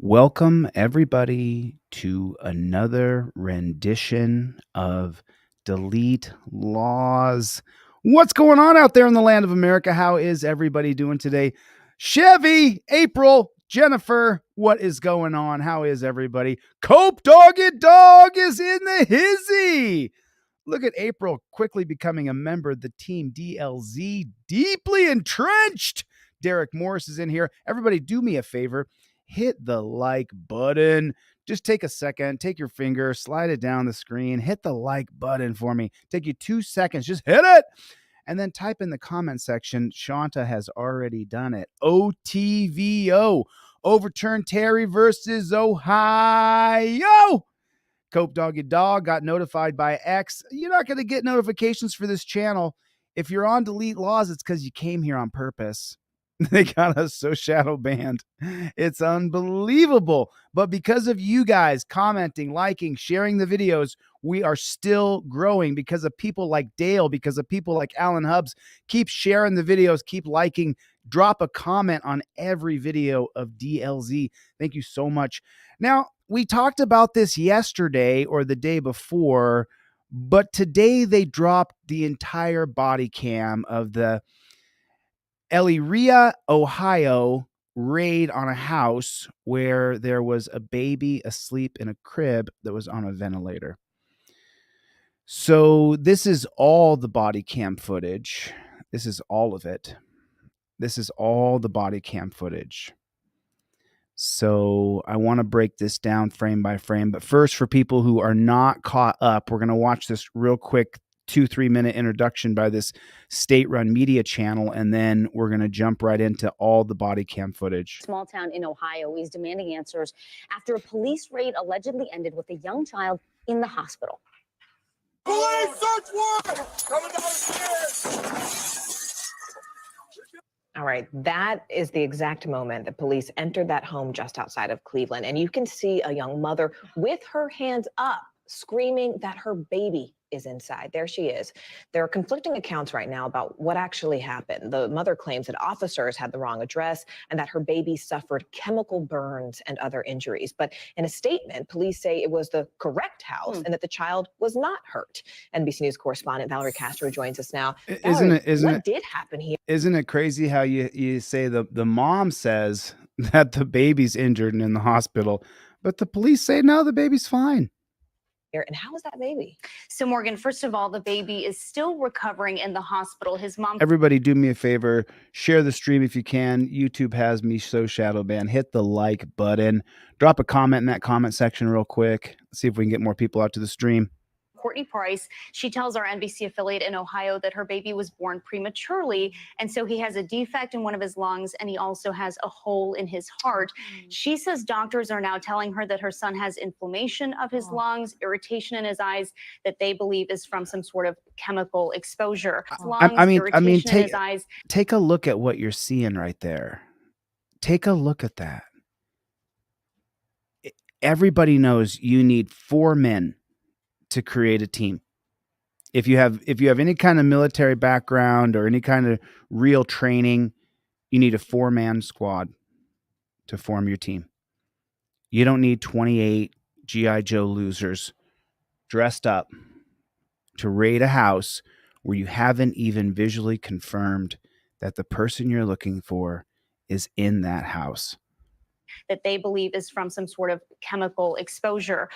Welcome, everybody, to another rendition of Delete Laws. What's going on out there in the land of America? How is everybody doing today? Chevy, April, Jennifer, what is going on? How is everybody? Cope Dogged Dog is in the hizzy. Look at April quickly becoming a member of the team DLZ, deeply entrenched. Derek Morris is in here. Everybody, do me a favor. Hit the like button. Just take a second, take your finger, slide it down the screen, hit the like button for me. Take you 2 seconds, just hit it. And then type in the comment section. Shanta has already done it. OTVO. Overturn Terry versus Ohio. Cope Doggy Dog got notified by X. You're not going to get notifications for this channel. If you're on Delete Laws, it's because you came here on purpose. They got us so shadow banned. It's unbelievable. But because of you guys commenting, liking, sharing the videos, we are still growing because of people like Dale, because of people like Alan Hubbs. Keep sharing the videos, keep liking, drop a comment on every video of DLZ. Thank you so much. Now, we talked about this yesterday or the day before, but today they dropped the entire body cam of the Elyria, Ohio raid on a house where there was a baby asleep in a crib that was on a ventilator. So this is all the body cam footage. This is all of it. This is all the body cam footage. So I want to break this down frame by frame. But first, for people who are not caught up, we're going to watch this real quick 2-3 minute introduction by this state-run media channel, and then we're going to jump right into all the body cam footage. Small town in Ohio is demanding answers after a police raid allegedly ended with a young child in the hospital. Police search warrant! Coming downstairs! All right, that is the exact moment that police entered that home just outside of Cleveland. And you can see a young mother with her hands up, screaming that her baby is inside. There she is. There are conflicting accounts right now about what actually happened. The mother claims that officers had the wrong address and that her baby suffered chemical burns and other injuries. But in a statement, police say it was the correct house and that the child was not hurt. NBC News correspondent Valerie Castro joins us now. Valerie, what did happen here? Isn't it crazy how you say the mom says that the baby's injured and in the hospital, but the police say, no, the baby's fine. And how is that baby? So, Morgan, first of all, the baby is still recovering in the hospital. His mom. Everybody, do me a favor. Share the stream if you can. YouTube has me so shadow banned. Hit the like button. Drop a comment in that comment section real quick. See if we can get more people out to the stream. Courtney Price, she tells our NBC affiliate in Ohio that her baby was born prematurely, and so he has a defect in one of his lungs, and he also has a hole in his heart. She says doctors are now telling her that her son has inflammation of his lungs, irritation in his eyes, that they believe is from some sort of chemical exposure. Take a look at what you're seeing right there. Take a look at that. Everybody knows you need 4 men to create a team. If you have any kind of military background or any kind of real training, you need a 4-man squad to form your team. You don't need 28 G.I. Joe losers dressed up to raid a house where you haven't even visually confirmed that the person you're looking for is in that house. That they believe is from some sort of chemical exposure.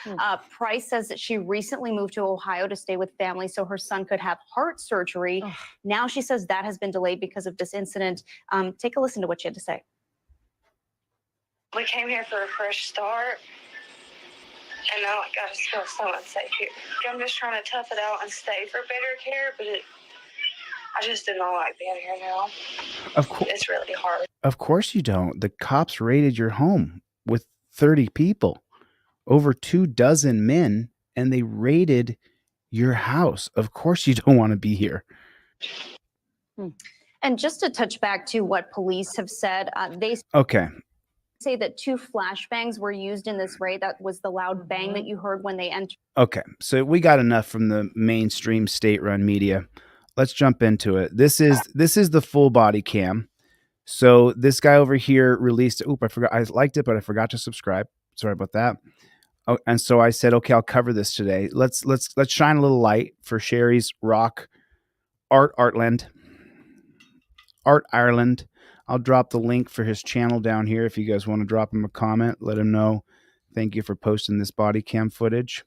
Price says that she recently moved to Ohio to stay with family so her son could have heart surgery. Now she says that has been delayed because of this incident. Take a listen to what she had to say. We came here for a fresh start, and now I gotta feel so unsafe here. I'm just trying to tough it out and stay for better care, but I just do not like being here now. Of course, it's really hard. Of course you don't. The cops raided your home with 30 people, over 24 men, and they raided your house. Of course you don't want to be here. And just to touch back to what police have said, they say that 2 flashbangs were used in this raid. That was the loud bang that you heard when they entered. Okay, so we got enough from the mainstream state-run media. Let's jump into it. This is the full body cam. So this guy over here released. Oop, I forgot. I liked it, but I forgot to subscribe. Sorry about that. Oh, and so I said, okay, I'll cover this today. Let's shine a little light for Sherry's Rock Art Ireland. I'll drop the link for his channel down here if you guys want to drop him a comment. Let him know. Thank you for posting this body cam footage.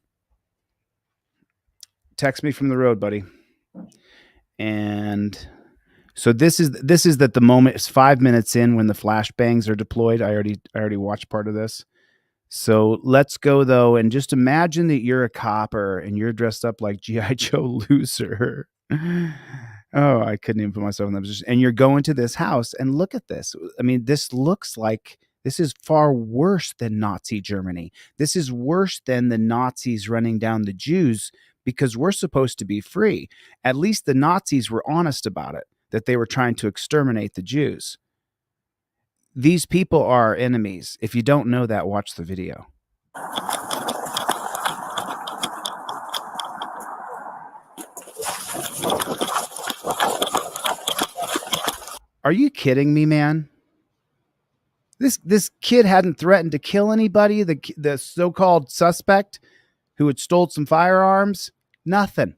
Text me from the road, buddy. And so this is that the moment. It's 5 minutes in when the flashbangs are deployed. I already watched part of this. So let's go though, and just imagine that you're a copper and you're dressed up like G.I. Joe Loser. Oh, I couldn't even put myself in that position. And you're going to this house and look at this. I mean, this looks like this is far worse than Nazi Germany. This is worse than the Nazis running down the Jews because we're supposed to be free. At least the Nazis were honest about it, that they were trying to exterminate the Jews. These people are our enemies. If you don't know that, watch the video. Are you kidding me, man? This kid hadn't threatened to kill anybody. The so-called suspect who had stole some firearms, nothing.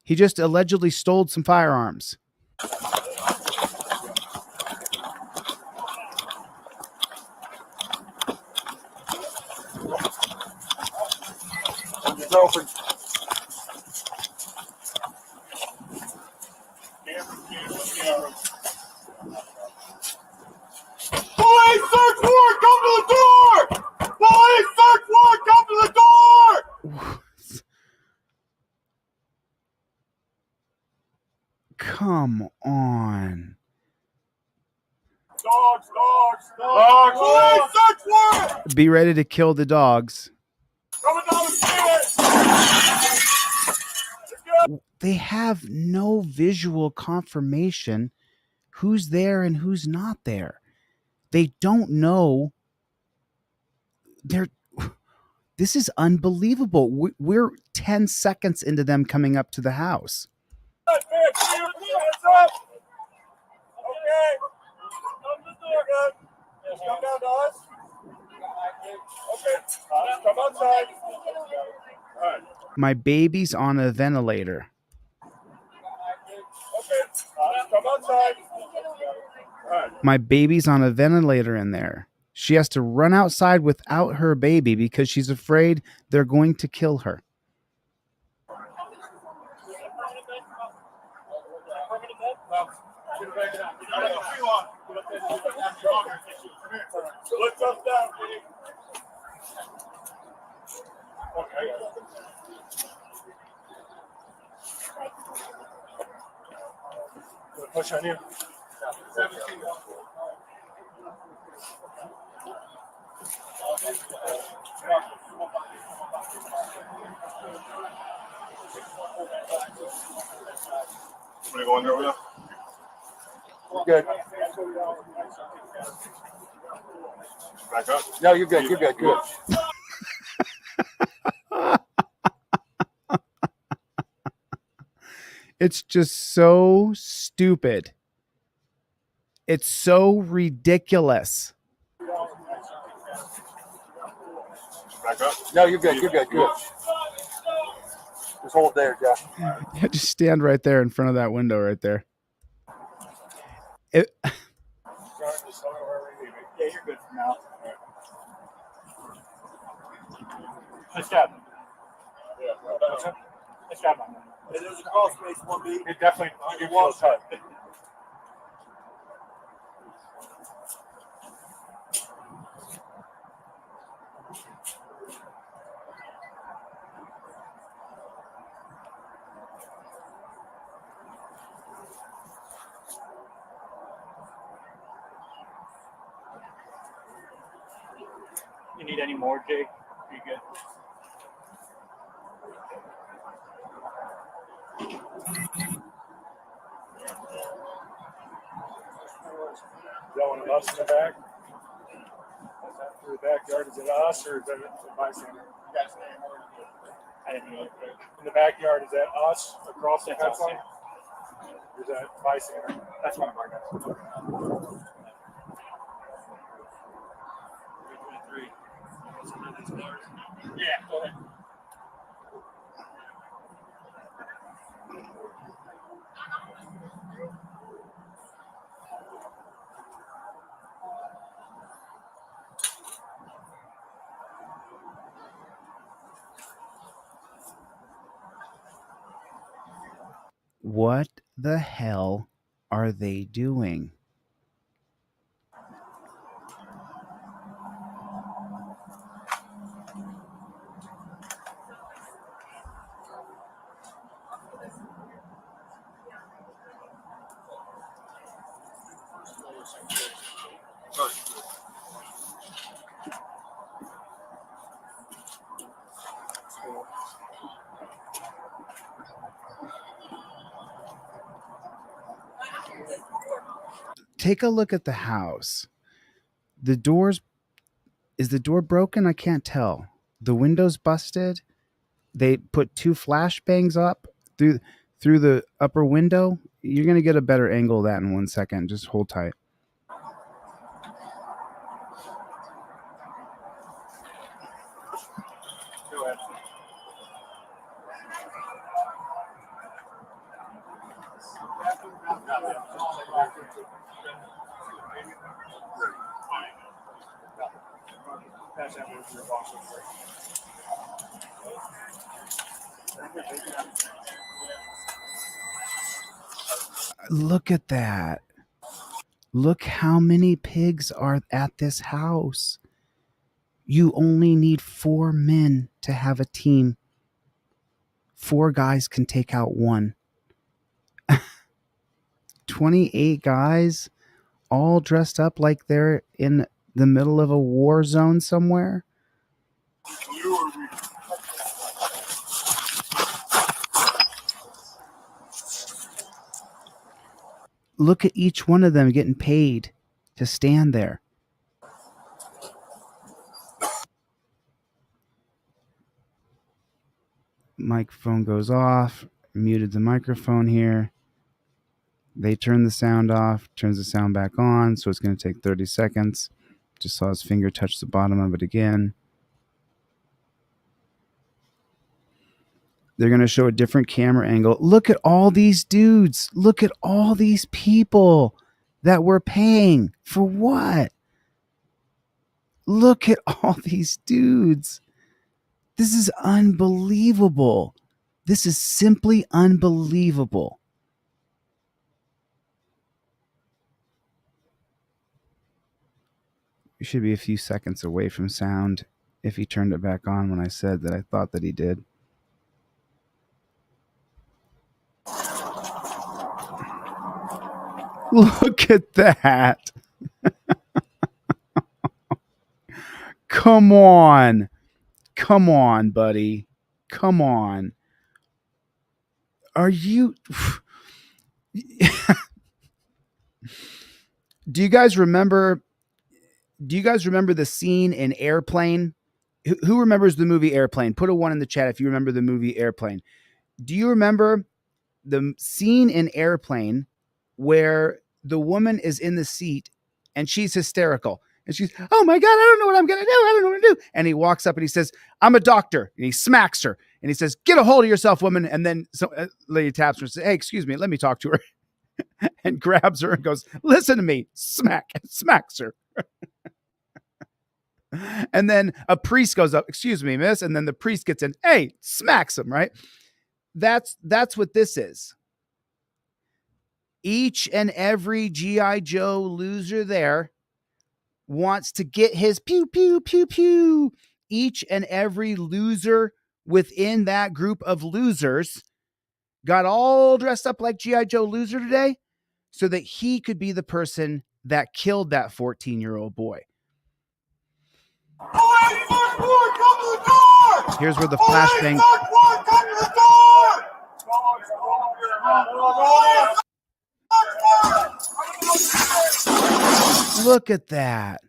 He just allegedly stole some firearms. Open. Police search warrant, come to the door! Police search warrant, come to the door! Come on. Dogs. Police search warrant! Be ready to kill the dogs. Coming down the stairs! They have no visual confirmation who's there and who's not there. They don't know. This is unbelievable. We're 10 seconds into them coming up to the house. Hands up! Okay. Come down to us. Okay. Come outside. All right. My baby's on a ventilator. Okay. Come outside. All right. My baby's on a ventilator in there. She has to run outside without her baby because she's afraid they're going to kill her. Lift us down, please. Okay. Push on you. 17. Somebody go in there with you? Good. Back up. No, you're good. You're good. Good. It's just so stupid. It's so ridiculous. Back up. No, you're good. You're good. Good. Just hold there, Jeff. Yeah, just stand right there in front of that window right there. Yeah, you're good for now. Nice job. Yeah. Nice job. Hey, there's a crawl space, 1B. It definitely was tight. You need any more, Jake? Be good. That one of us in the back? Is that through the backyard? Is it us or is it the bystander? I didn't know. In the backyard, is that us across the fence line? Or is that bystander? That's one of our guys. 323. Some of these bars. Yeah, go ahead. What the hell are they doing? Take a look at the house. The doors, is the door broken? I can't tell. The window's busted. They put 2 flashbangs up through the upper window. You're going to get a better angle of that in 1 second. Just hold tight. Go ahead. Look at that. Look how many pigs are at this house. You only need 4 men to have a team. 4 guys can take out 1. 28 guys all dressed up like they're in the middle of a war zone somewhere. Look at each one of them getting paid to stand there. Microphone goes off. Muted the microphone here. They turn the sound off, turns the sound back on, so it's going to take 30 seconds. Just saw his finger touch the bottom of it again. They're going to show a different camera angle. Look at all these dudes. Look at all these people that we're paying. For what? Look at all these dudes. This is unbelievable. This is simply unbelievable. We should be a few seconds away from sound if he turned it back on when I said that I thought that he did. Look at that. Come on. Come on, buddy. Come on. Are you... Do you guys remember the scene in Airplane? Who remembers the movie Airplane? Put a 1 in the chat if you remember the movie Airplane. Do you remember the scene in Airplane where the woman is in the seat and she's hysterical and she's, oh my God, I don't know what I'm going to do. I don't know what to do. And he walks up and he says, I'm a doctor. And he smacks her and he says, get a hold of yourself, woman. And then lady taps her and says, hey, excuse me, let me talk to her. And grabs her and goes, listen to me, smack, and smacks her. And then a priest goes up, excuse me, miss. And then the priest gets in, hey, smacks him, right? That's what this is. Each and every G.I. Joe loser there wants to get his pew, pew, pew, pew. Each and every loser within that group of losers got all dressed up like G.I. Joe loser today so that he could be the person that killed that 14-year-old boy. Here's where the flashbang... Look at that.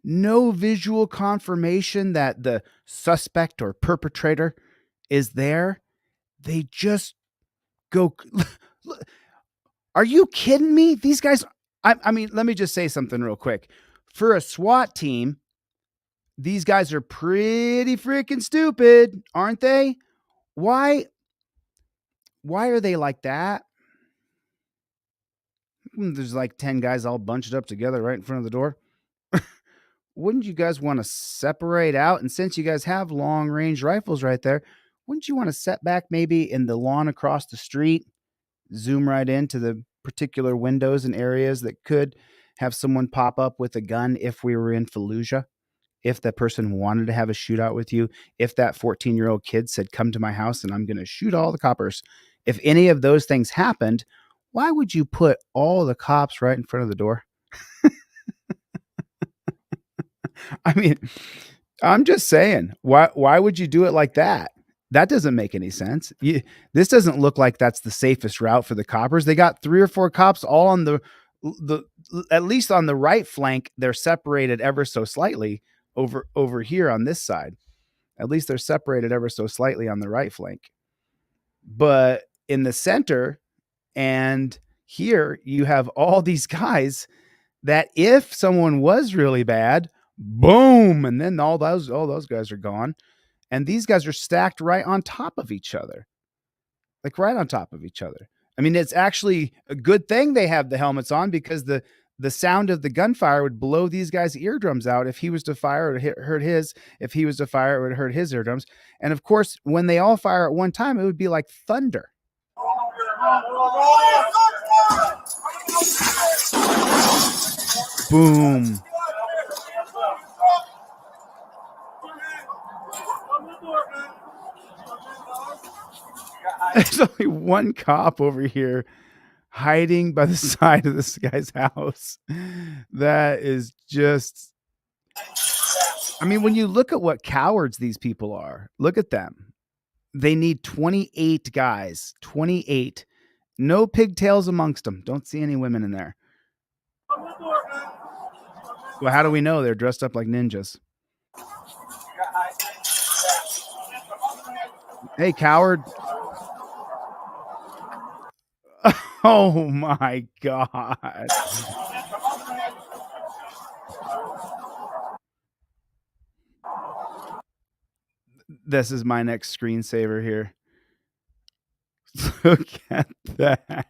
No visual confirmation that the suspect or perpetrator is there. They just go... Are you kidding me? These guys, I mean, let me just say something real quick. For a SWAT team, these guys are pretty freaking stupid, aren't they? Why are they like that? There's like 10 guys all bunched up together right in front of the door. Wouldn't you guys want to separate out? And since you guys have long range rifles right there, wouldn't you want to set back maybe in the lawn across the street, zoom right into the particular windows and areas that could have someone pop up with a gun if we were in Fallujah? If that person wanted to have a shootout with you, if that 14-year-old kid said, come to my house and I'm going to shoot all the coppers. If any of those things happened, why would you put all the cops right in front of the door? I mean, I'm just saying, why would you do it like that? That doesn't make any sense. This doesn't look like that's the safest route for the coppers. They got 3 or 4 cops all on the at least on the right flank. They're separated ever so slightly over here on this side. At least they're separated ever so slightly on the right flank. But in the center and here, you have all these guys that if someone was really bad, boom, and then all those guys are gone. And these guys are stacked right on top of each other. Like right on top of each other. I mean, it's actually a good thing they have the helmets on, because the sound of the gunfire would blow these guys' eardrums out. If he was to fire, it would hurt his. If he was to fire, it would hurt his eardrums. And of course, when they all fire at one time, it would be like thunder. Boom. There's only one cop over here hiding by the side of this guy's house. That is just, I mean, when you look at what cowards these people are, look at them. They need 28 guys, 28. No pigtails amongst them. Don't see any women in there. Well, how do we know? They're dressed up like ninjas. Hey, coward. Oh my God. This is my next screensaver here. Look at that.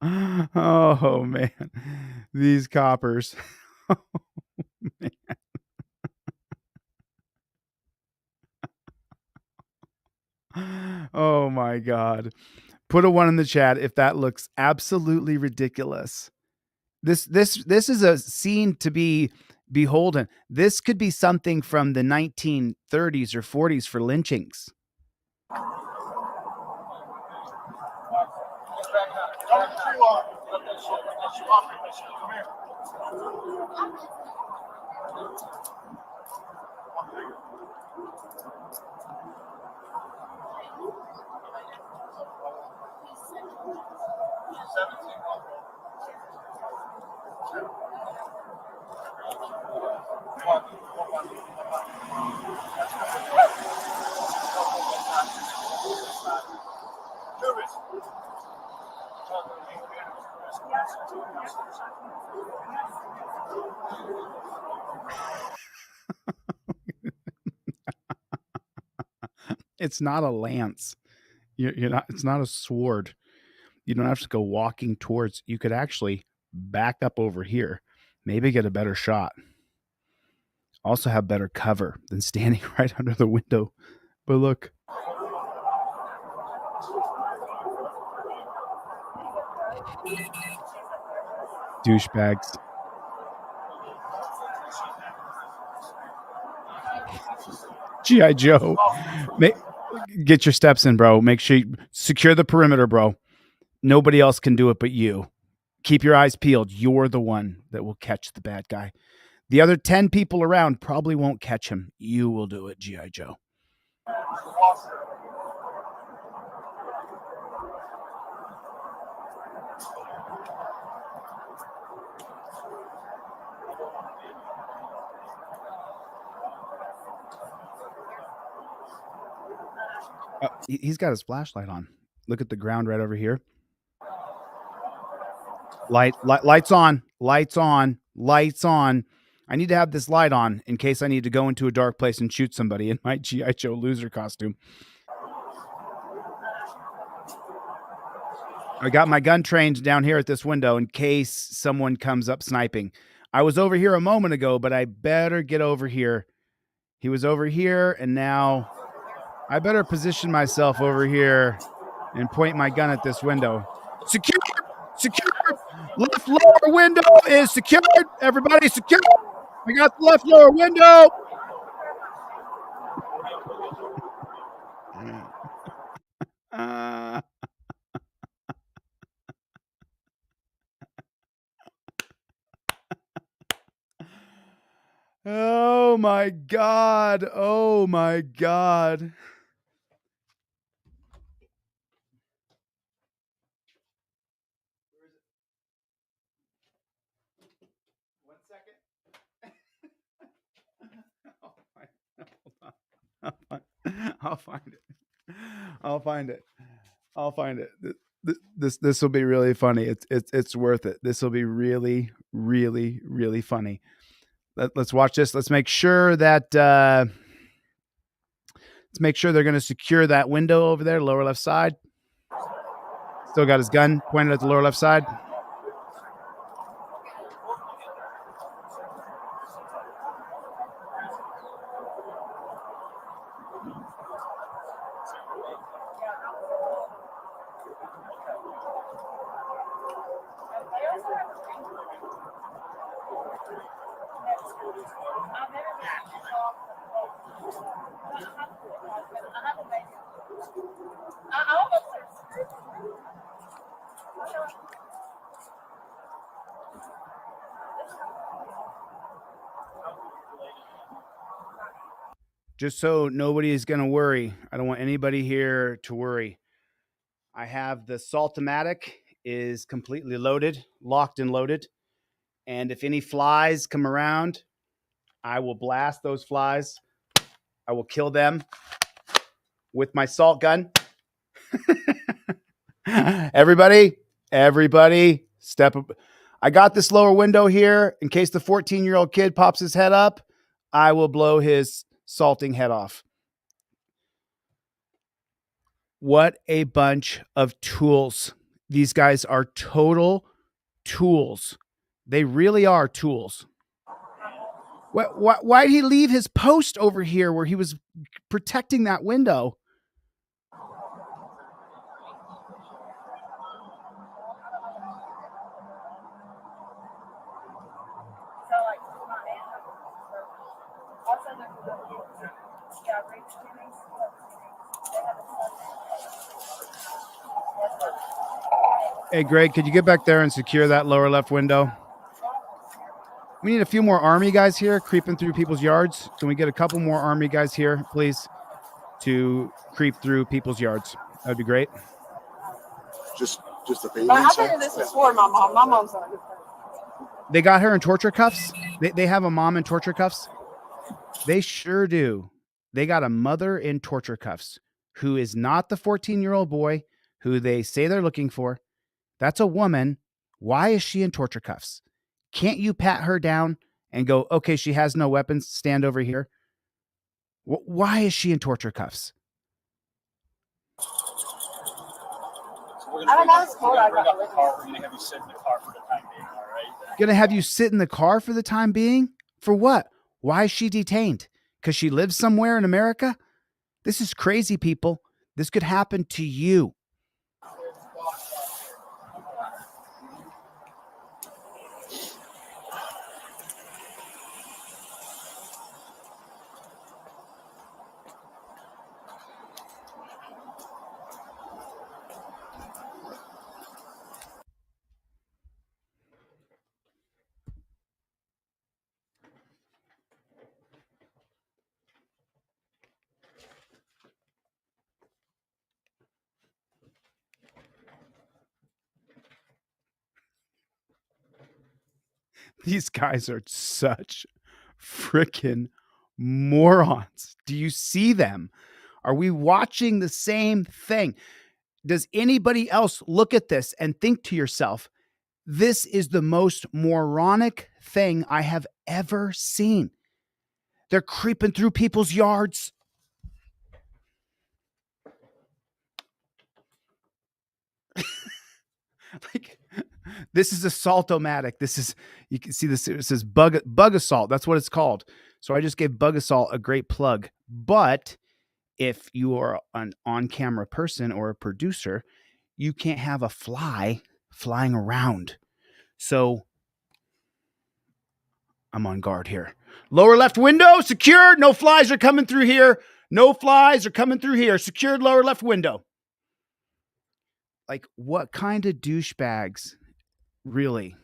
Oh man. These coppers. Oh man. Oh my God. Put a 1 in the chat if that looks absolutely ridiculous. This is a scene to be beholden. This could be something from the 1930s or 40s for lynchings. It's not a lance. You're not. It's not a sword. You don't have to go walking towards. You could actually back up over here, maybe get a better shot. Also have better cover than standing right under the window. But look. Douchebags. G.I. Joe. Get your steps in, bro. Make sure you secure the perimeter, bro. Nobody else can do it but you. Keep your eyes peeled. You're the one that will catch the bad guy. The other 10 people around probably won't catch him. You will do it, G.I. Joe. He's got his flashlight on. Look at the ground right over here. Lights on. Lights on. Lights on. I need to have this light on in case I need to go into a dark place and shoot somebody in my G.I. Joe loser costume. I got my gun trained down here at this window in case someone comes up sniping. I was over here a moment ago, but I better get over here. He was over here, and now I better position myself over here and point my gun at this window. Secure! Secure! Left lower window is secured. Everybody secure. I got the left lower window. Oh my God. Oh my God. One second. I'll find it. I'll find it. I'll find it. This will be really funny. It's worth it. This will be really, really, really funny. Let's watch this. Let's make sure that they're going to secure that window over there, lower left side. Still got his gun pointed at the lower left side. Just so nobody is going to worry. I don't want anybody here to worry. I have the Saltomatic is completely loaded, locked and loaded. And if any flies come around, I will blast those flies. I will kill them with my salt gun. Everybody, step up. I got this lower window here in case the 14-year-old kid pops his head up. I will blow his salting head off. What a bunch of tools. These guys are total tools. They really are tools. Why'd he leave his post over here where he was protecting that window? Hey, Greg, could you get back there and secure that lower left window? We need a few more Army guys here creeping through people's yards. Can we get a couple more Army guys here, please, to creep through people's yards? That'd be great. Just the baby. I think this is for my mom. My mom's not. They got her in torture cuffs. They have a mom in torture cuffs. They sure do. They got a mother in torture cuffs who is not the 14-year-old boy who they say they're looking for. That's a woman. Why is she in torture cuffs? Can't you pat her down and go, okay, she has no weapons, stand over here? Why is she in torture cuffs? I don't know. It's cold. We're going to have you sit in the car for the time being, all right? Going to have you sit in the car for the time being? For what? Why is she detained? Because she lives somewhere in America? This is crazy, people. This could happen to you. These guys are such freaking morons. Do you see them? Are we watching the same thing? Does anybody else look at this and think to yourself, this is the most moronic thing I have ever seen? They're creeping through people's yards. Like, this is assault-o-matic. This is, you can see this, it says bug assault. That's what it's called. So I just gave bug assault a great plug. But if you are an on-camera person or a producer, you can't have a fly flying around. So I'm on guard here. Lower left window, secured. No flies are coming through here. No flies are coming through here. Secured lower left window. Like, what kind of douchebags? Really?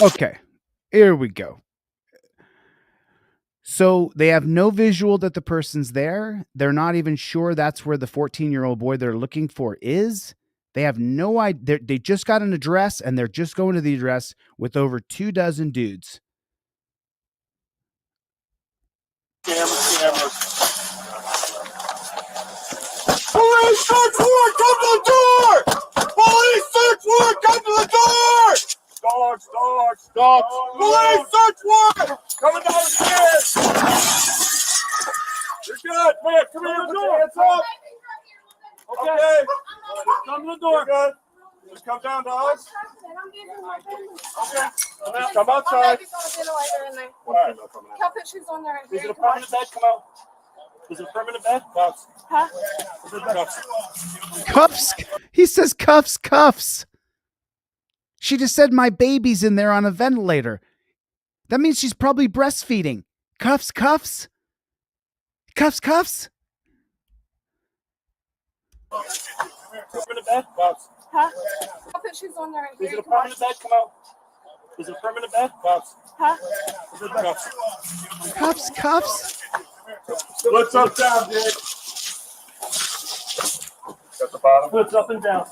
Okay. Here we go. So they have no visual that the person's there. They're not even sure that's where the 14-year-old boy they're looking for is. They have no idea. They just got an address, and they're just going to the address with over 24 dudes. Cameras. Police search warrant, come to the door! Police search warrant, come to the door! Dogs. Police search warrant! Coming down the stairs! You're good, man. Come here, put your hands up. Okay. Come to the door. You're good. Just come down to us. Okay. Just come outside. All right. She's on there. Is it a permanent bed? Come out. Is it a permanent bed? Cuffs. Huh? Cuffs. He says cuffs. She just said my baby's in there on a ventilator. That means she's probably breastfeeding. Cuffs. Permanent bed? Cuffs. Huh? She's on there. Is it a permanent bed? Come out. Is it a permanent bed? Cuffs. Huh? Cuffs. Splits up, down, Dick. Got the bottom. Splits up and down.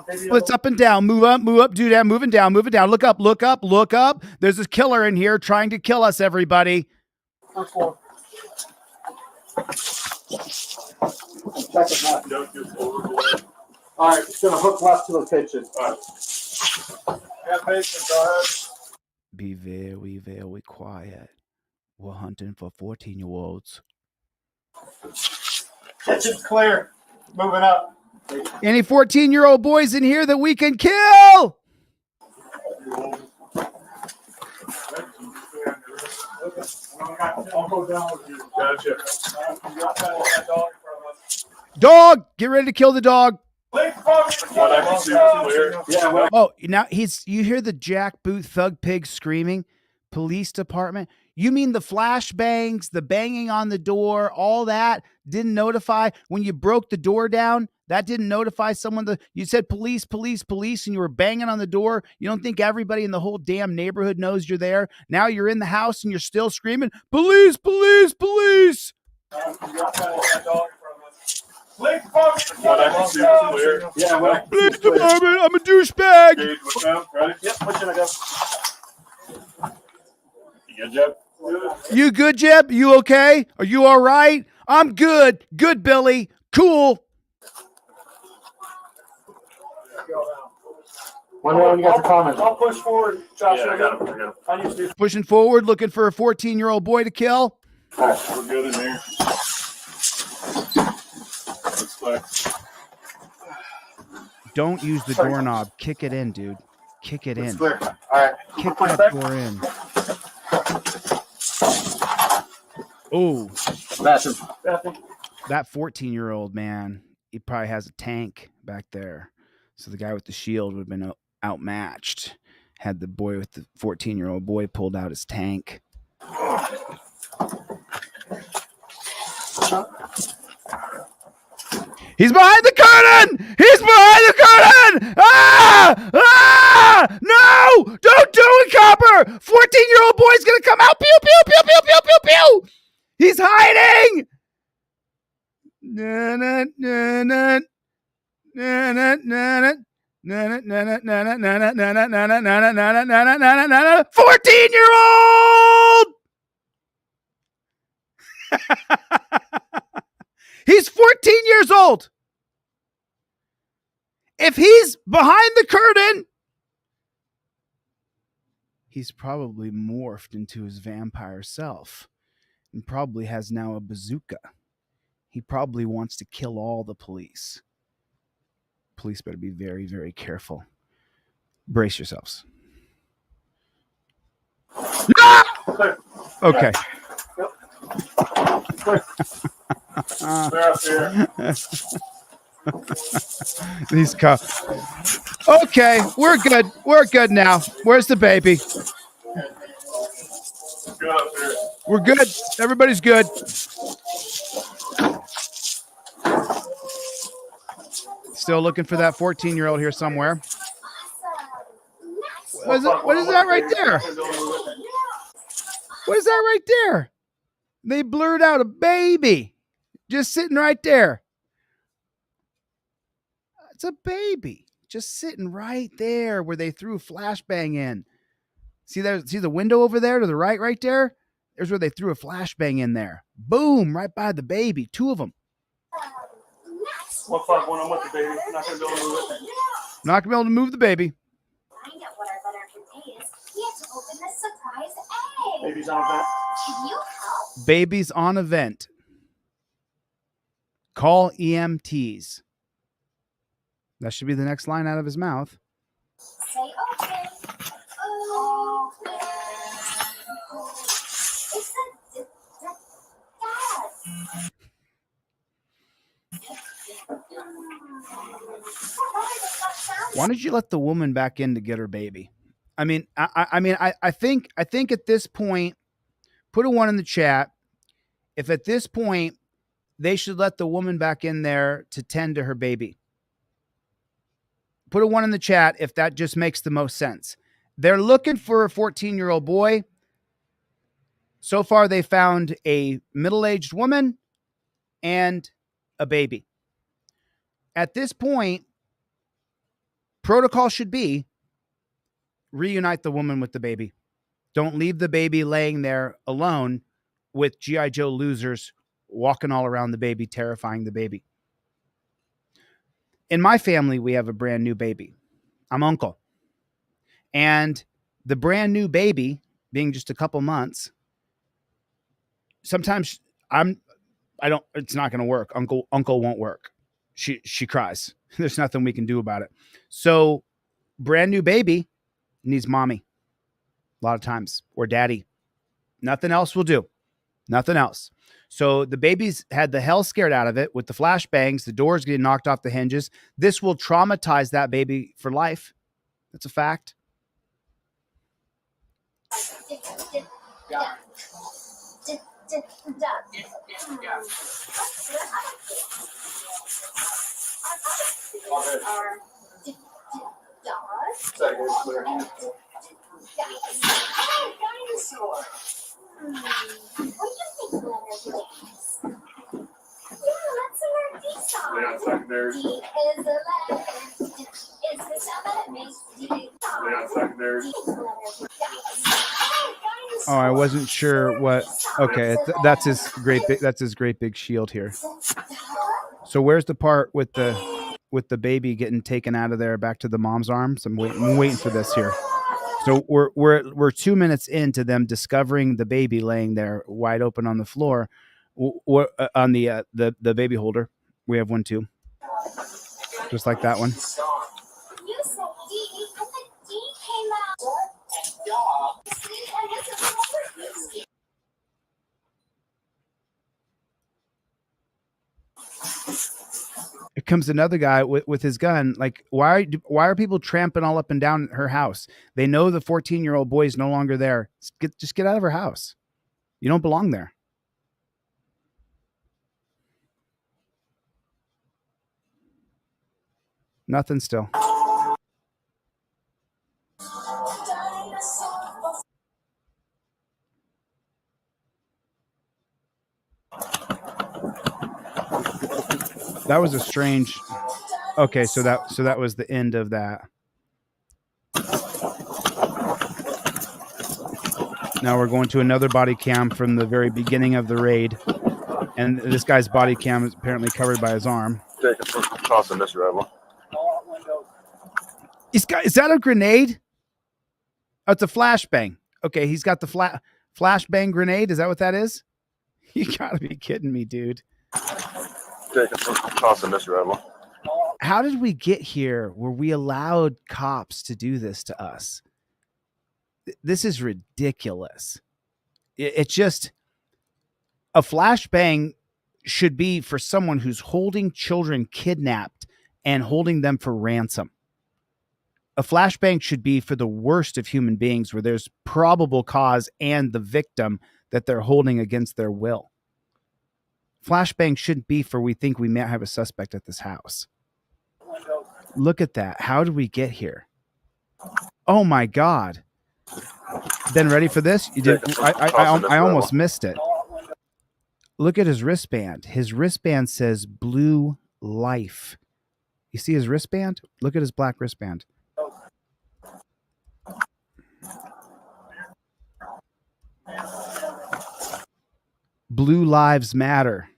Baby. Splits up and down. Move up, do that. Moving down. Look up. There's this killer in here trying to kill us, everybody. First floor. All right, it's gonna hook left to the kitchen. All right. Yeah, patient, go ahead. Be very quiet. We're hunting for 14-year-olds. Kitchen's clear. Moving up. Any 14-year-old boys in here that we can kill? I'll go down with you. Gotcha. Dog, get ready to kill the dog. Oh, now you hear the jackboot thug pig screaming. Police department. You mean the flashbangs, the banging on the door, all that didn't notify when you broke the door down? That didn't notify someone you said police, and you were banging on the door. You don't think everybody in the whole damn neighborhood knows you're there? Now you're in the house and you're still screaming, police. Police department, I'm a douchebag. Ready? Yep, push it, I go. You good, Jeb? You good, Jeb? You okay? Are you all right? I'm good. Good, Billy. Cool. When you guys are commenting. I'll push forward, Josh. Yeah, I got him. Pushing forward, looking for a 14-year-old boy to kill. All right, we're good in there. Looks clear. Don't use the doorknob. Kick it in, dude. Kick it in. Clear. All right. Kick that door in. Oh, that 14-year-old man, he probably has a tank back there. So the guy with the shield would have been outmatched had the boy with the 14-year-old boy pulled out his tank. He's behind the curtain! No! Don't do it, copper! 14-year-old boy's gonna come out! Pew, pew, pew, pew, pew, pew, pew! He's hiding! Na, na, na, na. Na, na, na, na. 14-year-old. He's 14 years old. If he's behind the curtain, he's probably morphed into his vampire self and probably has now a bazooka. He probably wants to kill all the police. Police better be very, very careful. Brace yourselves. No! Okay. These cops. Okay, we're good. We're good now. Where's the baby? We're good. Everybody's good. Still looking for that 14-year-old here somewhere. What is that right there? What is that right there? They blurred out a baby just sitting right there. It's a baby just sitting right there where they threw a flashbang in. See the window over there to the right there? There's where they threw a flashbang in there. Boom, right by the baby. Two of them. What fuck when I'm with the baby? I'm not gonna be able to move it. Not gonna be able to move the baby. Find out what our letter contains. We have to open this surprise egg. Baby's on that. Can you help? Baby's on a vent. Call EMTs. That should be the next line out of his mouth. Say open. Open. It's a dad. Why did you let the woman back in to get her baby? I mean, I think at this point, put a 1 in the chat. If at this point they should let the woman back in there to tend to her baby. Put a 1 in the chat if that just makes the most sense. They're looking for a 14-year-old boy. So far, they found a middle-aged woman and a baby. At this point, protocol should be reunite the woman with the baby. Don't leave the baby laying there alone with G.I. Joe losers walking all around the baby, terrifying the baby. In my family, we have a brand new baby. I'm uncle. And the brand new baby, being just a couple months, sometimes it's not going to work. Uncle won't work. She cries. There's nothing we can do about it. So brand new baby needs mommy a lot of times, or daddy. Nothing else will do. Nothing else. So the baby's had the hell scared out of it with the flashbangs, the doors getting knocked off the hinges. This will traumatize that baby for life. That's a fact. Oh, I wasn't sure what. Okay, that's his great big shield here. So where's the part with the baby getting taken out of there back to the mom's arms? I'm waiting for this here. So we're 2 minutes into them discovering the baby laying there wide open on the floor, on the baby holder. We have one too, just like that one. You said D, and the D came out. Here comes another guy with his gun. Like, why are people tramping all up and down her house? They know the 14-year-old boy is no longer there. Just get out of her house. You don't belong there. Nothing still. That was a strange. Okay, so that was the end of that. Now we're going to another body cam from the very beginning of the raid, and this guy's body cam is apparently covered by his arm. Tossing this rebel. Is that a grenade? Oh, it's a flashbang. Okay, he's got the flashbang grenade. Is that what that is? You gotta be kidding me, dude. Tossing this rebel. How did we get here where we allowed cops to do this to us? This is ridiculous. It's just a flashbang should be for someone who's holding children kidnapped and holding them for ransom. A flashbang should be for the worst of human beings where there's probable cause and the victim that they're holding against their will. Flashbang shouldn't be for we think we might have a suspect at this house. Look at that. How did we get here? Oh my God. Ben, ready for this? You did. I almost missed it. Look at his wristband. His wristband says Blue Life. You see his wristband? Look at his black wristband. Blue lives matter.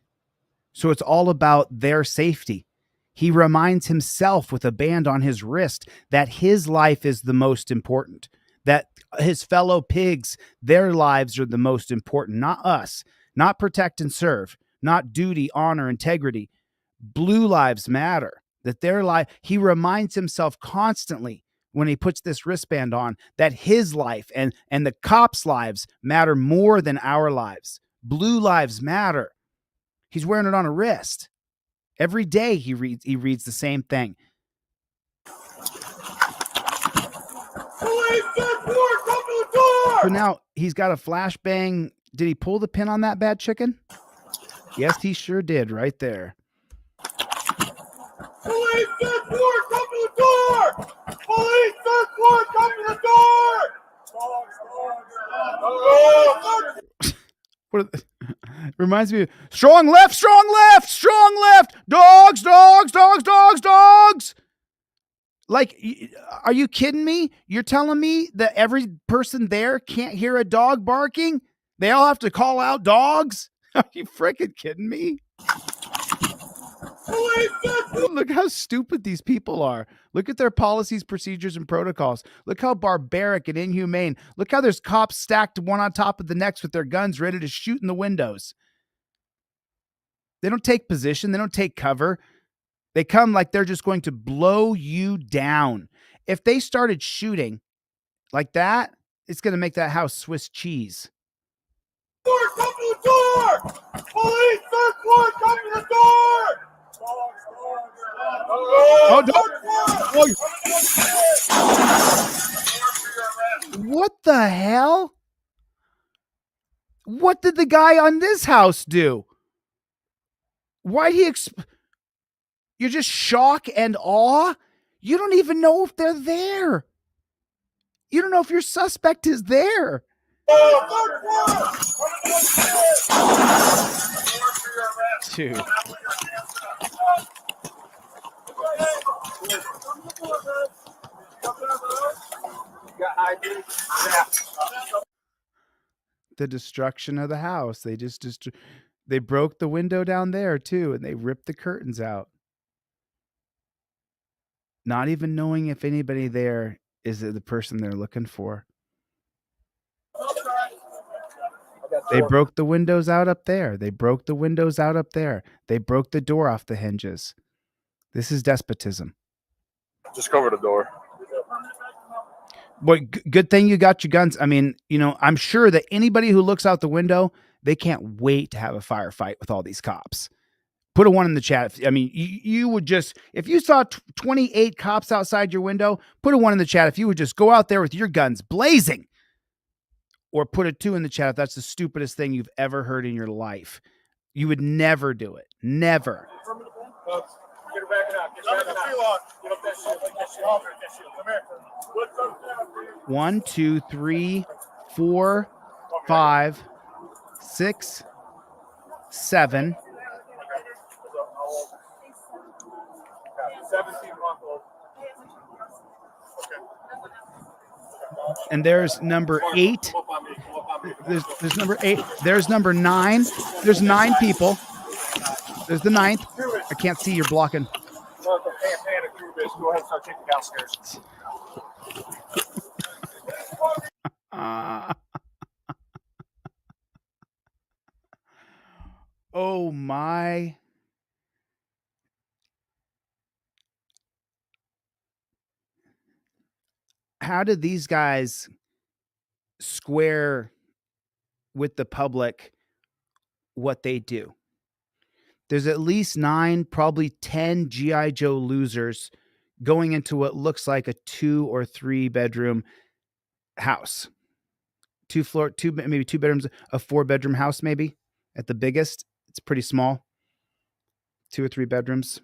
So it's all about their safety. He reminds himself with a band on his wrist that his life is the most important, that his fellow pigs, their lives are the most important, not us, not protect and serve, not duty, honor, integrity. Blue lives matter, that their life, he reminds himself constantly when he puts this wristband on that his life and the cops' lives matter more than our lives. Blue lives matter. He's wearing it on a wrist. Every day he reads the same thing. So now he's got a flashbang. Did he pull the pin on that bad chicken? Yes, he sure did right there. Police, third floor, come to the door! Police, third floor, come to the door! What reminds me of strong left, strong left, strong left. Dogs, dogs, dogs, dogs, dogs. Like, are you kidding me? You're telling me that every person there can't hear a dog barking? They all have to call out dogs? Are you freaking kidding me? Look how stupid these people are. Look at their policies, procedures, and protocols. Look how barbaric and inhumane. Look how there's cops stacked one on top of the next with their guns ready to shoot in the windows. They don't take position. They don't take cover. They come like they're just going to blow you down. If they started shooting like that, it's going to make that house Swiss cheese. Door, come to the door! Police, third floor, come to the door! Oh, what the hell? What did the guy on this house do? Why'd he you're just shock and awe? You don't even know if they're there. You don't know if your suspect is there. Dude. The destruction of the house. They just they broke the window down there too, and they ripped the curtains out. Not even knowing if anybody there is the person they're looking for. They broke the windows out up there. They broke the windows out up there. They broke the door off the hinges. This is despotism. Just cover the door. Boy, good thing you got your guns. I mean, you know, I'm sure that anybody who looks out the window, they can't wait to have a firefight with all these cops. Put a 1 in the chat. I mean, you would just, if you saw 28 cops outside your window, put a 1 in the chat. If you would just go out there with your guns blazing, or put a 2 in the chat if that's the stupidest thing you've ever heard in your life. You would never do it. Never. Get her back out. Get her back out. Get up that shit. Come here. 1, 2, 3, 4, 5, 6, 7, And there's number 8. There's number 8. There's number 9. There's 9 people. There's the 9th. I can't see. You're blocking. Go ahead and start kicking downstairs. Oh my. How did these guys square with the public what they do? There's at least 9, probably 10 G.I. Joe losers going into what looks like a 2 or 3 bedroom house. 2 maybe 2 bedrooms, a 4 bedroom house, maybe at the biggest. It's pretty small. 2 or 3 bedrooms.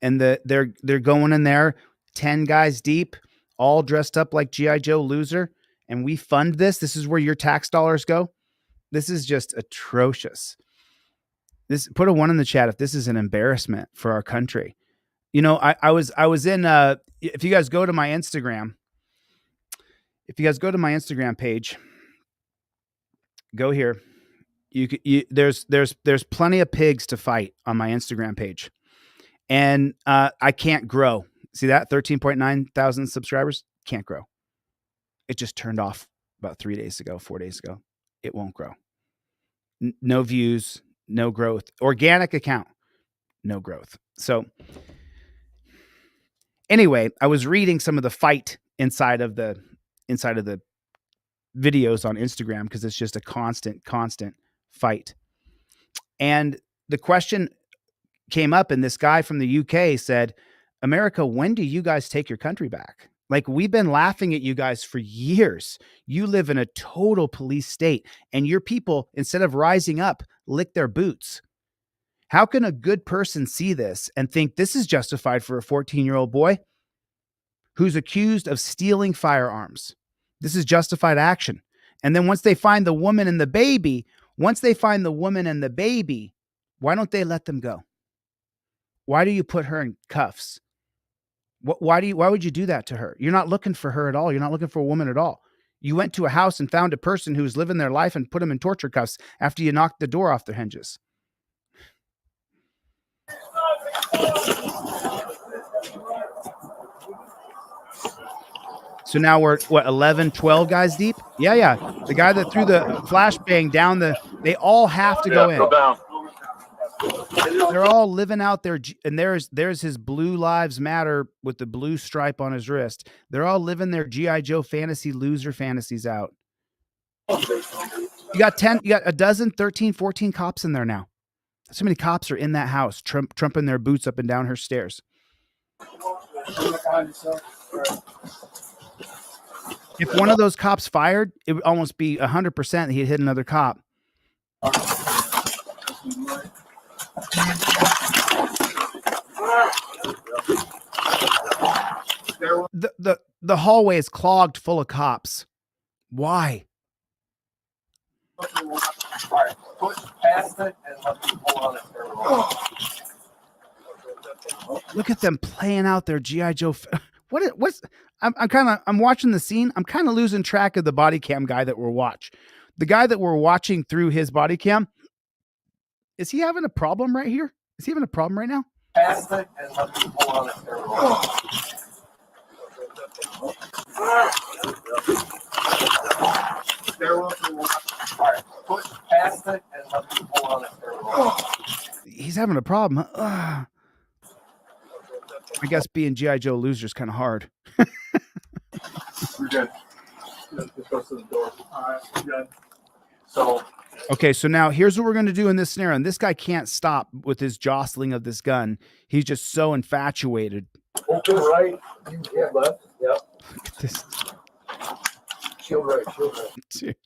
And they're going in there, 10 guys deep, all dressed up like G.I. Joe loser. And we fund this. This is where your tax dollars go. This is just atrocious. Put a 1 in the chat if this is an embarrassment for our country. You know, I was in if you guys go to my Instagram, page, go here. There's plenty of pigs to fight on my Instagram page. And I can't grow. See that? 13.9 thousand subscribers. Can't grow. It just turned off about 4 days ago. It won't grow. No views, no growth. Organic account, no growth. So anyway, I was reading some of the fight inside of the videos on Instagram because it's just a constant fight. And the question came up, and this guy from the UK said, America, when do you guys take your country back? Like, we've been laughing at you guys for years. You live in a total police state, and your people, instead of rising up, lick their boots. How can a good person see this and think this is justified for a 14-year-old boy who's accused of stealing firearms? This is justified action. And then once they find the woman and the baby, why don't they let them go? Why do you put her in cuffs? Why would you do that to her? You're not looking for her at all. You're not looking for a woman at all. You went to a house and found a person who's living their life and put them in torture cuffs after you knocked the door off their hinges. So now we're 11, 12 guys deep? Yeah. The guy that threw the flashbang down they all have to go in. Go down. They're all living out their, and there's his Blue Lives Matter with the blue stripe on his wrist. They're all living their G.I. Joe loser fantasies out. You got 13, 14 cops in there now. So many cops are in that house, trumping their boots up and down her stairs. If one of those cops fired, it would almost be 100% that he'd hit another cop. The hallway is clogged full of cops. Why? Look at them playing out their G.I. Joe. I'm watching the scene. I'm kind of losing track of the body cam guy that we're watching. The guy that we're watching through his body cam. Is he having a problem right here? Is he having a problem right now? Past it and let me pull on it. Push past it and let me pull on it. He's having a problem. I guess being G.I. Joe loser is kind of hard. We're good. Just go to the door. All right, we're good. So. Okay, so now here's what we're going to do in this scenario. And this guy can't stop with his jostling of this gun. He's just so infatuated. Open right, you hit left. Yep. Look at this. Shield right. Dude.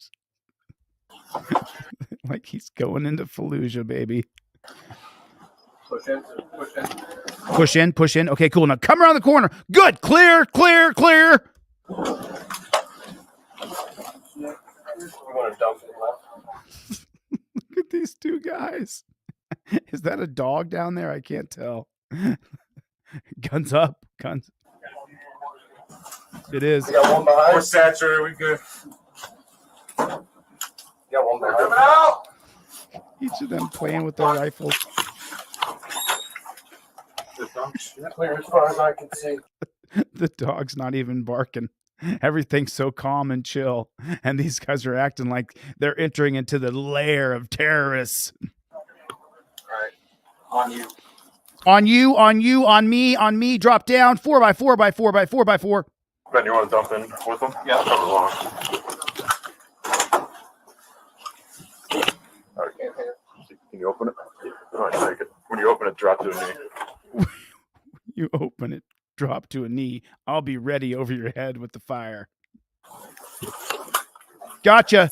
Like he's going into Fallujah, baby. Push in. Okay, cool. Now come around the corner. Good. Clear. We're going to dump it left. Look at these two guys. Is that a dog down there? I can't tell. Guns up. Guns. It is. We got one behind. We're saturated. We good. We got one behind. Coming out. Each of them playing with their rifles. Clear as far as I can see. The dog's not even barking. Everything's so calm and chill. And these guys are acting like they're entering into the lair of terrorists. All right. On you. On you, on you, on me. Drop down. 4x4 by 4 by 4 by 4. Ben, you want to dump in with them? Yeah. Come along. All right. Can you open it? All right, take it. When you open it, drop to a knee. You open it, drop to a knee. I'll be ready over your head with the fire. Gotcha.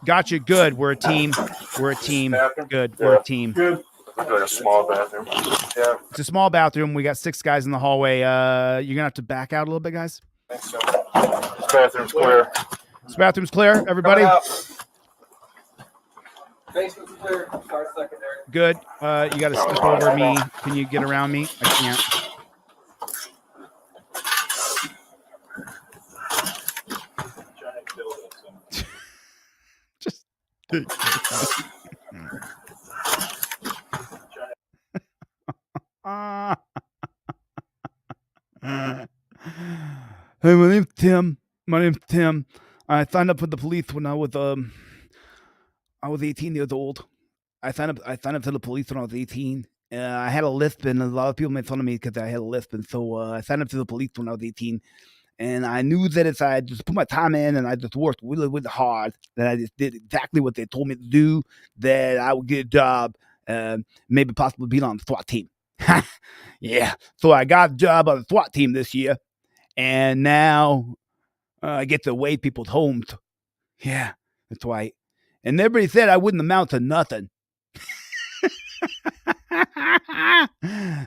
Good. We're a team. Good. We're a team. Good. Looks like a small bathroom. Yeah. It's a small bathroom. We got 6 guys in the hallway. You're going to have to back out a little bit, guys. Thanks, so. This bathroom's clear. This bathroom's clear, everybody. Basement's clear. Start secondary. Good. You got to step over me. Can you get around me? I can't. Just. Hey, my name's Tim. I signed up for the police when I was 18 years old. I signed up to the police when I was 18. I had a lisp, and a lot of people made fun of me because I had a lisp, and so I signed up to the police when I was 18. And I knew that if I just put my time in and I just worked really, really hard, that I just did exactly what they told me to do, that I would get a job, maybe possibly be on the SWAT team. Yeah. So I got a job on the SWAT team this year, and now I get to wait people's homes. Yeah, that's right. And everybody said I wouldn't amount to nothing.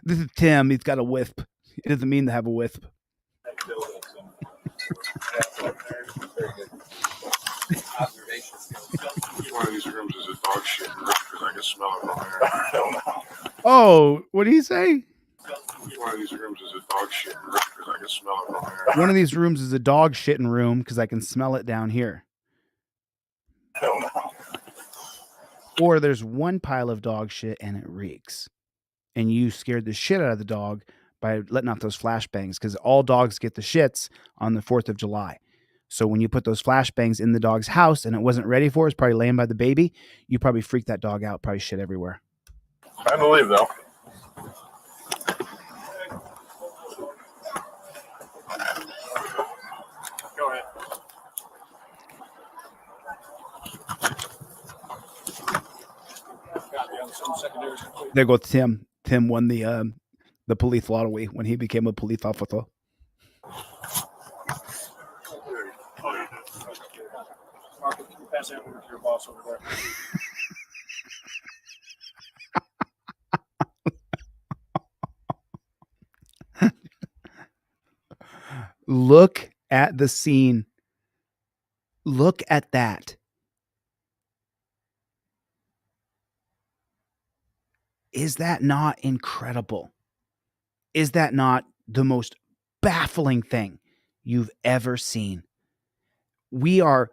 This is Tim. He's got a wisp. It doesn't mean to have a wisp. Observation skills. One of these rooms is a dog shit because I can smell it from here. I don't know. Oh, what did he say? One of these rooms is a dog shit because I can smell it from here. One of these rooms is a dog shitting room because I can smell it down here. I don't know. Or there's one pile of dog shit and it reeks. And you scared the shit out of the dog by letting out those flashbangs, because all dogs get the shits on the 4th of July. So when you put those flashbangs in the dog's house and it wasn't ready for it, it's probably laying by the baby, you probably freaked that dog out, probably shit everywhere. I believe though. Go ahead. There goes Tim. Tim won the police lottery when he became a police officer. Mark, can you pass that over to your boss over there? Look at the scene. Look at that. Is that not incredible? Is that not the most baffling thing you've ever seen? We are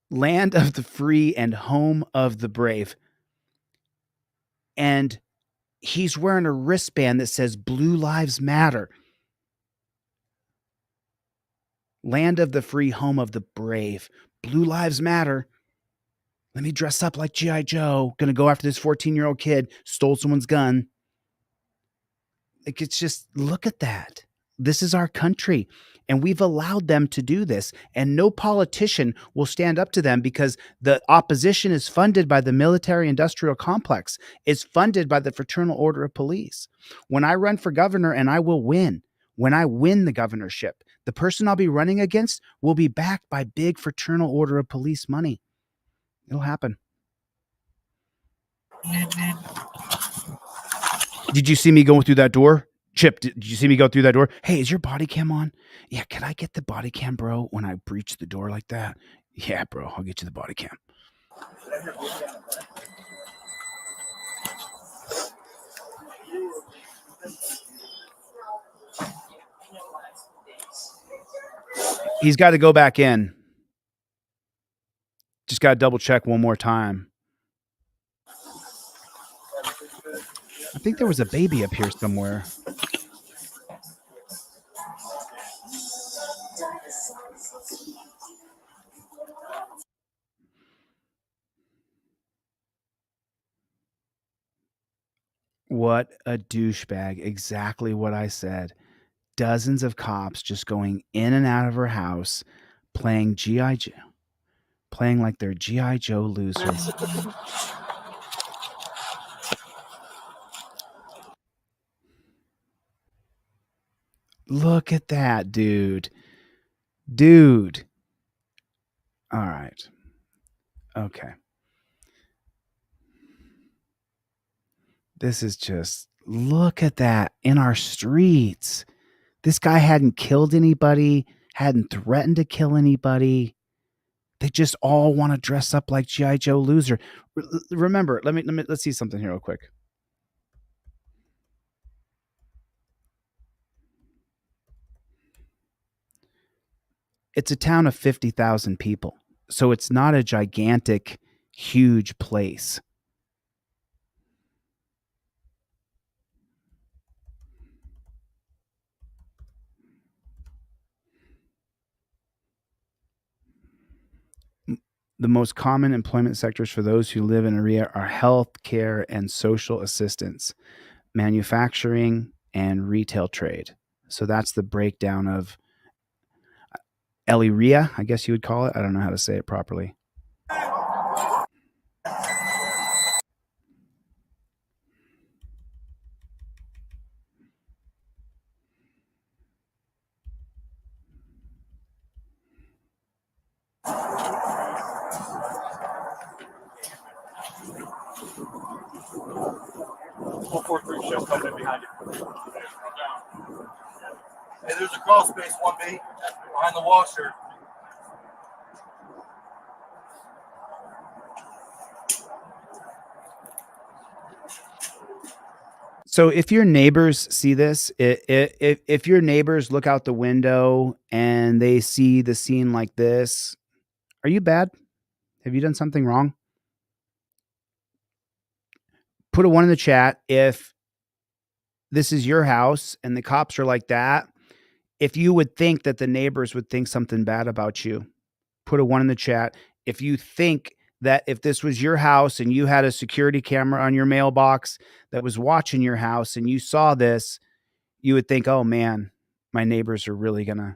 land of the free and home of the brave. And he's wearing a wristband that says Blue Lives Matter. Land of the free, home of the brave. Blue Lives Matter. Let me dress up like G.I. Joe. Gonna go after this 14-year-old kid. Stole someone's gun. Like, it's just, look at that. This is our country. And we've allowed them to do this. And no politician will stand up to them because the opposition is funded by the military-industrial complex. It's funded by the Fraternal Order of Police. When I run for governor, and I will win, when I win the governorship, the person I'll be running against will be backed by big Fraternal Order of Police money. It'll happen. Did you see me going through that door? Chip, did you see me go through that door? Hey, is your body cam on? Yeah, can I get the body cam, bro, when I breach the door like that? Yeah, bro, I'll get you the body cam. He's got to go back in. Just got to double check one more time. I think there was a baby up here somewhere. What a douchebag. Exactly what I said. Dozens of cops just going in and out of her house, playing G.I. Joe, playing like they're G.I. Joe losers. Look at that, dude. Dude. All right. Okay. This is just, look at that in our streets. This guy hadn't killed anybody, hadn't threatened to kill anybody. They just all want to dress up like G.I. Joe loser. Remember, let's see something here real quick. It's a town of 50,000 people. So it's not a gigantic, huge place. The most common employment sectors for those who live in Elyria are health care and social assistance, manufacturing, and retail trade. So that's the breakdown of Elyria, I guess you would call it. I don't know how to say it properly. Show coming in behind you. Hey, there's a crawl space 1B behind the washer. So if your neighbors see this, if your neighbors look out the window and they see the scene like this, are you bad? Have you done something wrong? Put a 1 in the chat if this is your house and the cops are like that. If you would think that the neighbors would think something bad about you, put a 1 in the chat. If you think that if this was your house and you had a security camera on your mailbox that was watching your house and you saw this, you would think, oh man, my neighbors are really I'm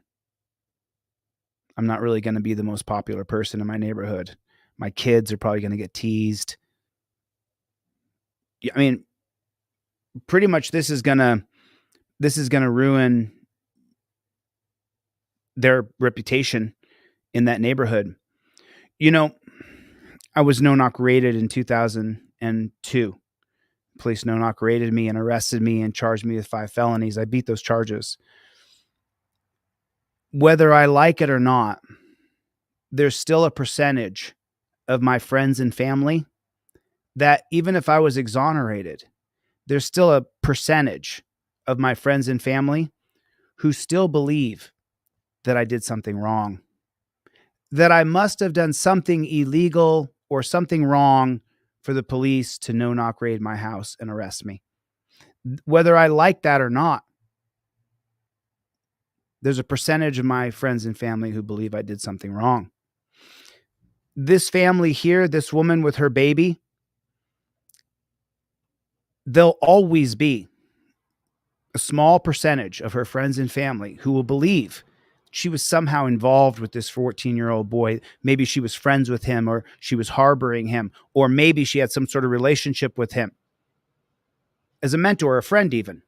not really going to be the most popular person in my neighborhood. My kids are probably going to get teased. I mean, pretty much this is going to ruin their reputation in that neighborhood. You know, I was no-knock raided in 2002. Police no-knock raided me and arrested me and charged me with 5 felonies. I beat those charges. Whether I like it or not, there's still a percentage of my friends and family that even if I was exonerated, there's still a percentage of my friends and family who still believe that I did something wrong, that I must have done something illegal or something wrong for the police to no-knock raid my house and arrest me. Whether I like that or not, there's a percentage of my friends and family who believe I did something wrong. This family here, this woman with her baby, there'll always be a small percentage of her friends and family who will believe she was somehow involved with this 14-year-old boy. Maybe she was friends with him, or she was harboring him, or maybe she had some sort of relationship with him as a mentor, a friend even.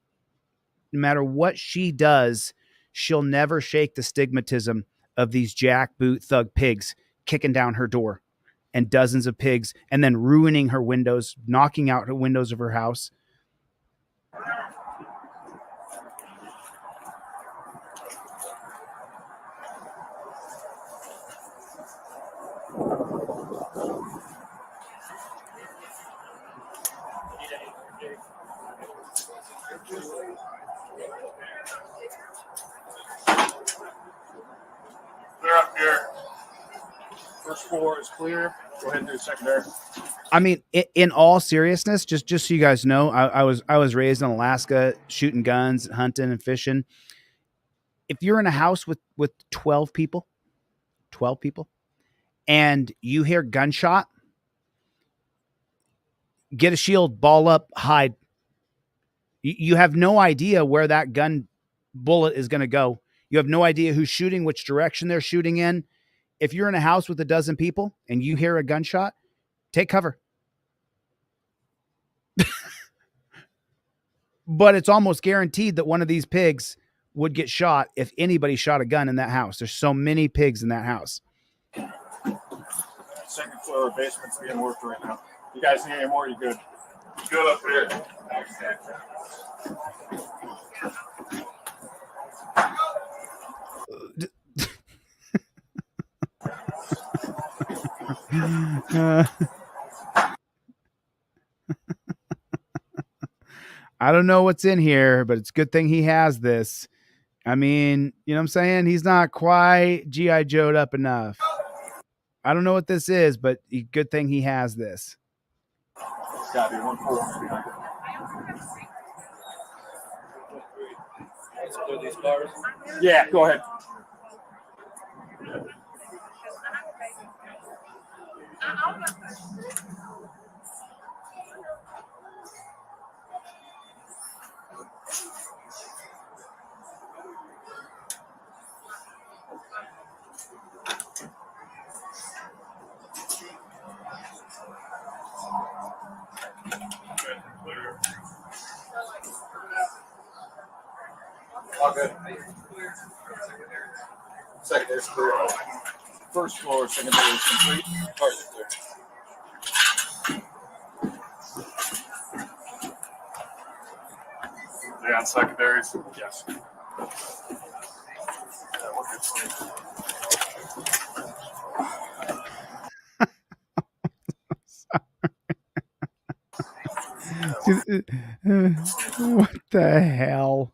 No matter what she does, she'll never shake the stigmatism of these jackboot thug pigs kicking down her door and dozens of pigs and then ruining her windows, knocking out the windows of her house. clear. First floor is clear. Go ahead and do secondary. I mean, in all seriousness, just so you guys know, I was raised in Alaska, shooting guns, hunting and fishing. If you're in a house with 12 people, and you hear gunshot, get a shield, ball up, hide. You have no idea where that gun bullet is going to go. You have no idea who's shooting, which direction they're shooting in. If you're in a house with a dozen people and you hear a gunshot, take cover. But it's almost guaranteed that one of these pigs would get shot if anybody shot a gun in that house. There's so many pigs in that house. Second floor basement's being worked right now. You guys need any more? You good? Good up here. I don't know what's in here, but it's a good thing he has this. I mean, you know what I'm saying? He's not quite G.I. Joe'd up enough. I don't know what this is, but good thing he has this. It's got to be 1-4 behind it. Yeah, go ahead. All good. Secondary is clear. First floor, secondary is complete. Cars are clear. They on secondaries? Yes. What the hell?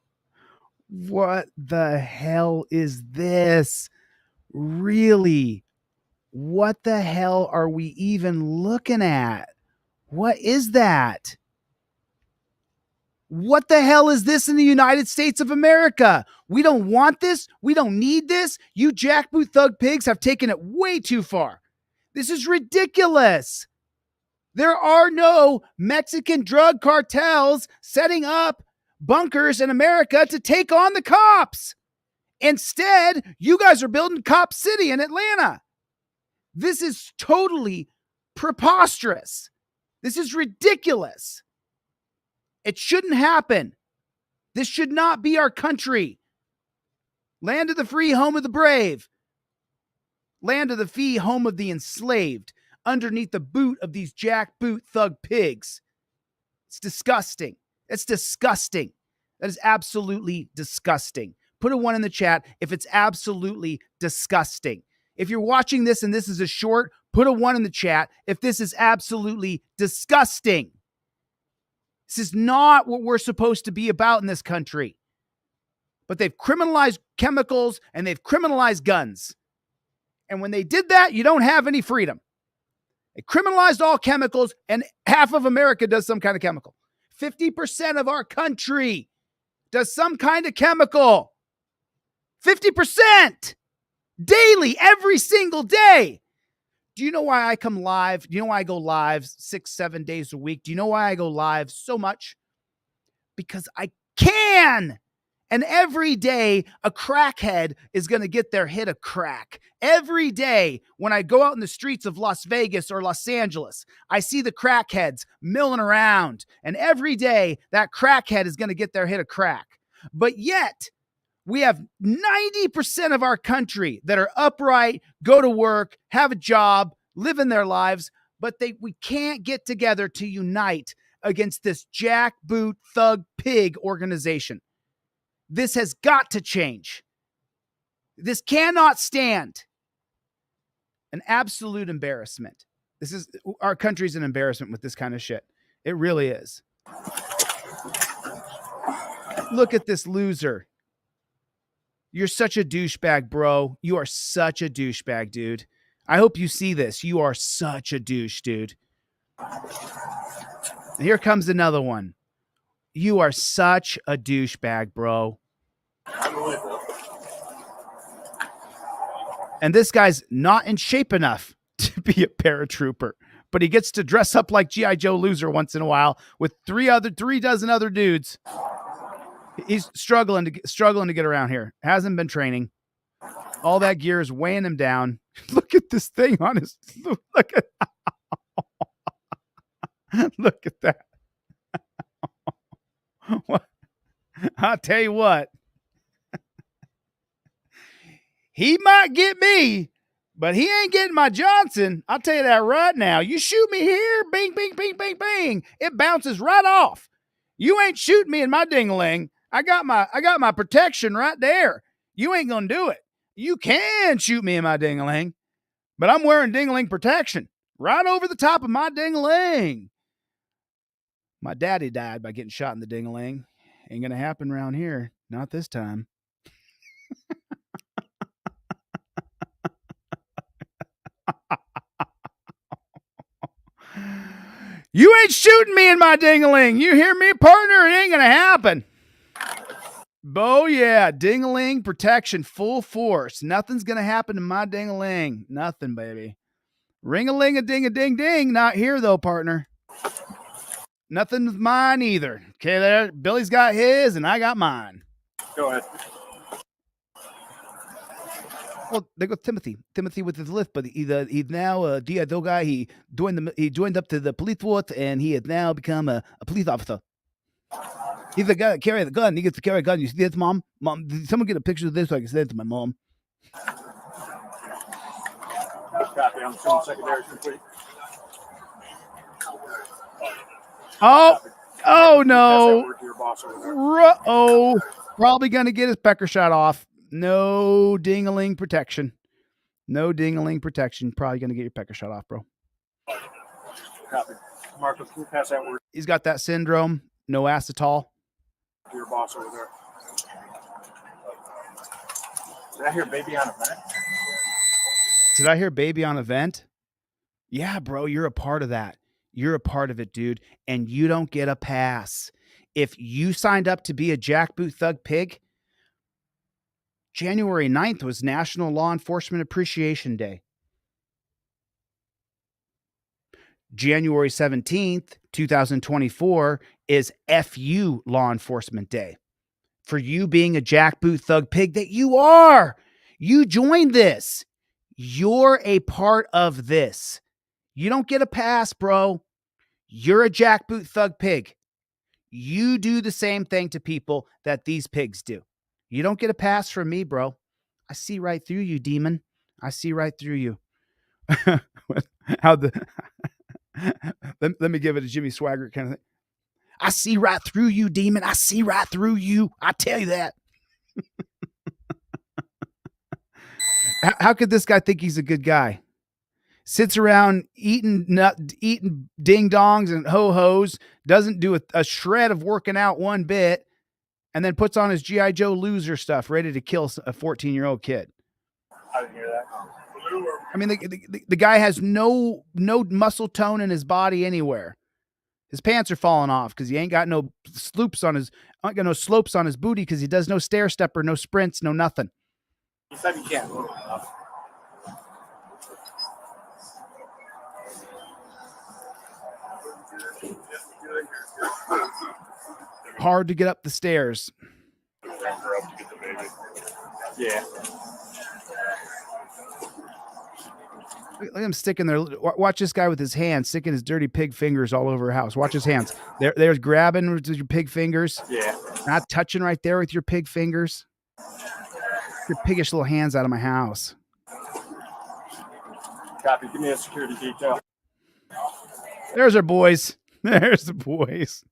What the hell is this? Really? What the hell are we even looking at? What is that? What the hell is this in the United States of America? We don't want this. We don't need this. You jackboot thug pigs have taken it way too far. This is ridiculous. There are no Mexican drug cartels setting up bunkers in America to take on the cops. Instead, you guys are building Cop City in Atlanta. This is totally preposterous. This is ridiculous. It shouldn't happen. This should not be our country. Land of the free, home of the brave. Land of the fee, home of the enslaved. Underneath the boot of these jackboot thug pigs. It's disgusting. It's disgusting. That is absolutely disgusting. Put a 1 in the chat if it's absolutely disgusting. If you're watching this and this is a short, put a 1 in the chat if this is absolutely disgusting. This is not what we're supposed to be about in this country. But they've criminalized chemicals and they've criminalized guns. And when they did that, you don't have any freedom. They criminalized all chemicals and half of America does some kind of chemical. 50% of our country does some kind of chemical. 50% daily, every single day. Do you know why I come live? Do you know why I go live 6-7 days a week? Do you know why I go live so much? Because I can. And every day, a crackhead is going to get their hit of crack. Every day, when I go out in the streets of Las Vegas or Los Angeles, I see the crackheads milling around. And every day, that crackhead is going to get their hit of crack. But yet, we have 90% of our country that are upright, go to work, have a job, live in their lives, but we can't get together to unite against this jackboot thug pig organization. This has got to change. This cannot stand. An absolute embarrassment. Our country's an embarrassment with this kind of shit. It really is. Look at this loser. You're such a douchebag, bro. You are such a douchebag, dude. I hope you see this. You are such a douche, dude. Here comes another one. You are such a douchebag, bro. And this guy's not in shape enough to be a paratrooper, but he gets to dress up like G.I. Joe loser once in a while with three dozen other dudes. He's struggling to get around here. Hasn't been training. All that gear is weighing him down. Look at this thing on his. Look at that. What? I'll tell you what. He might get me, but he ain't getting my Johnson. I'll tell you that right now. You shoot me here, bing, bing, bing, bing, bing. It bounces right off. You ain't shooting me in my ding-a-ling. I got my protection right there. You ain't gonna do it. You can shoot me in my ding-a-ling, but I'm wearing ding-a-ling protection right over the top of my ding-a-ling. My daddy died by getting shot in the ding-a-ling. Ain't gonna happen around here. Not this time. You ain't shooting me in my ding-a-ling. You hear me, partner? It ain't gonna happen. Oh yeah, ding-a-ling protection full force. Nothing's gonna happen to my ding-a-ling. Nothing, baby. Ring-a-ling-a-ding-a-ding-ding. Not here though, partner. Nothing with mine either. Okay, there. Billy's got his and I got mine. Go ahead. Well, there goes Timothy. Timothy with his lift, but he's now a DIO guy. He joined up to the police force, and he has now become a police officer. He's the guy that carries the gun. He gets to carry a gun. You see this, Mom? Mom, did someone get a picture of this so I can send it to my mom? Copy. I'm showing secondary complete. Oh no! Pass that word to your boss over there. Uh-oh. Probably gonna get his pecker shot off. No ding-a-ling protection. No ding-a-ling protection. Probably gonna get your pecker shot off, bro. Copy. Marcus, can you pass that word He's got that syndrome. No acetol. to your boss over there? Did I hear baby on a vent? Did I hear baby on a vent? Yeah, bro, you're a part of that. You're a part of it, dude. And you don't get a pass. If you signed up to be a jackboot thug pig, January 9th was National Law Enforcement Appreciation Day. January 17th, 2024 is FU Law Enforcement Day. For you being a jackboot thug pig that you are. You joined this. You're a part of this. You don't get a pass, bro. You're a jackboot thug pig. You do the same thing to people that these pigs do. You don't get a pass from me, bro. I see right through you, demon. I see right through you. Let me give it a Jimmy Swaggart kind of thing. I see right through you, demon. I see right through you. I tell you that. How could this guy think he's a good guy? Sits around eating ding dongs and ho-hos, doesn't do a shred of working out one bit, and then puts on his G.I. Joe loser stuff, ready to kill a 14-year-old kid. I didn't hear that. I mean, the guy has no muscle tone in his body anywhere. His pants are falling off because he ain't got no slopes on his booty because he does no stair stepper, no sprints, no nothing. He said he can't move enough. Hard to get up the stairs. Yeah. Look at him sticking there. Watch this guy with his hands, sticking his dirty pig fingers all over her house. Watch his hands. There's grabbing with your pig fingers. Yeah. Not touching right there with your pig fingers. Your piggish little hands out of my house. Copy. Give me a security detail. There's our boys. There's the boys.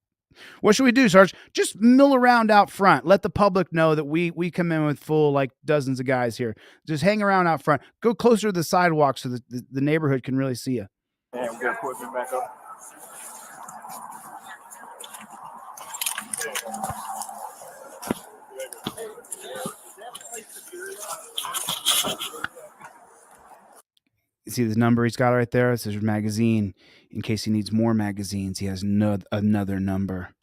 What should we do, Sarge? Just mill around out front. Let the public know that we come in with full, like, dozens of guys here. Just hang around out front. Go closer to the sidewalk so that the neighborhood can really see you. And we got equipment back up. You see this number he's got right there? It says magazine. In case he needs more magazines, he has another number.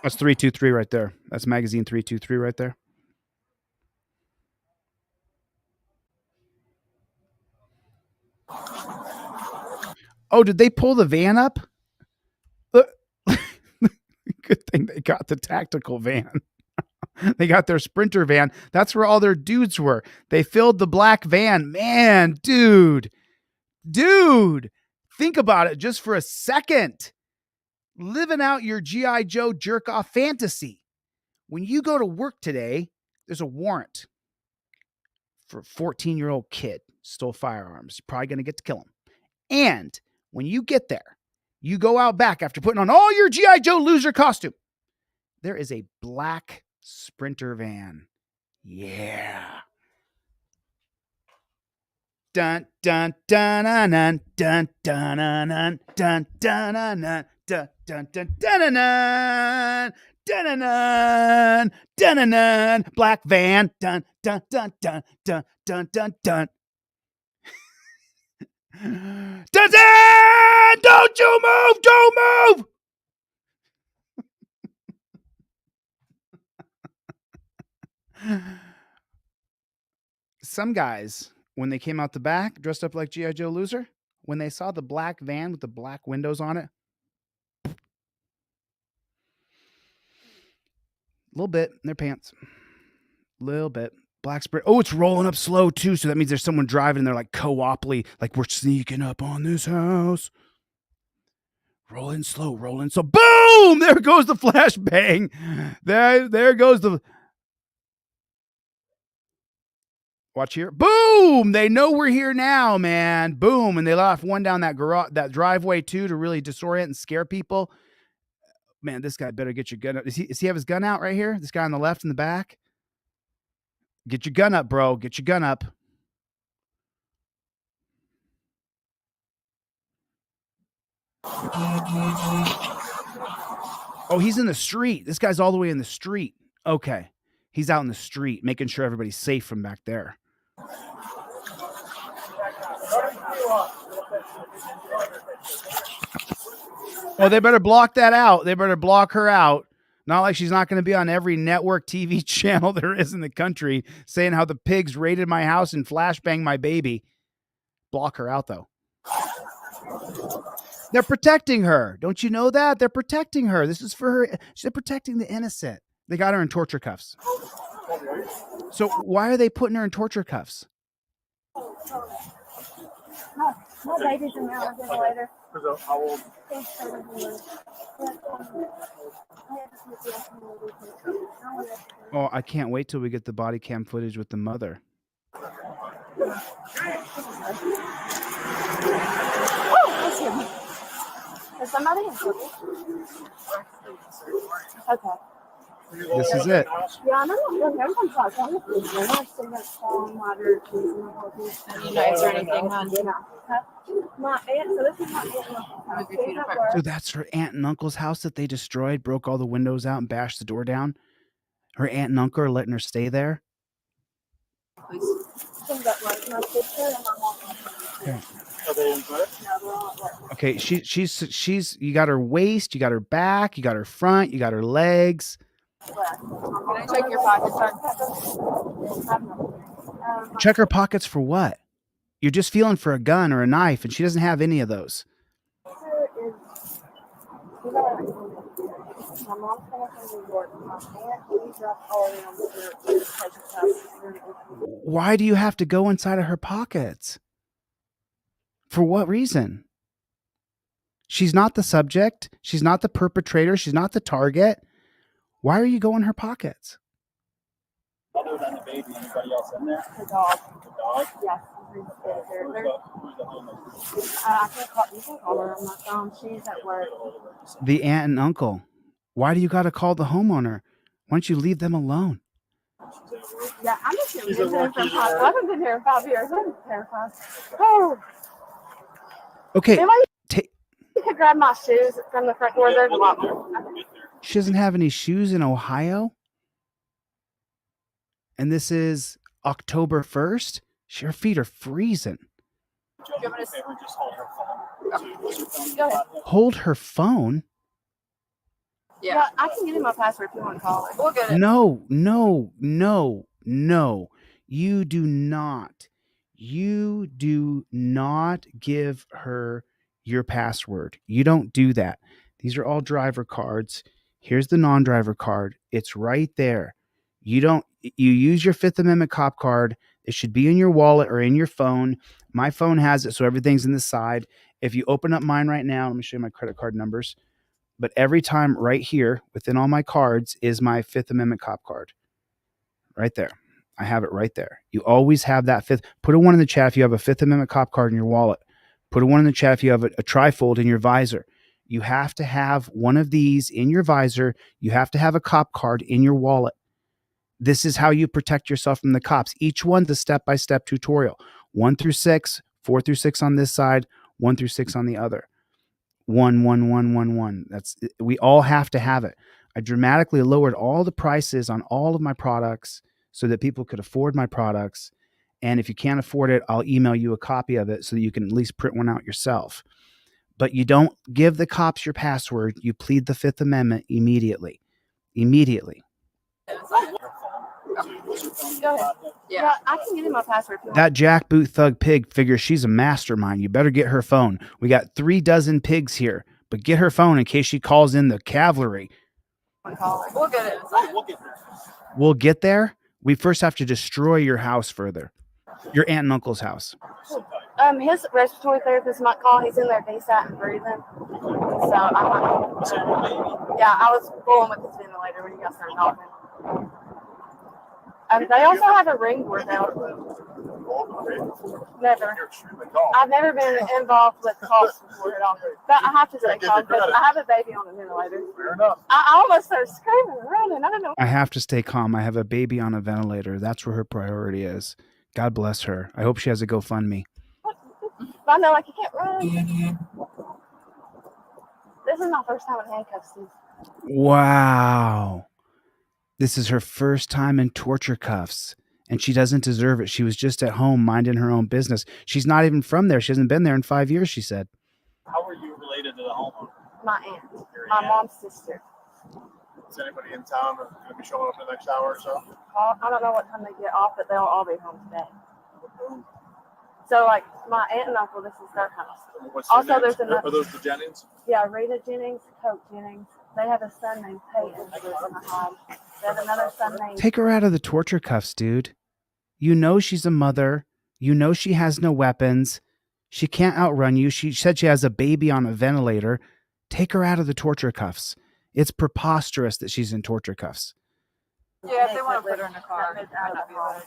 That's 323 right there. That's magazine 323 right there. Oh, did they pull the van up? Good thing they got the tactical van. They got their Sprinter van. That's where all their dudes were. They filled the black van. Man, dude, think about it just for a second. Living out your G.I. Joe jerk off fantasy. When you go to work today, there's a warrant for a 14-year-old kid stole firearms. You're probably going to get to kill him. And when you get there, you go out back after putting on all your G.I. Joe loser costume. There is a black Sprinter van. Yeah. Dun dun dun dun dun dun dun dun dun dun dun dun dun dun dun dun dun dun black van. Dun dun dun dun dun dun dun dun. Dun dun! Don't you move! Don't move! Some guys, when they came out the back dressed up like G.I. Joe loser, when they saw the black van with the black windows on it, a little bit in their pants, little bit. Black Sprint. Oh, it's rolling up slow too, so that means there's someone driving and they're like co-oply, like we're sneaking up on this house. Rolling slow, rolling so boom! There goes the flashbang. There goes the. Watch here. Boom! They know we're here now, man. Boom! And they let off one down that that driveway too to really disorient and scare people. Man, this guy better get your gun up. Does he have his gun out right here? This guy on the left in the back. Get your gun up, bro. Get your gun up. Oh, he's in the street. This guy's all the way in the street. Okay. He's out in the street, making sure everybody's safe from back there. Well, they better block that out. They better block her out. Not like she's not going to be on every network TV channel there is in the country saying how the pigs raided my house and flashbanged my baby. Block her out, though. They're protecting her. Don't you know that? They're protecting her. This is for her. They're protecting the innocent. They got her in torture cuffs. So why are they putting her in torture cuffs? My baby's in the elevator. How old? Oh, I can't wait till we get the body cam footage with the mother. Is somebody in trouble? Okay. This is it. Yeah, I know. Everyone's like, I've seen that song, Water, Any knives or anything, hon? My aunt, so this is not So that's her aunt and uncle's house that they destroyed, broke all the windows out and bashed the door down. Her aunt and uncle are letting her stay there. Okay, she's you got her waist, you got her back, you got her front, you got her legs. Can I check your pockets, hon? Check her pockets for what? You're just feeling for a gun or a knife, and she doesn't have any of those. Why do you have to go inside of her pockets? For what reason? She's not the subject. She's not the perpetrator. She's not the target. Why are you going in her pockets? Other than the baby, anybody else in there? The dog. The dog? Yes. Who's the homeless? You can call her on my phone. She's at work. The aunt and uncle. Why do you got to call the homeowner? Why don't you leave them alone? Yeah, I'm just here visiting from hospital. I haven't been here in 5 years. I'm terrified. Oh. Okay. You could grab my shoes from the front door. There's a lot more. She doesn't have any shoes in Ohio. And this is October 1st? Her feet are freezing. Do you want me to Just hold her phone. go ahead? Hold her phone? Yeah, I can give you my password if you want to call it. We'll get it. No, no, no, no. You do not. You do not give her your password. You don't do that. These are all driver cards. Here's the non-driver card. It's right there. You use your Fifth Amendment cop card. It should be in your wallet or in your phone. My phone has it, so everything's in the side. If you open up mine right now, let me show you my credit card numbers. But every time right here within all my cards is my Fifth Amendment cop card. Right there. I have it right there. You always have that fifth. Put a 1 in the chat if you have a Fifth Amendment cop card in your wallet. Put a 1 in the chat if you have a trifold in your visor. You have to have one of these in your visor. You have to have a cop card in your wallet. This is how you protect yourself from the cops. Each one's a step-by-step tutorial. 1 through 6, 4 through 6 on this side, 1 through 6 on the other. 1, 1, 1, 1, 1. We all have to have it. I dramatically lowered all the prices on all of my products so that people could afford my products. And if you can't afford it, I'll email you a copy of it so that you can at least print one out yourself. But you don't give the cops your password. You plead the Fifth Amendment immediately. Immediately. Go ahead. Yeah, I can give you my password if you want. That jackboot thug pig figures she's a mastermind. You better get her phone. We got 3 dozen pigs here, but get her phone in case she calls in the cavalry. We'll get it. We'll get there. We first have to destroy your house further. Your aunt and uncle's house. His respiratory therapist might call. He's in there desat and breathing. So I was fooling with his ventilator when you guys started talking. They also have a ring board now. Never. I've never been involved with calls before at all. But I have to say calm because I have a baby on a ventilator. Fair enough. I almost started screaming and running. I don't know. I have to stay calm. I have a baby on a ventilator. That's where her priority is. God bless her. I hope she has a GoFundMe. I know, like, you can't run. This is my first time in handcuffs, Steve. Wow. This is her first time in torture cuffs, and she doesn't deserve it. She was just at home minding her own business. She's not even from there. She hasn't been there in 5 years, she said. How are you related to the homeowner? My aunt. My mom's sister. Is anybody in town going to be showing up in the next hour or so? I don't know what time they get off, but they'll all be home today. So, like, my aunt and uncle, this is their house. What's their Also, names? there's another. Are those the Jennings? Yeah, Rita Jennings, Coke Jennings. They have a son named Peyton who lives in the home. They have another son named. Take her out of the torture cuffs, dude. You know she's a mother. You know she has no weapons. She can't outrun you. She said she has a baby on a ventilator. Take her out of the torture cuffs. It's preposterous that she's in torture cuffs. Yeah, if they want to put her in a car, it might not be a bad idea.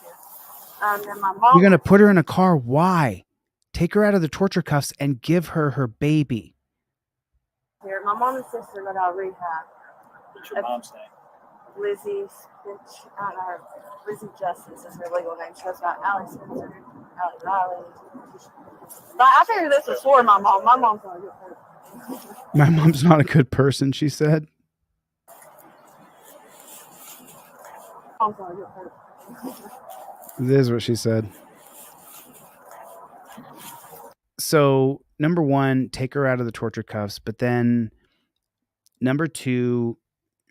And my mom. You're going to put her in a car. Why? Take her out of the torture cuffs and give her her baby. Here, my mom and sister got out of rehab. What's your mom's name? Lizzie Spitch, I don't know her. Lizzie Justice is her legal name. She has got Allie Spencer, Allie Riley. But I figured this was for my mom. My mom's not a good person. My mom's not a good person, she said. Mom's not a good person. This is what she said. So, number 1, take her out of the torture cuffs. But then, number 2,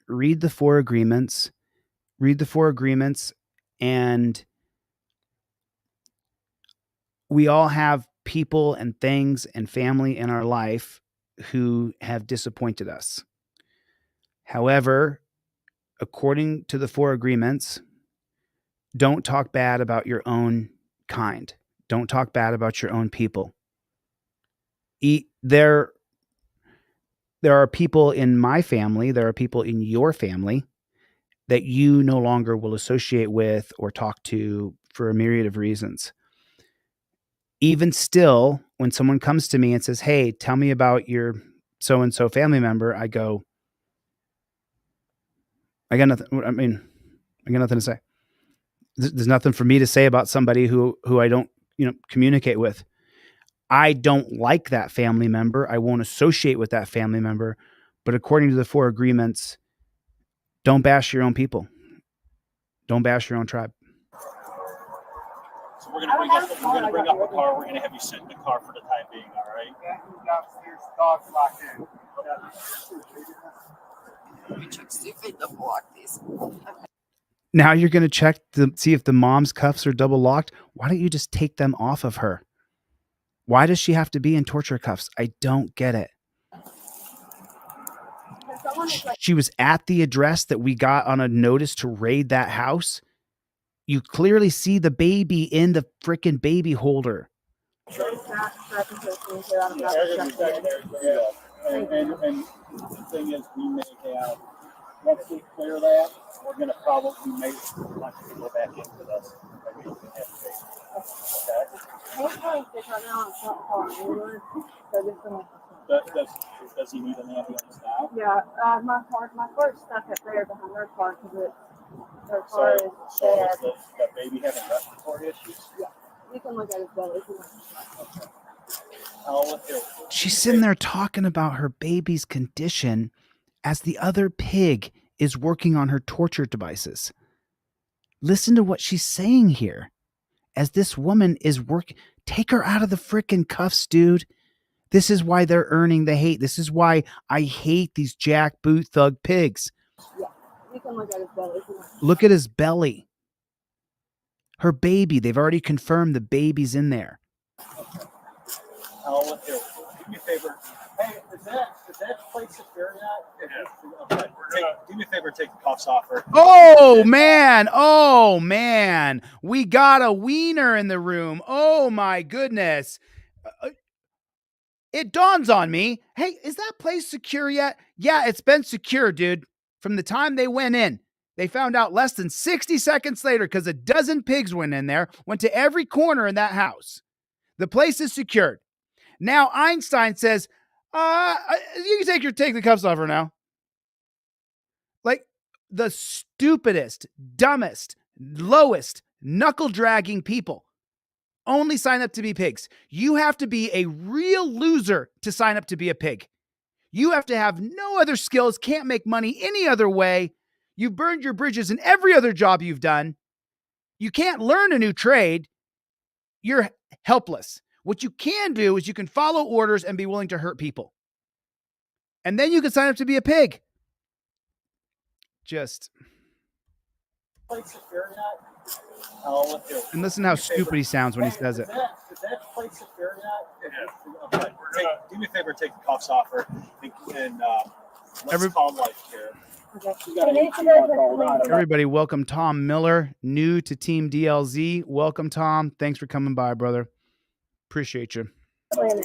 read the 4 agreements. Read the 4 agreements. And we all have people and things and family in our life who have disappointed us. However, according to the 4 agreements, don't talk bad about your own kind. Don't talk bad about your own people. There are people in my family, there are people in your family that you no longer will associate with or talk to for a myriad of reasons. Even still, when someone comes to me and says, hey, tell me about your so-and-so family member, I go, I got nothing to say. There's nothing for me to say about somebody who I don't, communicate with. I don't like that family member. I won't associate with that family member. But according to the 4 agreements, don't bash your own people. Don't bash your own tribe. we're gonna bring up a car. We're gonna have you sit in the car for the time being. All right. Yeah, downstairs, dogs locked in. Let me check, see if they double lock these. Now you're going to check to see if the mom's cuffs are double locked. Why don't you just take them off of her? Why does she have to be in torture cuffs? I don't get it. She was at the address that we got on a notice to raid that house. You clearly see the baby in the freaking baby holder. And the thing is, we may have, once we clear that, we're going to probably make want to go back into this. Maybe we can have Does he need an ambulance now? Yeah, my car's stuck up there behind their car because their car is dead. Does that baby having respiratory issues? Yeah, you can look at his belly if you want. She's sitting there talking about her baby's condition as the other pig is working on her torture devices. Listen to what she's saying here. As this woman is working, take her out of the freaking cuffs, dude. This is why they're earning the hate. This is why I hate these jackboot thug pigs. Yeah, you can look at his belly if you want. Look at his belly. Her baby, they've already confirmed the baby's in there. Do me a favor. Hey, is that place secure yet? Yeah. Okay. Do me a favor, take the cuffs off her. Oh man. We got a wiener in the room. Oh my goodness. It dawns on me. Hey, is that place secure yet? Yeah, it's been secure, dude. From the time they went in. They found out less than 60 seconds later because a dozen pigs went in there, went to every corner in that house. The place is secured. Now Einstein says, you can take the cuffs off her now. Like the stupidest, dumbest, lowest, knuckle-dragging people only sign up to be pigs. You have to be a real loser to sign up to be a pig. You have to have no other skills, can't make money any other way. You've burned your bridges in every other job you've done. You can't learn a new trade. You're helpless. What you can do is you can follow orders and be willing to hurt people. And then you can sign up to be a pig. Just. And listen how stupid he sounds when he says it. Is that place secure yet? Yeah. Okay. Do me a favor, take the cuffs off her and let's call life care. Everybody, welcome Tom Miller, new to Team DLZ. Welcome, Tom. Thanks for coming by, brother. Appreciate you. Okay.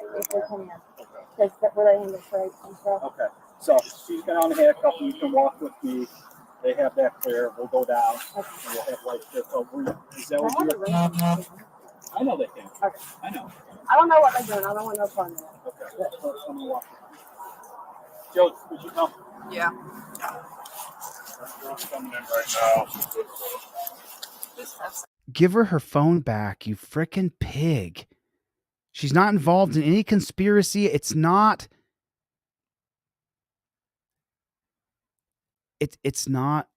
So she's been on the handcuff. You can walk with me. They have that clear. We'll go down. And we'll have life care. So is that what you're? I know they can. Okay. I know. I don't know what they're doing. I don't want no fun in it. Okay. So let me walk. Joe, would you come? Yeah. Coming in right now. Give her phone back, you frickin' pig. She's not involved in any conspiracy. It's not. It's not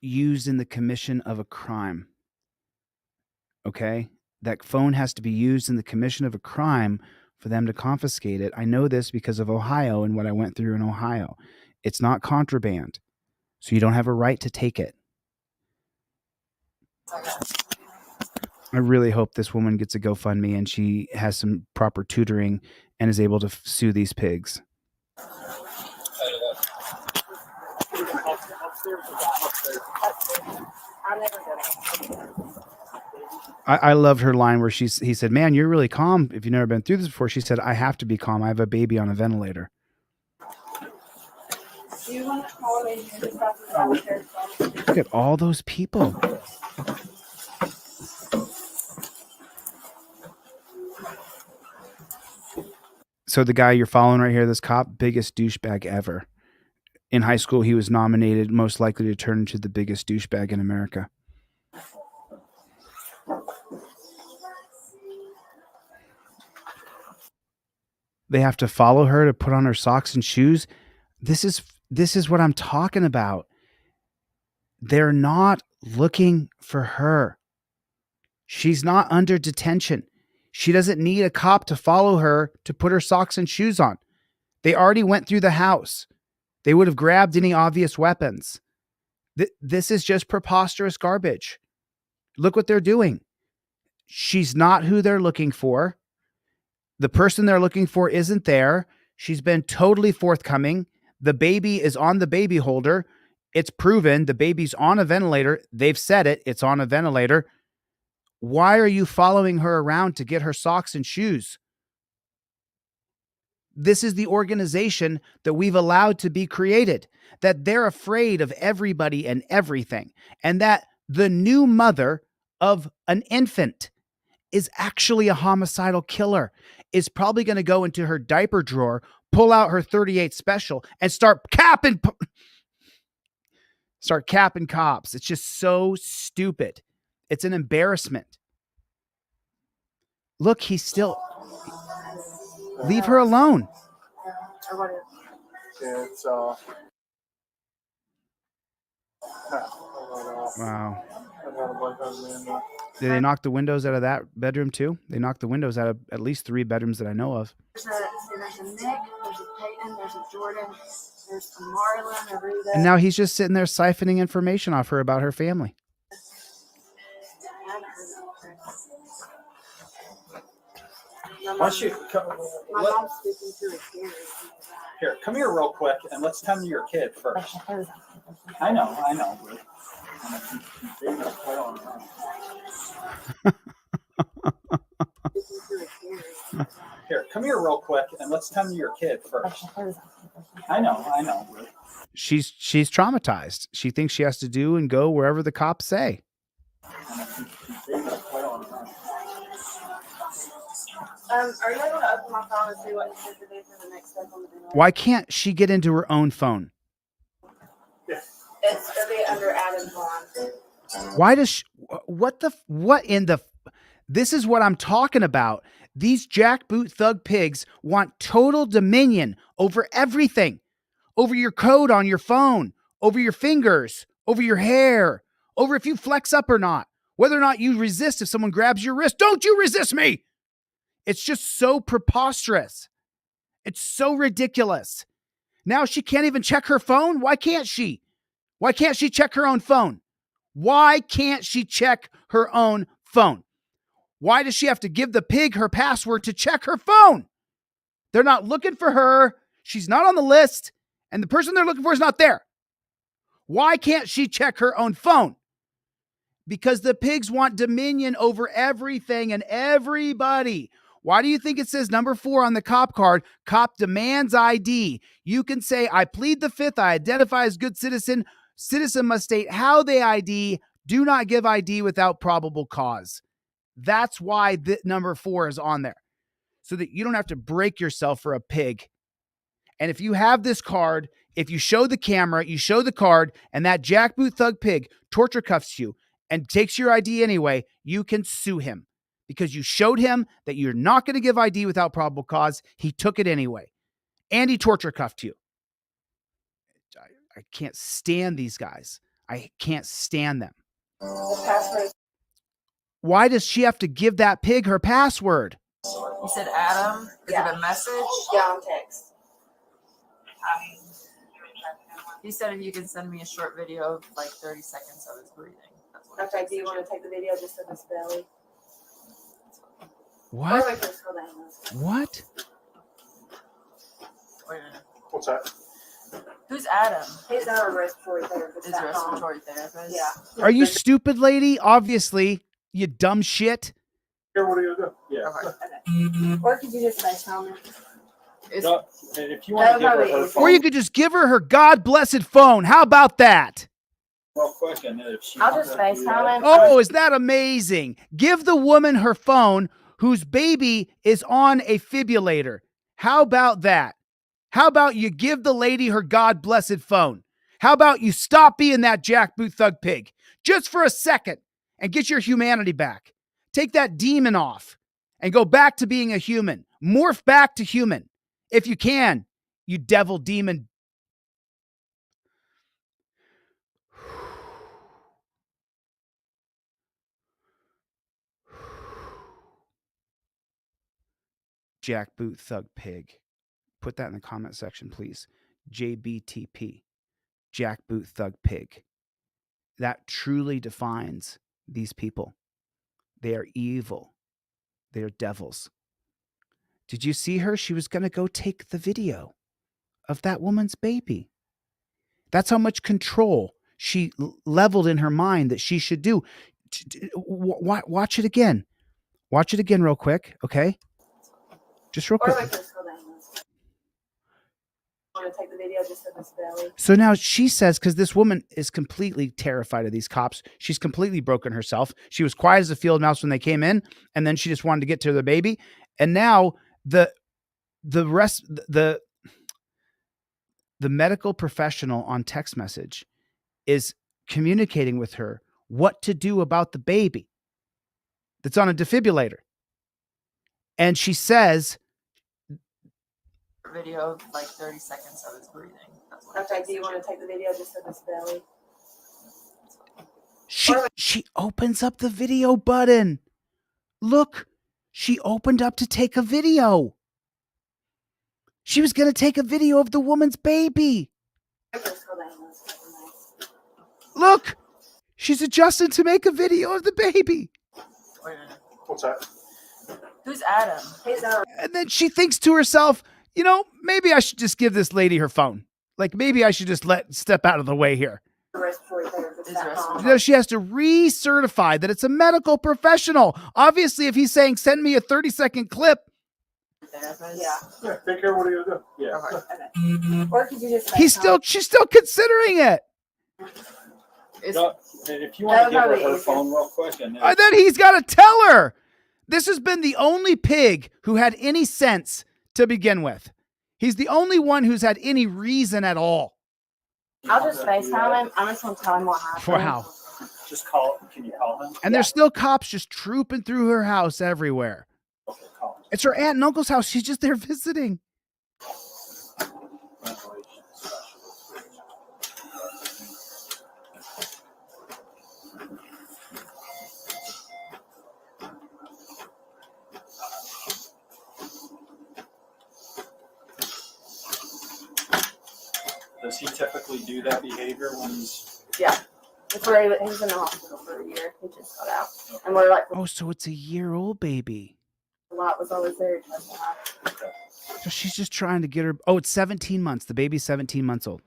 used in the commission of a crime. Okay? That phone has to be used in the commission of a crime for them to confiscate it. I know this because of Ohio and what I went through in Ohio. It's not contraband. So you don't have a right to take it. I really hope this woman gets a GoFundMe and she has some proper tutoring and is able to sue these pigs. I loved her line where he said, "Man, you're really calm. If you've never been through this before," she said, "I have to be calm. I have a baby on a ventilator." Look at all those people. So the guy you're following right here, this cop, biggest douchebag ever. In high school, he was nominated most likely to turn into the biggest douchebag in America. They have to follow her to put on her socks and shoes. This is what I'm talking about. They're not looking for her. She's not under detention. She doesn't need a cop to follow her to put her socks and shoes on. They already went through the house. They would have grabbed any obvious weapons. This is just preposterous garbage. Look what they're doing. She's not who they're looking for. The person they're looking for isn't there. She's been totally forthcoming. The baby is on the baby holder. It's proven the baby's on a ventilator. They've said it. It's on a ventilator. Why are you following her around to get her socks and shoes? This is the organization that we've allowed to be created, that they're afraid of everybody and everything, and that the new mother of an infant is actually a homicidal killer, is probably going to go into her diaper drawer, pull out her 38 special, and start capping cops. It's just so stupid. It's an embarrassment. Look, he's still... Leave her alone. Yeah, it's Wow. Did they knock the windows out of that bedroom too? They knocked the windows out of at least 3 bedrooms that I know of. There's a Nick, there's a Peyton, there's a Jordan, there's a Marlon, a Rita. And now he's just sitting there siphoning information off her about her family. Why don't you come, My mom's speaking to a kid. here, come here real quick and let's tend to your kid first. I know. Here, come here real quick and let's tend to your kid first. I know. She's traumatized. She thinks she has to do and go wherever the cops say. Are you able to open my phone and see what you should do for the next step on the video? Why can't she get into her own phone? It's going to be under Adam's line. Why does she, this is what I'm talking about. These jackboot thug pigs want total dominion over everything, over your code on your phone, over your fingers, over your hair, over if you flex up or not, whether or not you resist if someone grabs your wrist. Don't you resist me. It's just so preposterous. It's so ridiculous. Now she can't even check her phone. Why can't she? Why can't she check her own phone? Why can't she check her own phone? Why does she have to give the pig her password to check her phone? They're not looking for her. She's not on the list. And the person they're looking for is not there. Why can't she check her own phone? Because the pigs want dominion over everything and everybody. Why do you think it says number 4 on the cop card? Cop demands ID. You can say, I plead the 5th. I identify as good citizen. Citizen must state how they ID. Do not give ID without probable cause. That's why the number 4 is on there. So that you don't have to break yourself for a pig. And if you have this card, if you show the camera, you show the card, and that jackboot thug pig torture cuffs you and takes your ID anyway, you can sue him. Because you showed him that you're not going to give ID without probable cause. He took it anyway. And he torture cuffed you. I can't stand these guys. I can't stand them. Why does she have to give that pig her password? You said Adam? Is it a message? Yeah, on text. He said if you can send me a short video of like 30 seconds of his breathing. That's what Okay, do you want to take the video just of his belly? What? Or we can scroll down. What? Wait a minute. What's that? Who's Adam? He's our respiratory therapist. Is a respiratory therapist? Yeah. Are you stupid, lady? Obviously, you dumb shit. Here, what are you gonna do? Yeah. Okay. Or could you just FaceTime me? No, and if you want to give her her phone Or you could just give her God-blessed phone. How about that? real quick, and then if she I'll wants just to do that- FaceTime him. Oh, is that amazing? Give the woman her phone whose baby is on a fibrillator. How about that? How about you give the lady her God-blessed phone? How about you stop being that jackboot thug pig just for a second and get your humanity back? Take that demon off and go back to being a human. Morph back to human. If you can, you devil demon. Jackboot Thug Pig. Put that in the comment section, please. JBTP. Jackboot Thug Pig. That truly defines these people. They are evil. They are devils. Did you see her? She was going to go take the video of that woman's baby. That's how much control she leveled in her mind that she should do. Watch it again. Watch it again real quick, okay? Just real quick. Take the video just of this belly. So now she says, because this woman is completely terrified of these cops, she's completely broken herself. She was quiet as a field mouse when they came in, and then she just wanted to get to the baby. And now the medical professional on text message is communicating with her what to do about the baby that's on a defibrillator. And she says, video of like 30 seconds of his breathing. Okay, do you want to take the video just of this belly? She opens up the video button. Look, she opened up to take a video. She was going to take a video of the woman's baby. Look, she's adjusting to make a video of the baby. Wait a minute. What's that? Who's Adam? He's Adam. And then she thinks to herself, you know, maybe I should just give this lady her phone. Like, maybe I should just step out of the way here. You know, she has to recertify that it's a medical professional. Obviously, if he's saying, send me a 30-second clip. Yeah, take care of what you're going to do. Yeah. Okay. Or could you just She's still considering it. No, if you want to give her phone real quick. And then he's got to tell her. This has been the only pig who had any sense to begin with. He's the only one who's had any reason at all. I'll just FaceTime him. I'm just going to tell him what happened. For how? Just call. Can you call him? And there's still cops just trooping through her house everywhere. Okay, call him. It's her aunt and uncle's house. She's just there visiting. Does he typically do that behavior when he's... Yeah. It's where he's in the hospital for a year. He just got out. And we're like... Oh, so it's a year-old baby. A lot was always there. So she's just trying to get her... Oh, it's 17 months. The baby's 17 months old.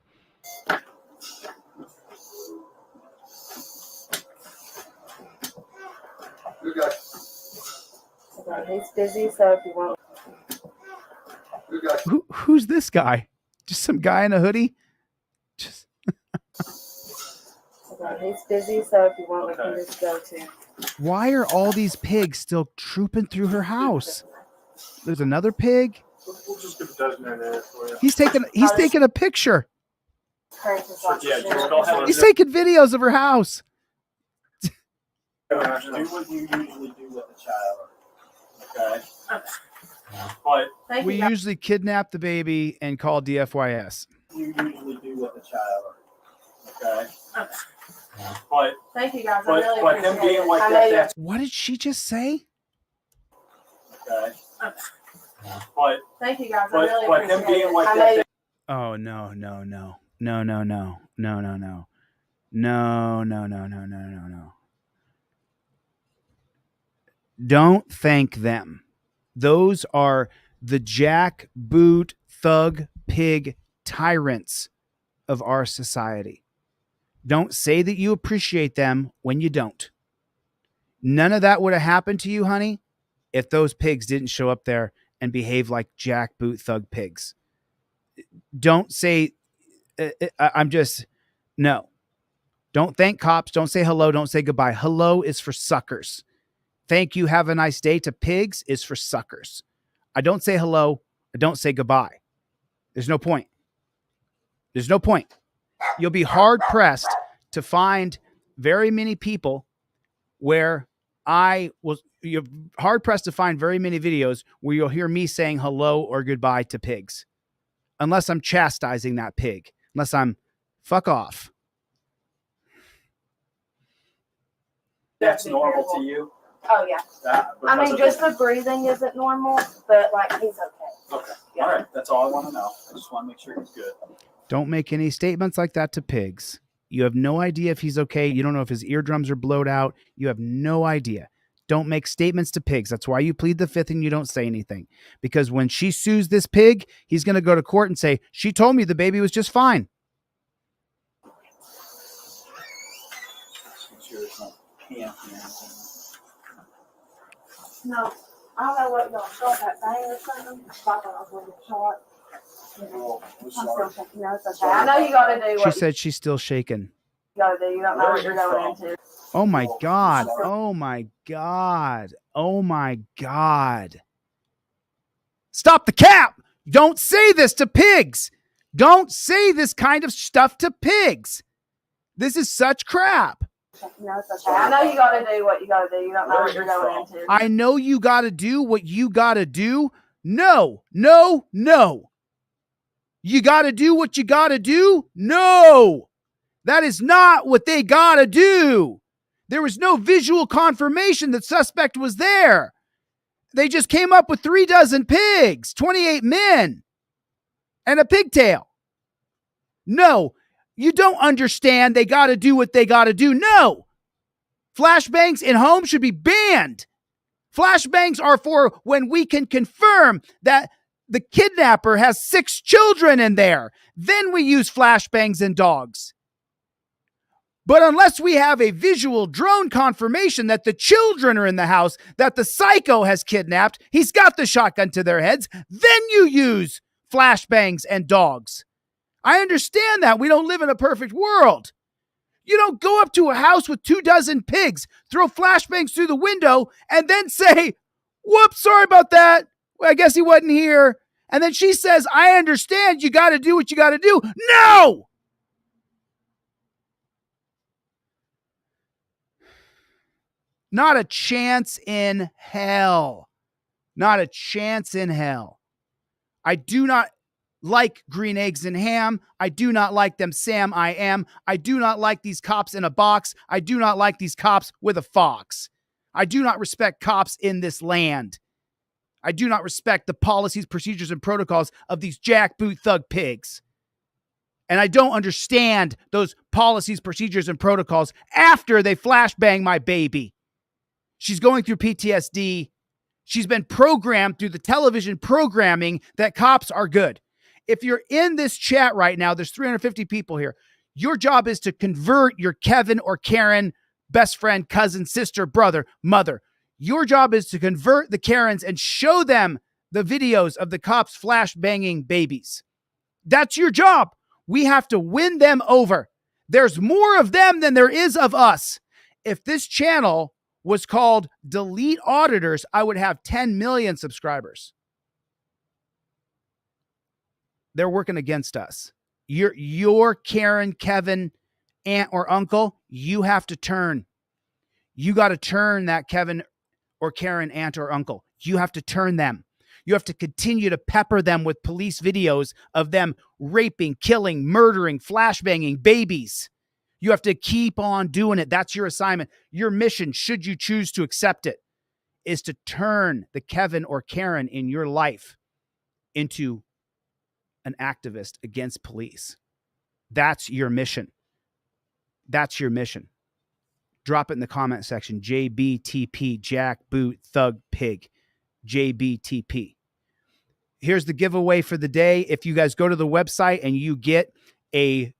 He's busy, so if you want... Who's this guy? Just some guy in a hoodie? Just... He's busy, so if you want, we can just go to... Why are all these pigs still trooping through her house? There's another pig. We'll just get a dozen in there for you. He's taking a picture. Yeah, just go ahead. He's taking videos of her house. Do what you usually do with a child. Okay? But We usually kidnap the baby and call DFYS. you usually do with a child. Okay? But thank you guys. But, I really but him appreciate being it. like I that, know that's What did she just say? okay. But thank you guys. I but, really but him appreciate being it. like I know that. you- Oh, no. No. Don't thank them. Those are the jackboot thug pig tyrants of our society. Don't say that you appreciate them when you don't. None of that would have happened to you, honey, if those pigs didn't show up there and behave like jackboot thug pigs. Don't say, no. Don't thank cops. Don't say hello. Don't say goodbye. Hello is for suckers. Thank you. Have a nice day to pigs is for suckers. I don't say hello. I don't say goodbye. There's no point. You'll be hard pressed to find very many people where you're hard pressed to find very many videos where you'll hear me saying hello or goodbye to pigs. Unless I'm chastising that pig. Unless I'm fuck off. That's normal to you. Oh yeah. I mean, just the breathing isn't normal, but like he's okay. Okay. All right. That's all I want to know. I just want to make sure he's good. Don't make any statements like that to pigs. You have no idea if he's okay. You don't know if his eardrums are blowed out. You have no idea. Don't make statements to pigs. That's why you plead the fifth and you don't say anything. Because when she sues this pig, he's going to go to court and say, she told me the baby was just fine. Make sure it's not pant. No, I don't know what y'all shot that thing or something. I thought I was going to shot. I'm still shaking. No, it's okay. I know you got to do She what said she's still shaking. you got to do. You don't know what you're going into. Oh my God. Oh my God. Oh my God. Stop the cap. Don't say this to pigs. Don't say this kind of stuff to pigs. This is such crap. No, it's okay. I know you got to do what you got to do. You don't know what you're going into. I know you got to do what you got to do. No, no, no. You got to do what you got to do? No. That is not what they got to do. There was no visual confirmation that suspect was there. They just came up with 36 pigs, 28 men, and a pigtail. No, you don't understand. They got to do what they got to do. No. Flashbangs in homes should be banned. Flashbangs are for when we can confirm that the kidnapper has 6 children in there. Then we use flashbangs in dogs. But unless we have a visual drone confirmation that the children are in the house, that the psycho has kidnapped, he's got the shotgun to their heads, then you use flashbangs and dogs. I understand that. We don't live in a perfect world. You don't go up to a house with 24 pigs, throw flashbangs through the window, and then say, whoops, sorry about that. Well, I guess he wasn't here. And then she says, I understand. You got to do what you got to do. No! Not a chance in hell. Not a chance in hell. I do not like green eggs and ham. I do not like them Sam I am. I do not like these cops in a box. I do not like these cops with a fox. I do not respect cops in this land. I do not respect the policies, procedures, and protocols of these jackboot thug pigs. And I don't understand those policies, procedures, and protocols after they flashbang my baby. She's going through PTSD. She's been programmed through the television programming that cops are good. If you're in this chat right now, there's 350 people here. Your job is to convert your Kevin or Karen, best friend, cousin, sister, brother, mother. Your job is to convert the Karens and show them the videos of the cops flashbanging babies. That's your job. We have to win them over. There's more of them than there is of us. If this channel was called Delete Auditors, I would have 10 million subscribers. They're working against us. Your Karen, Kevin, aunt, or uncle, you have to turn. You got to turn that Kevin or Karen, aunt, or uncle. You have to turn them. You have to continue to pepper them with police videos of them raping, killing, murdering, flashbanging babies. You have to keep on doing it. That's your assignment. Your mission, should you choose to accept it, is to turn the Kevin or Karen in your life into an activist against police. That's your mission. That's your mission. Drop it in the comment section. JBTP, jackboot, thug, pig. JBTP. Here's the giveaway for the day. If you guys go to the website and you get a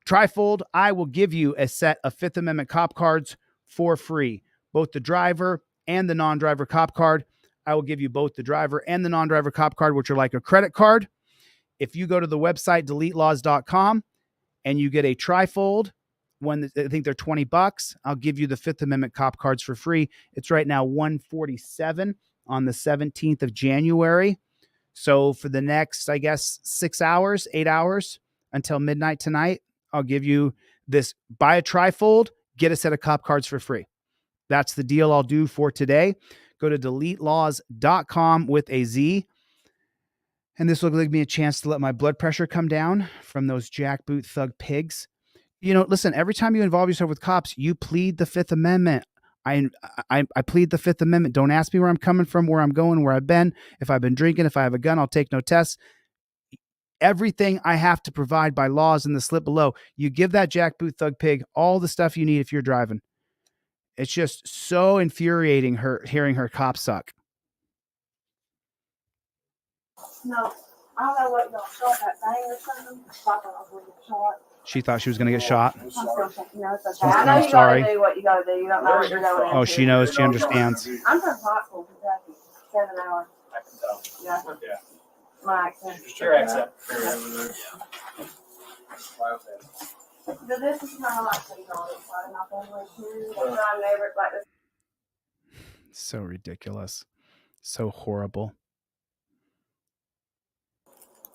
trifold, I will give you a set of Fifth Amendment cop cards for free. Both the driver and the non-driver cop card. I will give you both the driver and the non-driver cop card, which are like a credit card. If you go to the website, deletelaws.com, and you get a trifold, one, I think they're $20, I'll give you the Fifth Amendment cop cards for free. It's right now $147 on the 17th of January. So for the next, I guess, 8 hours until midnight tonight, I'll give you this. Buy a trifold, get a set of cop cards for free. That's the deal I'll do for today. Go to deletelaws.com with a Z. And this will give me a chance to let my blood pressure come down from those jackboot thug pigs. You know, listen, every time you involve yourself with cops, you plead the Fifth Amendment. I plead the Fifth Amendment. Don't ask me where I'm coming from, where I'm going, where I've been. If I've been drinking, if I have a gun, I'll take no tests. Everything I have to provide by law is in the slip below. You give that jackboot thug pig all the stuff you need if you're driving. It's just so infuriating hearing her cop suck. No, I don't know what y'all shot that thing or something. I thought I was going to get shot. She thought she was going to get shot. I'm still thinking, no, it's okay. I'm I know you sorry. gotta do what you gotta do. You don't know what you're going into. Oh, she knows. She understands. I'm from Pottsville, Kentucky. 7 hours. I can tell. Yeah. Yeah. My accent. Just your accent. But this is kind of like things on this side of my family too. That's why I'm never like this. So ridiculous. So horrible.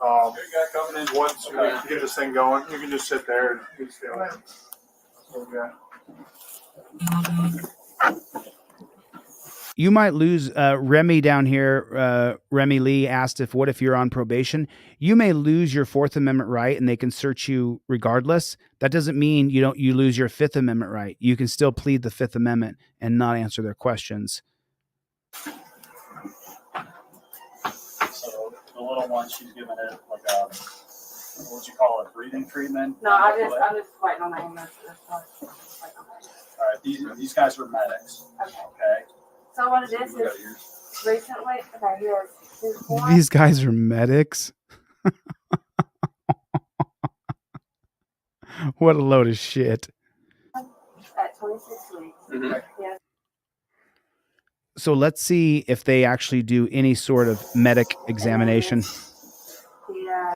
Coming in once to get this thing going. You can just sit there and be still. Okay. You might lose Remy down here. Remy Lee asked what if you're on probation? You may lose your Fourth Amendment right and they can search you regardless. That doesn't mean you lose your Fifth Amendment right. You can still plead the Fifth Amendment and not answer their questions. So the little one, she's giving it like a, what would you call it, breathing treatment? No, I'm just waiting on my ambulance. All right, these guys are medics. Okay. So what it is recently, okay, here's one. These guys are medics. What a load of shit. At 26 weeks. Mm-hmm. Yes. So let's see if they actually do any sort of medic examination. Yeah.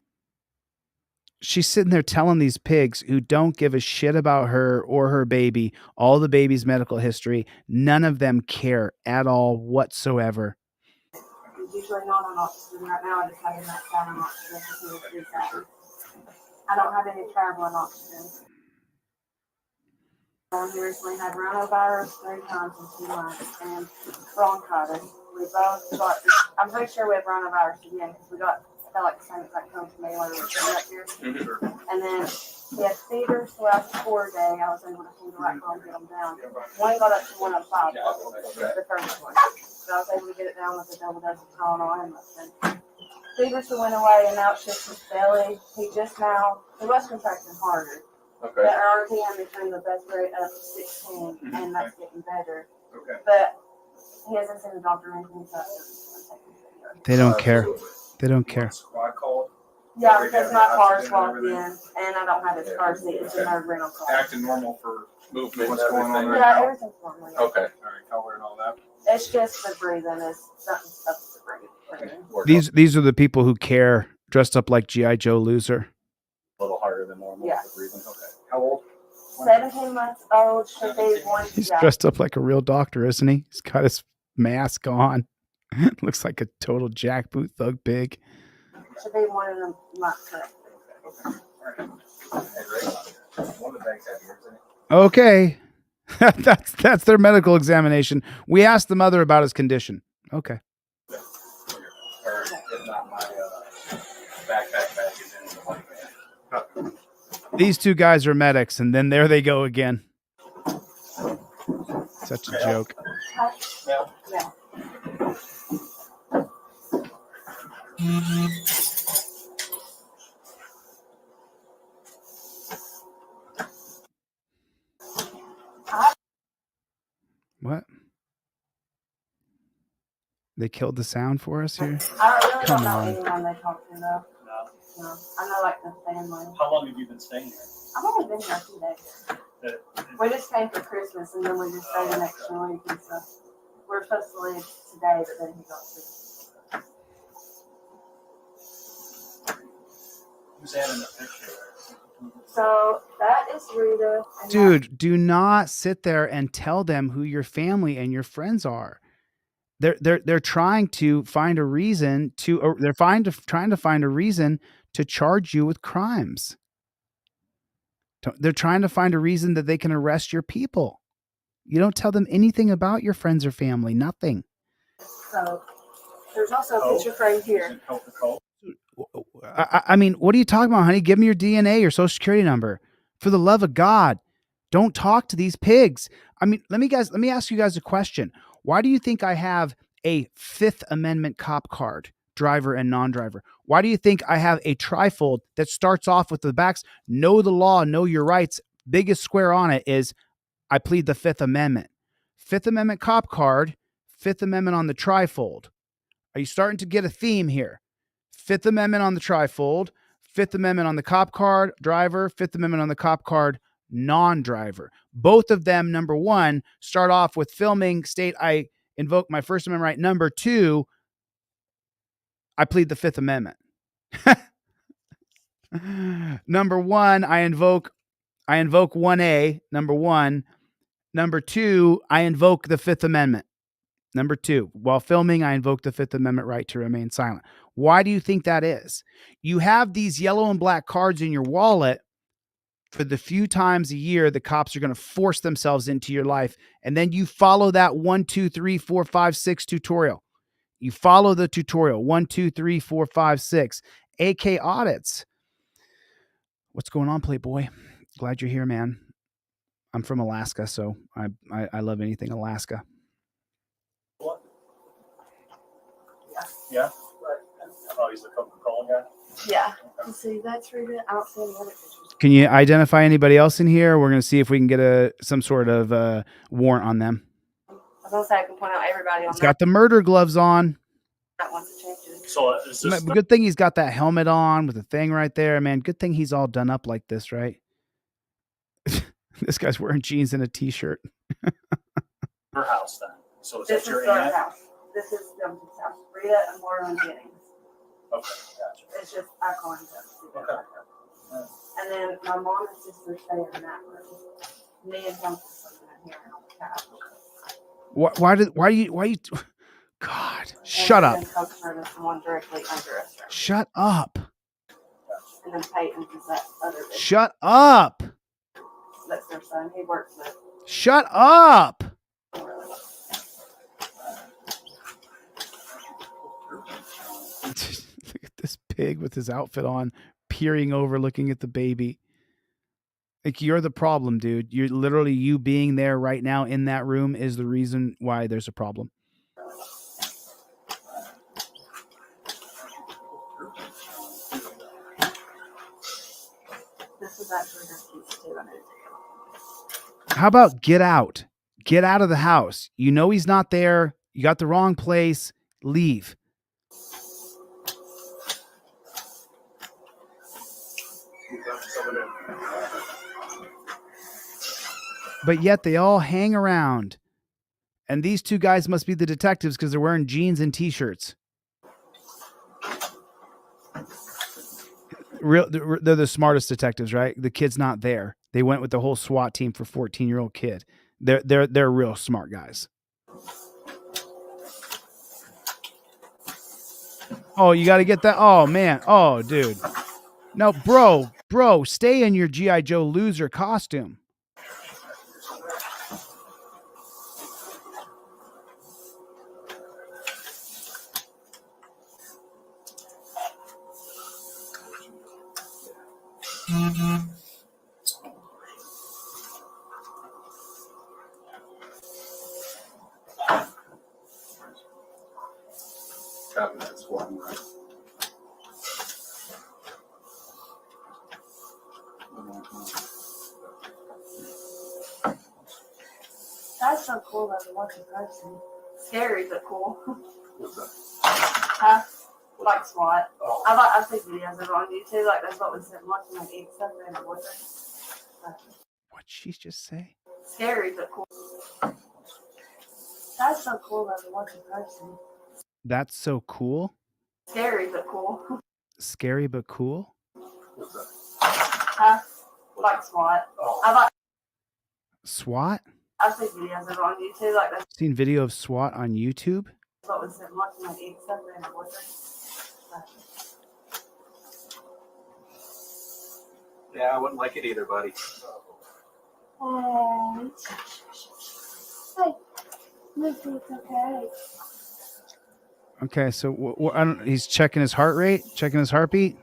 She's sitting there telling these pigs who don't give a shit about her or her baby, all the baby's medical history. None of them care at all whatsoever. It's usually not on oxygen. Right now I just have him that down on oxygen. I don't have any traveling oxygen. He recently had rhinovirus 3 times in 2 months and bronchitis. We both got, I'm pretty sure we have rhinovirus again because we got, I felt like the same exact home from me when we were up here. And then he had fever, so after 4 days, I was able to feed right home, get him down. One got up to 105, the first one. So I was able to get it down with a double dose of Tylenol and medicine. Fever still went away, and now it's just his belly. He was contracting harder. Okay. But our RPM between the best rate up to 16, and that's getting better. Okay. But he hasn't seen a doctor or anything, so They don't care. They don't care. Squad called. yeah, because my car's locked in, and I don't have his car seat. It's in our rental car. Acting normal for movement. What's going on right Yeah, now? everything's normal. Yeah. Okay. All right. Color and all that. It's just the breathing is something's up with the breathing. These are the people who care, dressed up like G.I. Joe loser. A little harder than normal. Yeah. For breathing. Okay. How old? 17 months old, should be 1 He's yeah. dressed up like a real doctor, isn't he? He's got his mask on. Looks like a total jackboot thug pig. Should be 1 in a month. Okay. All right. One of the bags have yours in it. Okay. That's their medical examination. We asked the mother about his condition. Okay. Or if not, my backpack bag is in the white bag. These 2 guys are medics, and then there they go again. Such a joke. Yeah. What? They killed the sound for us here? I really Come don't know on. anyone they talk to, though. No. I know, like, the family. How long have you been staying here? I've only been here a few days. We just came for Christmas, and then we just stayed an extra week and stuff. We're supposed to leave today, but then he got sick. Who's that in the picture? So that is Rita. And Dude, do not sit there and tell them who your family and your friends are. They're trying to find a reason to, or they're trying to find a reason to charge you with crimes. They're trying to find a reason that they can arrest your people. You don't tell them anything about your friends or family. Nothing. So there's also a picture frame here. I mean, what are you talking about, honey? Give me your DNA, your social security number. For the love of God, don't talk to these pigs. I mean, let me ask you guys a question. Why do you think I have a Fifth Amendment cop card, driver and non-driver? Why do you think I have a trifold that starts off with the backs, know the law, know your rights? Biggest square on it is I plead the Fifth Amendment. Fifth Amendment cop card, Fifth Amendment on the trifold. Are you starting to get a theme here? Fifth Amendment on the trifold, Fifth Amendment on the cop card, driver, Fifth Amendment on the cop card, non-driver. Both of them, number one, start off with filming, state I invoke my First Amendment right. Number two, I plead the Fifth Amendment. Number one, I invoke 1A, number one. Number two, I invoke the Fifth Amendment. Number two, while filming, I invoke the Fifth Amendment right to remain silent. Why do you think that is? You have these yellow and black cards in your wallet for the few times a year the cops are going to force themselves into your life. And then you follow that 1, 2, 3, 4, 5, 6 tutorial. You follow the tutorial 1, 2, 3, 4, 5, 6. AK audits. What's going on, Playboy? Glad you're here, man. I'm from Alaska, so I love anything Alaska. What? Yeah. Oh, he's the Coca-Cola guy. Yeah. See, that's really. I don't see any other pictures. Can you identify anybody else in here? We're going to see if we can get some sort of warrant on them. I was gonna say I can point out everybody on He's got the murder gloves on. that wants to change it. So is this Good thing he's got that helmet on with the thing right there, man. Good thing he's all done up like this, right? This guy's wearing jeans and a t-shirt. her house then? So is This that your is their aunt? house. This is Dumpty's house. Rita and Lauren Jennings. Okay, gotcha. It's just I call him Dumpty. Okay. And then my mom and sister stay in that room. Me and him sleeping in here on the couch. Why do you God, shut up. And then Coachman is the one directly under us. Shut up. And then Peyton is that other bitch. Shut up. That's their son. He works with. Shut up. Look at this pig with his outfit on, peering over, looking at the baby. Like, you're the problem, dude. You're literally, you being there right now in that room is the reason why there's a problem. This is actually her keys too. I need to take it. How about get out? Get out of the house. You know he's not there. You got the wrong place. Leave. But yet they all hang around. And these two guys must be the detectives because they're wearing jeans and t-shirts. They're the smartest detectives, right? The kid's not there. They went with the whole SWAT team for 14-year-old kid. They're real smart guys. Oh, you got to get that. Oh, man. Oh, dude. No, bro, stay in your G.I. Joe loser costume. That's one, right? That's so cool that we watch in person. Scary but cool. What's that? Huh? Like SWAT. Oh. I've seen videos of it on YouTube. Like that's what we sit and watch and like eat stuff and my boyfriend. What'd she just say? Scary but cool. That's so cool that we watch in person. That's so cool. Scary but cool. Scary but cool. What's that? Huh? Like SWAT. Oh. SWAT? I've seen videos of it on YouTube. Like that's Seen video of SWAT on YouTube? what we sit and watch and like eat stuff and my boyfriend. Yeah, I wouldn't like it either, buddy. Oh. Hey, Lucy, it's okay. Okay, so I don't. He's checking his heart rate, checking his heartbeat.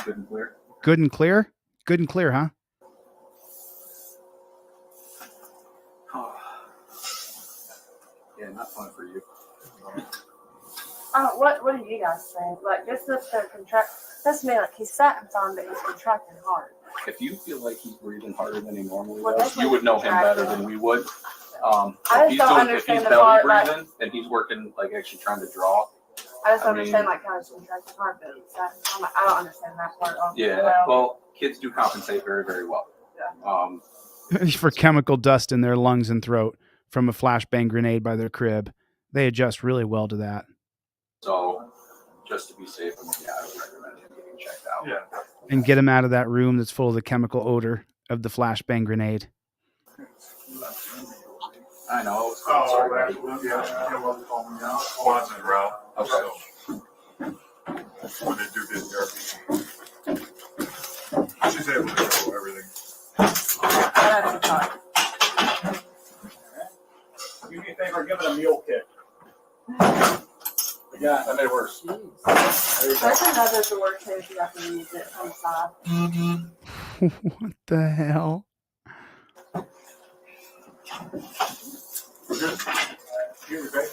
Good and clear. Good and clear? Good and clear, huh? Yeah, not fun for you. What do you guys think? Like, just the contract. That's me. Like, he's sat and fine, but he's contracting hard. If you feel like he's breathing harder than he normally Well, does, you would know him better than we would. I just don't if understand he's the belly part, breathing like, and he's working, like actually trying to draw. I just I understand mean- like how he's contracting hard, but I'm like, I don't understand that part. Yeah, well, kids do compensate very, very well. For chemical dust in their lungs and throat from a flashbang grenade by their crib. They adjust really well to that. So, just to be safe, I would recommend him getting checked out. Yeah. And get them out of that room that's full of the chemical odor of the flashbang grenade. I know. Oh, Sorry, right. buddy. Yeah, it wasn't calling me out. Quads and route. Okay. So, when they do get therapy, she's able to do everything. That's a talk. Do me a favor, give it a mule kick. Yeah, that made it worse. There's another door too if you have to use it on the side. What the hell? We're good. Give me back.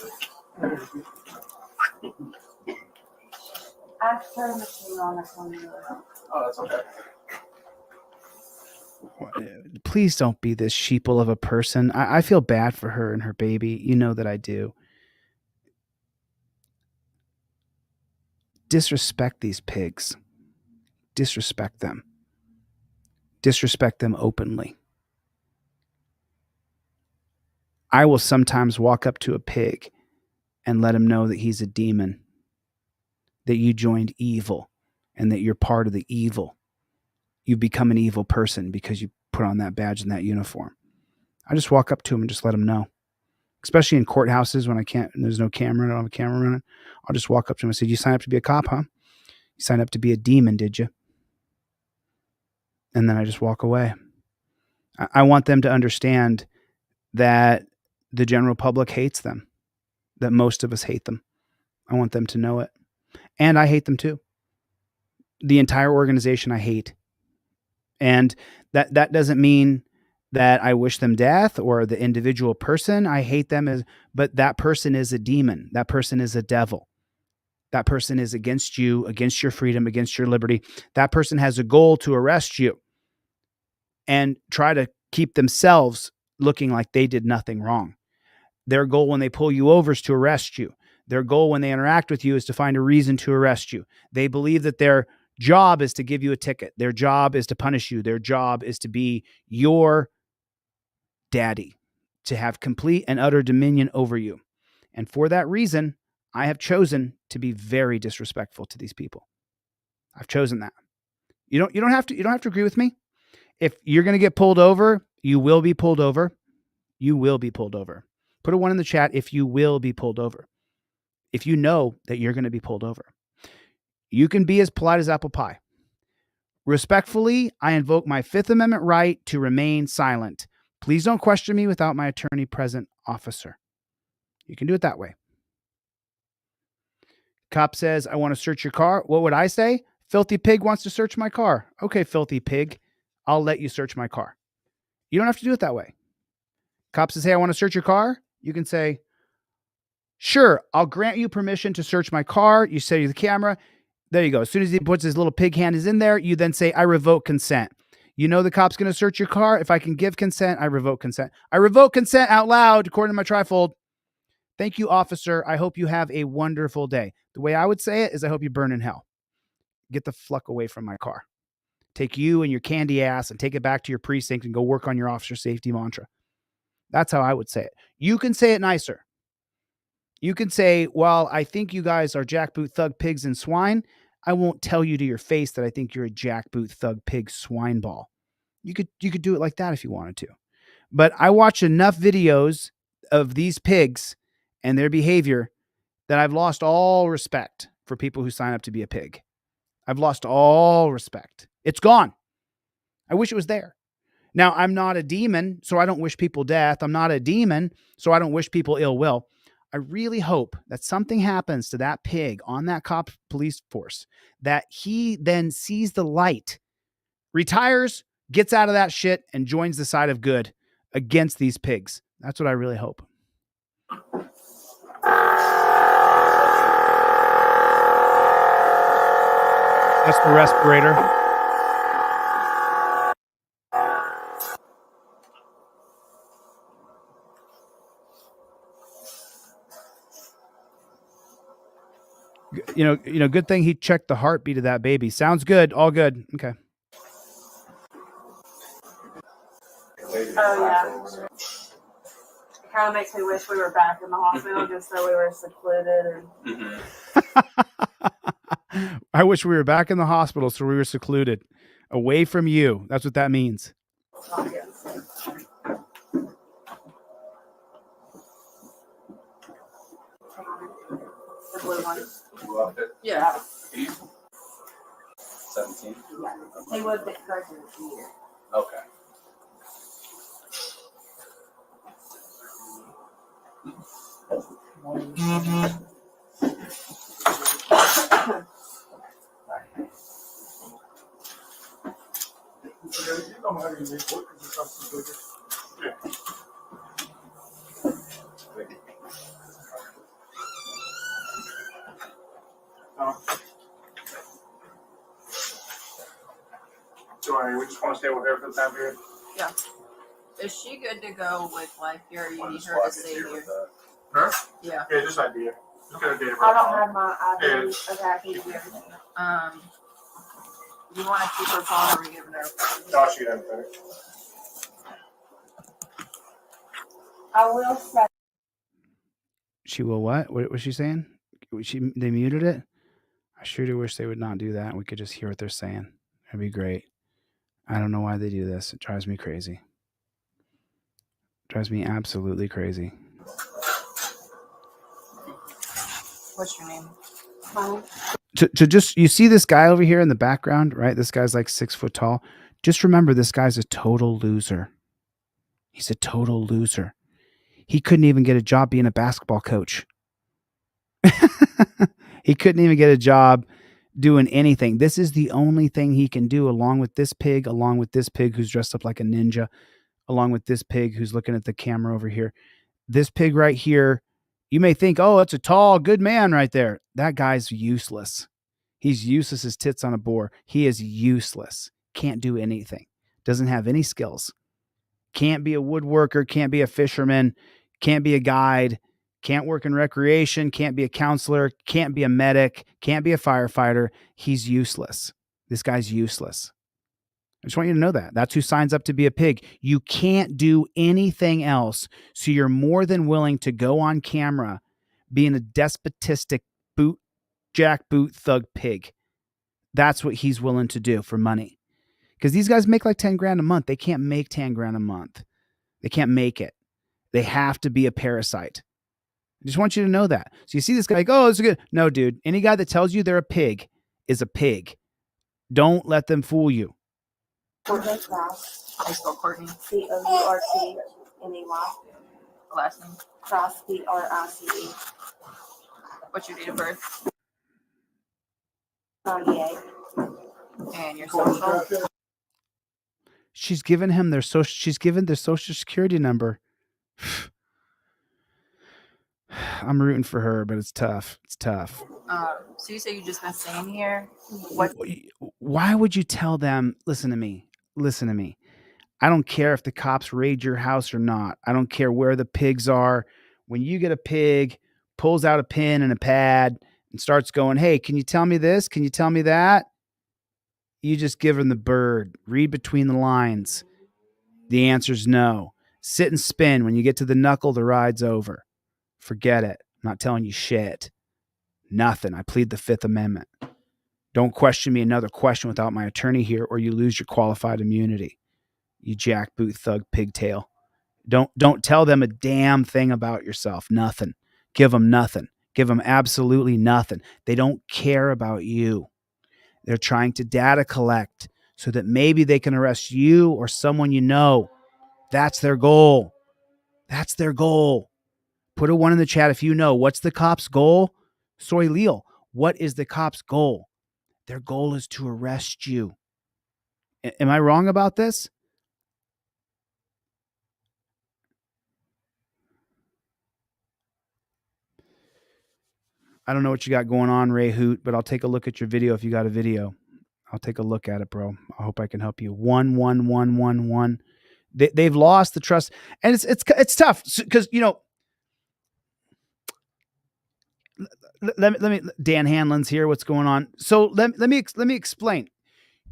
I have to turn the machine on this one. Oh, that's okay. Please don't be this sheeple of a person. I feel bad for her and her baby. You know that I do. Disrespect these pigs. Disrespect them. Disrespect them openly. I will sometimes walk up to a pig and let him know that he's a demon, that you joined evil, and that you're part of the evil. You become an evil person because you put on that badge and that uniform. I just walk up to him and just let him know. Especially in courthouses when I can't, and there's no camera, I don't have a camera running. I'll just walk up to him and say, "You signed up to be a cop, huh? You signed up to be a demon, did you?" And then I just walk away. I want them to understand that the general public hates them, that most of us hate them. I want them to know it. And I hate them too. The entire organization I hate. And that doesn't mean that I wish them death or the individual person. I hate them, but that person is a demon. That person is a devil. That person is against you, against your freedom, against your liberty. That person has a goal to arrest you and try to keep themselves looking like they did nothing wrong. Their goal when they pull you over is to arrest you. Their goal when they interact with you is to find a reason to arrest you. They believe that their job is to give you a ticket. Their job is to punish you. Their job is to be your daddy, to have complete and utter dominion over you. And for that reason, I have chosen to be very disrespectful to these people. I've chosen that. You don't have to agree with me. If you're going to get pulled over, you will be pulled over. You will be pulled over. Put a 1 in the chat if you will be pulled over. If you know that you're going to be pulled over. You can be as polite as apple pie. Respectfully, I invoke my Fifth Amendment right to remain silent. Please don't question me without my attorney present, officer. You can do it that way. Cop says, "I want to search your car." What would I say? "Filthy pig wants to search my car." Okay, filthy pig. I'll let you search my car. You don't have to do it that way. Cop says, "Hey, I want to search your car." You can say, "Sure, I'll grant you permission to search my car." You say to the camera. There you go. As soon as he puts his little pig hand is in there, you then say, "I revoke consent." You know the cop's going to search your car. If I can give consent, I revoke consent. I revoke consent out loud, according to my trifold. Thank you, officer. I hope you have a wonderful day. The way I would say it is I hope you burn in hell. Get the fuck away from my car. Take you and your candy ass and take it back to your precinct and go work on your officer safety mantra. That's how I would say it. You can say it nicer. You can say, "Well, I think you guys are jackboot thug pigs and swine. I won't tell you to your face that I think you're a jackboot thug pig swine ball." You could do it like that if you wanted to. But I watch enough videos of these pigs and their behavior that I've lost all respect for people who sign up to be a pig. I've lost all respect. It's gone. I wish it was there. Now, I'm not a demon, so I don't wish people death. I'm not a demon, so I don't wish people ill will. I really hope that something happens to that pig on that cop police force, that he then sees the light, retires, gets out of that shit, and joins the side of good against these pigs. That's what I really hope. That's the respirator. You know, good thing he checked the heartbeat of that baby. Sounds good. All good. Okay. Oh yeah. It kind of makes me wish we were back in the hospital just so we were secluded and. I wish we were back in the hospital so we were secluded, away from you. That's what that means. Oh, yes. The blue one. You loved it? Yeah. 17? Yeah. He was the person here. Okay. So we just want to stay with her for the time period. Yeah. Is she good to go with life here? Or you need her to stay here? Her? Yeah. Yeah, just idea. Just get a date of birth. I don't have my ID. Yeah. Okay, I can give everything. You want to keep her phone or are we giving her a phone? No, she doesn't fit it. I will say. She will what? What was she saying? They muted it? I sure do wish they would not do that and we could just hear what they're saying. That'd be great. I don't know why they do this. It drives me crazy. It drives me absolutely crazy. What's your name? To just, you see this guy over here in the background, right? This guy's like 6 foot tall. Just remember, this guy's a total loser. He's a total loser. He couldn't even get a job being a basketball coach. He couldn't even get a job doing anything. This is the only thing he can do, along with this pig who's dressed up like a ninja, along with this pig who's looking at the camera over here. This pig right here, you may think, oh, it's a tall, good man right there. That guy's useless. He's useless as tits on a boar. He is useless. Can't do anything. Doesn't have any skills. Can't be a woodworker, can't be a fisherman, can't be a guide, can't work in recreation, can't be a counselor, can't be a medic, can't be a firefighter. He's useless. This guy's useless. I just want you to know that. That's who signs up to be a pig. You can't do anything else, so you're more than willing to go on camera being a despotistic jackboot thug pig. That's what he's willing to do for money. Because these guys make like 10 grand a month. They can't make 10 grand a month. They can't make it. They have to be a parasite. I just want you to know that. So you see this guy like, oh, this is good. No, dude. Any guy that tells you they're a pig is a pig. Don't let them fool you. Courtney Cross. I spell Courtney. Courtney. Last name. Cross, Crice. What's your date of birth? 98. And your social? She's given him their social. She's given their social security number. I'm rooting for her, but it's tough. It's tough. So you say you just been staying here? Why would you tell them? Listen to me. Listen to me. I don't care if the cops raid your house or not. I don't care where the pigs are. When you get a pig, pulls out a pen and a pad and starts going, hey, can you tell me this? Can you tell me that? You just give them the bird. Read between the lines. The answer's no. Sit and spin. When you get to the knuckle, the ride's over. Forget it. I'm not telling you shit. Nothing. I plead the Fifth Amendment. Don't question me another question without my attorney here, or you lose your qualified immunity. You jackboot thug pigtail. Don't tell them a damn thing about yourself. Nothing. Give them nothing. Give them absolutely nothing. They don't care about you. They're trying to data collect so that maybe they can arrest you or someone you know. That's their goal. That's their goal. Put a 1 in the chat if you know. What's the cops' goal? Soy Leal, what is the cops' goal? Their goal is to arrest you. Am I wrong about this? I don't know what you got going on, Ray Hoot, but I'll take a look at your video if you got a video. I'll take a look at it, bro. I hope I can help you. 11111. They've lost the trust, and it's tough because let me Dan Hanlon's here. What's going on? So let me explain.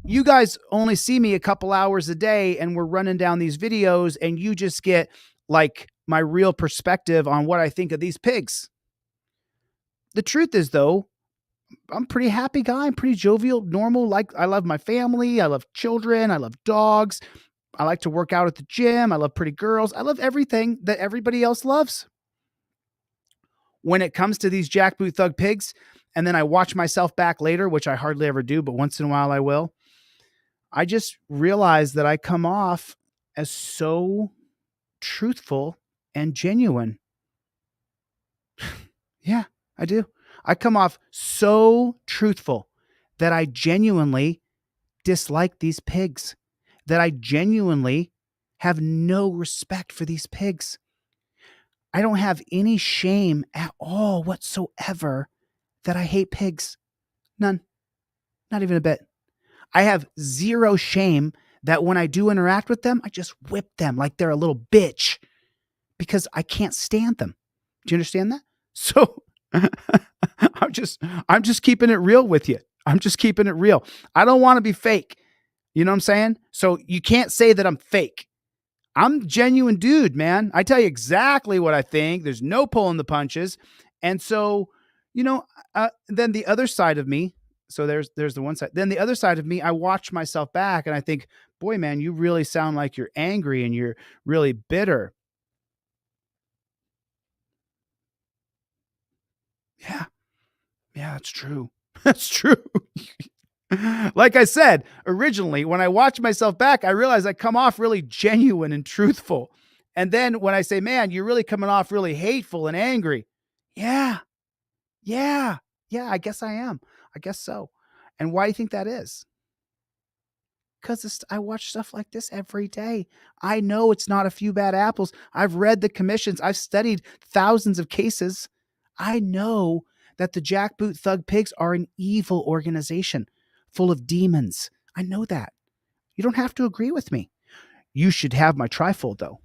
You guys only see me a couple hours a day, and we're running down these videos, and you just get like my real perspective on what I think of these pigs. The truth is, though, I'm a pretty happy guy. I'm pretty jovial, normal. Like, I love my family. I love children. I love dogs. I like to work out at the gym. I love pretty girls. I love everything that everybody else loves. When it comes to these jackboot thug pigs, and then I watch myself back later, which I hardly ever do, but once in a while I will, I just realize that I come off as so truthful and genuine. Yeah, I do. I come off so truthful that I genuinely dislike these pigs, that I genuinely have no respect for these pigs. I don't have any shame at all whatsoever that I hate pigs. None. Not even a bit. I have zero shame that when I do interact with them, I just whip them like they're a little bitch because I can't stand them. Do you understand that? So I'm just keeping it real with you. I'm just keeping it real. I don't want to be fake. You know what I'm saying? So you can't say that I'm fake. I'm a genuine dude, man. I tell you exactly what I think. There's no pulling the punches. And so, then the other side of me, so there's the one side. Then the other side of me, I watch myself back and I think, boy, man, you really sound like you're angry and you're really bitter. Yeah, that's true. That's true. Like I said, originally, when I watch myself back, I realize I come off really genuine and truthful. And then when I say, man, you're really coming off really hateful and angry. Yeah, I guess I am. I guess so. And why do you think that is? Because I watch stuff like this every day. I know it's not a few bad apples. I've read the commissions. I've studied thousands of cases. I know that the jackboot thug pigs are an evil organization full of demons. I know that. You don't have to agree with me. You should have my trifold, though.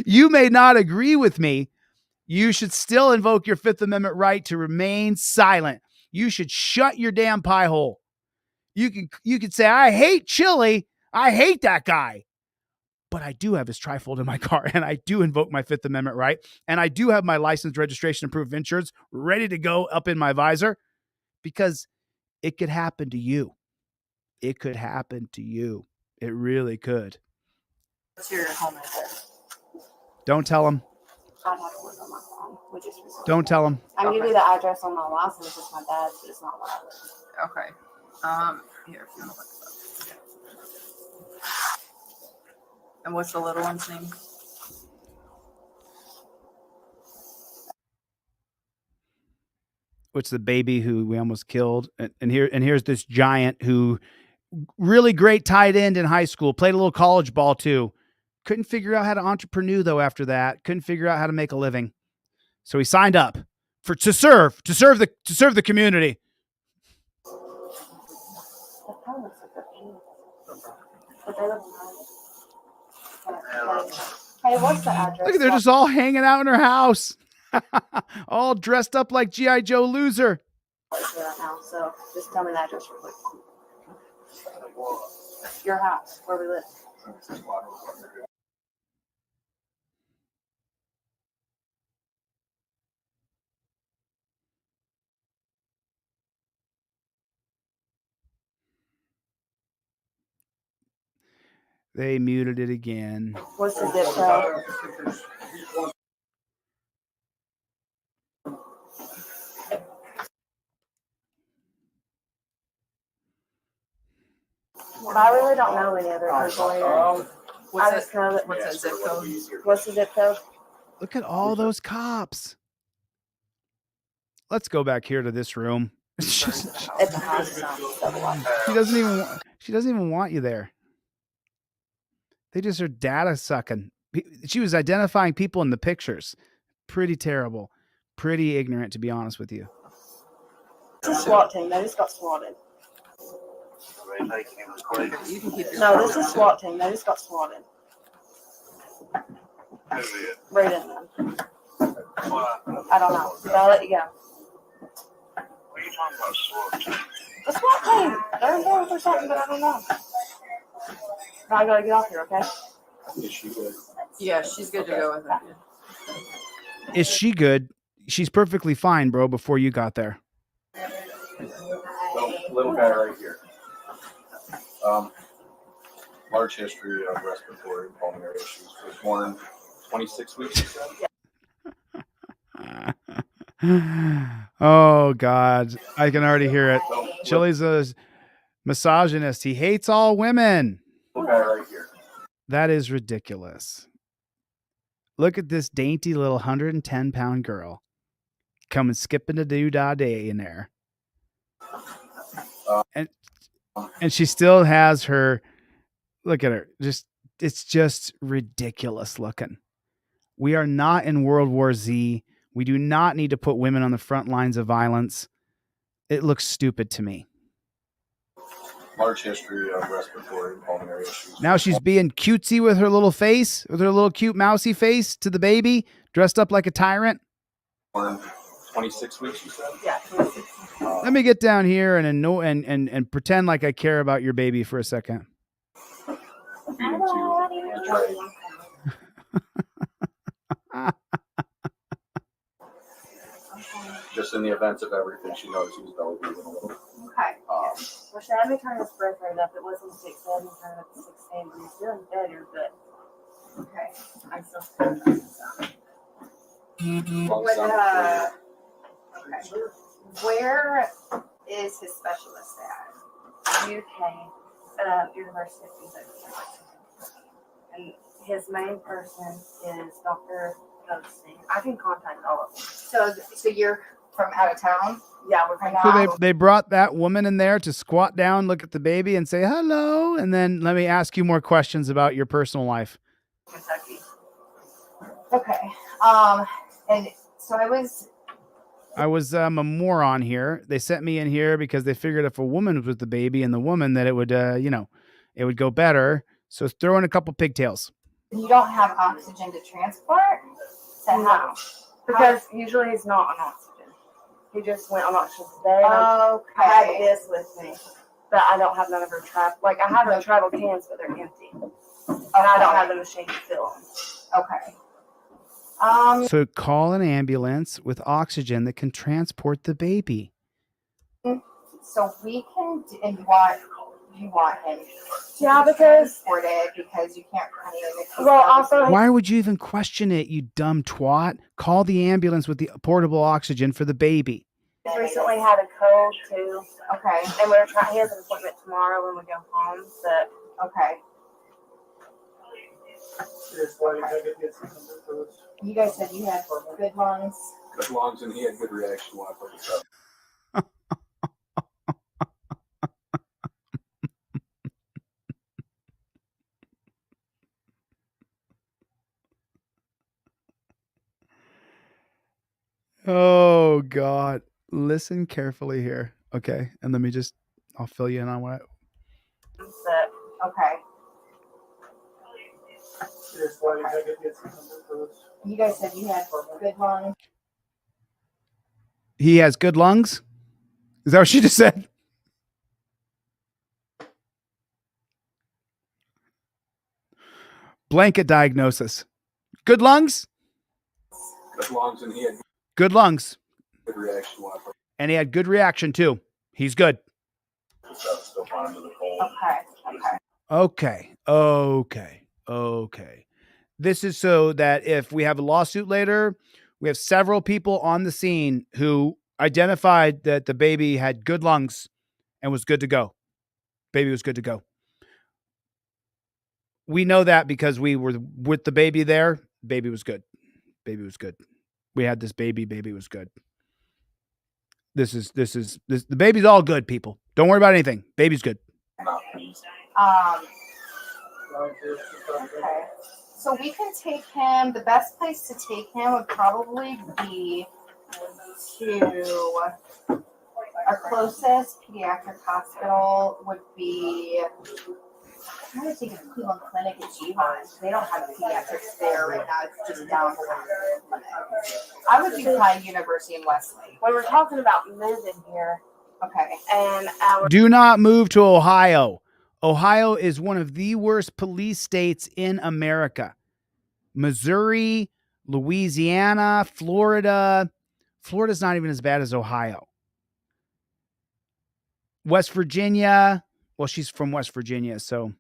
You may not agree with me. You should still invoke your Fifth Amendment right to remain silent. You should shut your damn pie hole. You could say, I hate Chille. I hate that guy. But I do have his trifold in my car, and I do invoke my Fifth Amendment right, and I do have my license, registration, and proof of insurance ready to go up in my visor because it could happen to you. It could happen to you. It really could. What's your home address? Don't tell him. I have to work on my phone. Don't tell him. I can give you the address on my license. It's my dad's, but it's not where I live. Okay. Here, if you want to look it up. And what's the little one's name? Which the baby who we almost killed. And here's this giant who really great tight end in high school, played a little college ball too. Couldn't figure out how to entrepreneur though after that. Couldn't figure out how to make a living. So he signed up to serve the community. Hey, what's the address? Look, they're just all hanging out in her house. All dressed up like G.I. Joe loser. Right now, so just tell me the address real quick. Your house, where we live. They muted it again. What's the zip code? I really don't know any other people here. I just know that. What's that zip code? What's the zip code? Look at all those cops. Let's go back here to this room. It's a house. She doesn't even want you there. They just are data sucking. She was identifying people in the pictures. Pretty terrible. Pretty ignorant, to be honest with you. It's a SWAT team. They just got swatted. You can keep your No, this is SWAT team. They just got swatted. Right in them. I don't know. But I'll let you go. What are you talking about, SWAT? The SWAT team. They're involved or something, but I don't know. I gotta get off here, okay? Is she good? Yeah, she's good to go with it. Is she good? She's perfectly fine, bro, before you got there. Little guy right here. Large history of respiratory and pulmonary issues. Was born 26 weeks ago. Oh, God. I can already hear it. Chille's a misogynist. He hates all women. Little guy right here. That is ridiculous. Look at this dainty little 110-pound girl coming skipping the doo-dah day in there. And she still has her, look at her. It's just ridiculous looking. We are not in World War Z. We do not need to put women on the front lines of violence. It looks stupid to me. Large history of respiratory and pulmonary issues. Now she's being cutesy with her little face, with her little cute mousy face to the baby, dressed up like a tyrant. Born 26 weeks, you said? Yeah, 26. Let me get down here and pretend like I care about your baby for a second. Feed him to Detroit. Just in the event of everything, she knows he was belly breathing a little. Okay. Well, she had me turn his birth rate up. It wasn't 6, she had me turn it up to 16, but he's doing good. You're good. Okay. I'm still scared about this. Okay. Where is his specialist at? UK, University of Kentucky. And his main person is Dr. Ghosting. I can contact all of them. So you're from out of town? Yeah, we're from So they brought that woman in there to squat down, look at the baby, and say hello, and then let me ask you more questions about your personal life. Kentucky. Okay. And so I was a moron here. They sent me in here because they figured if a woman was with the baby and the woman that it would, it would go better. So throw in a couple pigtails. you don't have oxygen to transport? No, because usually he's not on oxygen. He just went on oxygen today. I had this with me, but I don't have none of her travel. Like I have her travel cans, but they're empty, and I don't have the machine to fill them. Okay. So call an ambulance with oxygen that can transport the baby. So we can, and you want him because transported because you can't Why would you even question it, you dumb twat? Call the ambulance with the portable oxygen for the baby. He's recently had a cold too. Okay. And we're trying. He has an appointment tomorrow when we go home. But Okay. You guys said you had good lungs. Good lungs, and he had good reaction when I put this up. Oh, God. Listen carefully here. Okay. And I'll fill you in on what Okay. You guys said you had good lungs. He has good lungs? Is that what she just said? Blanket diagnosis. Good lungs? Good lungs, and he had Good lungs. good reaction when I put And he had good reaction too. He's good. this up. Still fine to the cold. Okay. This is so that if we have a lawsuit later, we have several people on the scene who identified that the baby had good lungs and was good to go. Baby was good to go. We know that because we were with the baby there. Baby was good. Baby was good. We had this baby. Baby was good. The baby's all good, people. Don't worry about anything. Baby's good. Okay. So we can take him, the best place to take him would probably be to our closest pediatric hospital would be, I'm going to take him to Cleveland Clinic in Gihon. They don't have pediatrics there right now. It's just downtown. I would do probably University in Westlake. When we're talking about moving here, okay, and our Do not move to Ohio. Ohio is one of the worst police states in America. Missouri, Louisiana, Florida. Florida's not even as bad as Ohio. West Virginia. Well, she's from West Virginia, so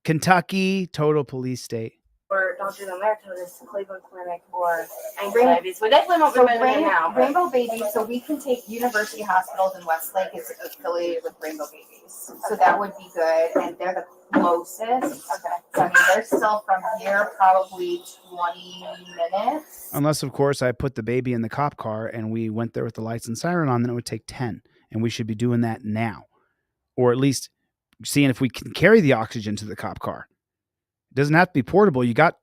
Kentucky, total police state. or don't do them there till this Cleveland Clinic or Angry Babies. We definitely won't be So moving in now. Rainbow Babies, so we can take University Hospitals in Westlake is affiliated with Rainbow Babies. So that would be good, and they're the closest. Okay. So I mean, they're still from here probably 20 minutes. Unless, of course, I put the baby in the cop car and we went there with the lights and siren on, then it would take 10. And we should be doing that now. Or at least seeing if we can carry the oxygen to the cop car. It doesn't have to be portable. You got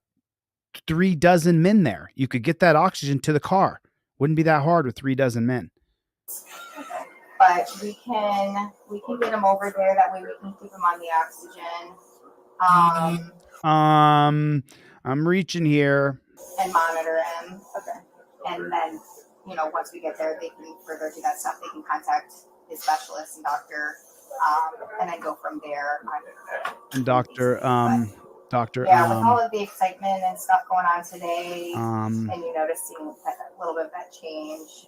3 dozen men there. You could get that oxygen to the car. Wouldn't be that hard with 3 dozen men. But we can get them over there. That way we can keep them on the oxygen. I'm reaching here. And monitor him. Okay. And then, once we get there, they can further do that stuff. They can contact his specialist and doctor, and then go from there. And doctor. Yeah, with all of the excitement and stuff going on today, and you noticing a little bit of that change.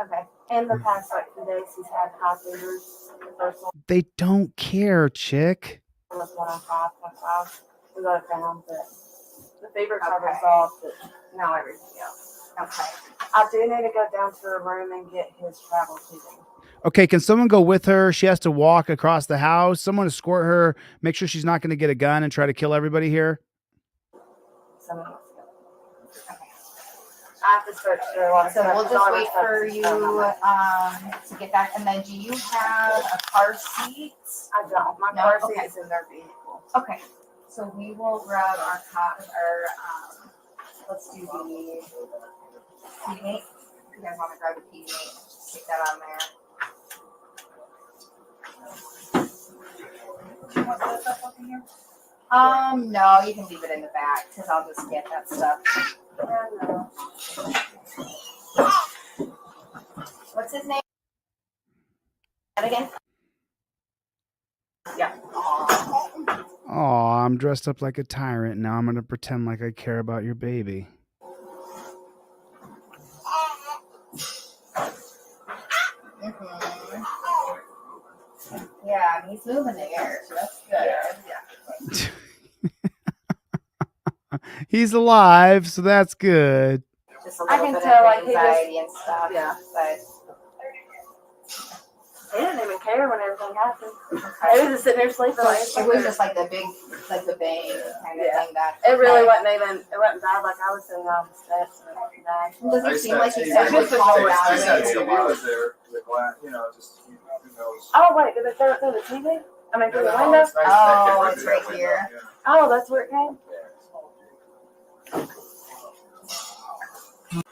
Okay. In the past 2 days, he's had high fevers. The first one They don't care, chick. was 105.5. We got it down, but the fever got resolved, but now everything else. Okay. I do need to go down to her room and get his travel tubing. Okay, can someone go with her? She has to walk across the house. Someone escort her. Make sure she's not going to get a gun and try to kill everybody here. Someone else go. Okay. I have to search through a lot of So stuff. we'll All just our wait stuff for is you down on my- to get back. And then, do you have a car seat? I don't. My No? car seat Okay. is in their vehicle. Okay. So we will grab our let's do the P-mate. You guys want to grab the P-mate? Just stick that on there. Do you want that stuff up in here? No, you can leave it in the back because I'll just get that stuff. What's his name? That again? Yeah. Oh, I'm dressed up like a tyrant. Now I'm going to pretend like I care about your baby. Mm-hmm. Yeah, he's moving the air, so that's good. Yeah. He's alive, so that's good. Just a little bit of anxiety and stuff. Yeah, but He didn't even care when everything happened. He was just sitting there sleeping. Like, it was just like the bang kind of thing that. It really wasn't even. It wasn't bad. Like I was sitting on the steps and it died. Doesn't seem like he's actually falling down. I said TV was there, the glass, just who knows. Oh wait, did they throw it through the TV? I mean through the window? It's nice Oh, that it's right here. Oh, that's where it came.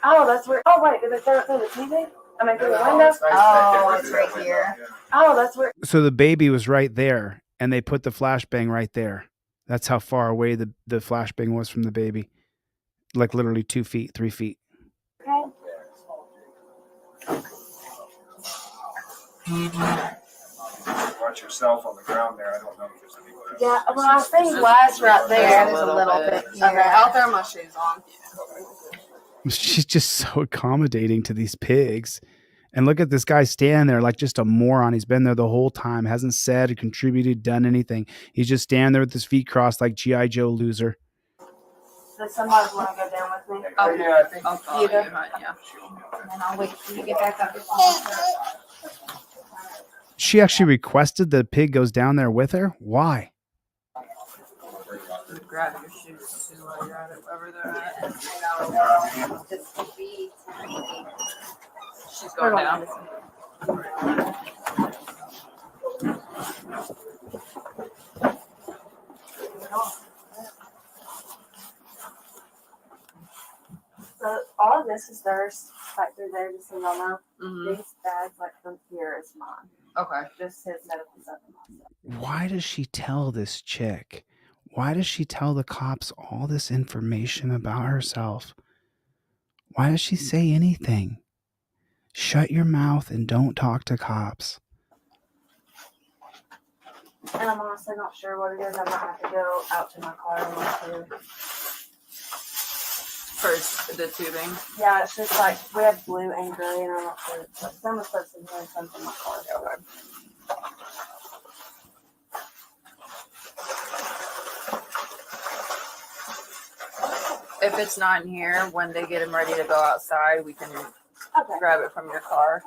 Oh, that's where. Oh wait, did they throw it through the TV? I mean through the window? Oh, it's right here. Oh, that's where. So the baby was right there, and they put the flashbang right there. That's how far away the flashbang was from the baby. Like literally 2 feet, 3 feet. Okay. Watch yourself on the ground there. I don't know if there's any glass. Yeah, well, I think glass right there. There's a little bit here. Okay, I'll throw my shoes on. She's just so accommodating to these pigs. And look at this guy standing there like just a moron. He's been there the whole time, hasn't said, contributed, done anything. He's just standing there with his feet crossed like G.I. Joe loser. Does somebody want to go down with me? Oh, yeah, I think You do? And then I'll wait till you get back up. She actually requested the pig goes down there with her? Why? grab your shoes too while you're at it, wherever they're at. I know. This could be technically. She's going down. So all of this is theirs back through there, just so y'all know. Mm-hmm. These bags, like from here, is mine. Okay. Just his medical stuff and my stuff. Why does she tell this chick? Why does she tell the cops all this information about herself? Why does she say anything? Shut your mouth and don't talk to cops. And I'm honestly not sure what it is. I might have to go out to my car and look too. For the tubing. Yeah, it's just like we have blue and gray, and I'm not sure. But some of the stuff's in here and some's in my car. Okay. If it's not in here, when they get them ready to go outside, we can grab it from your car.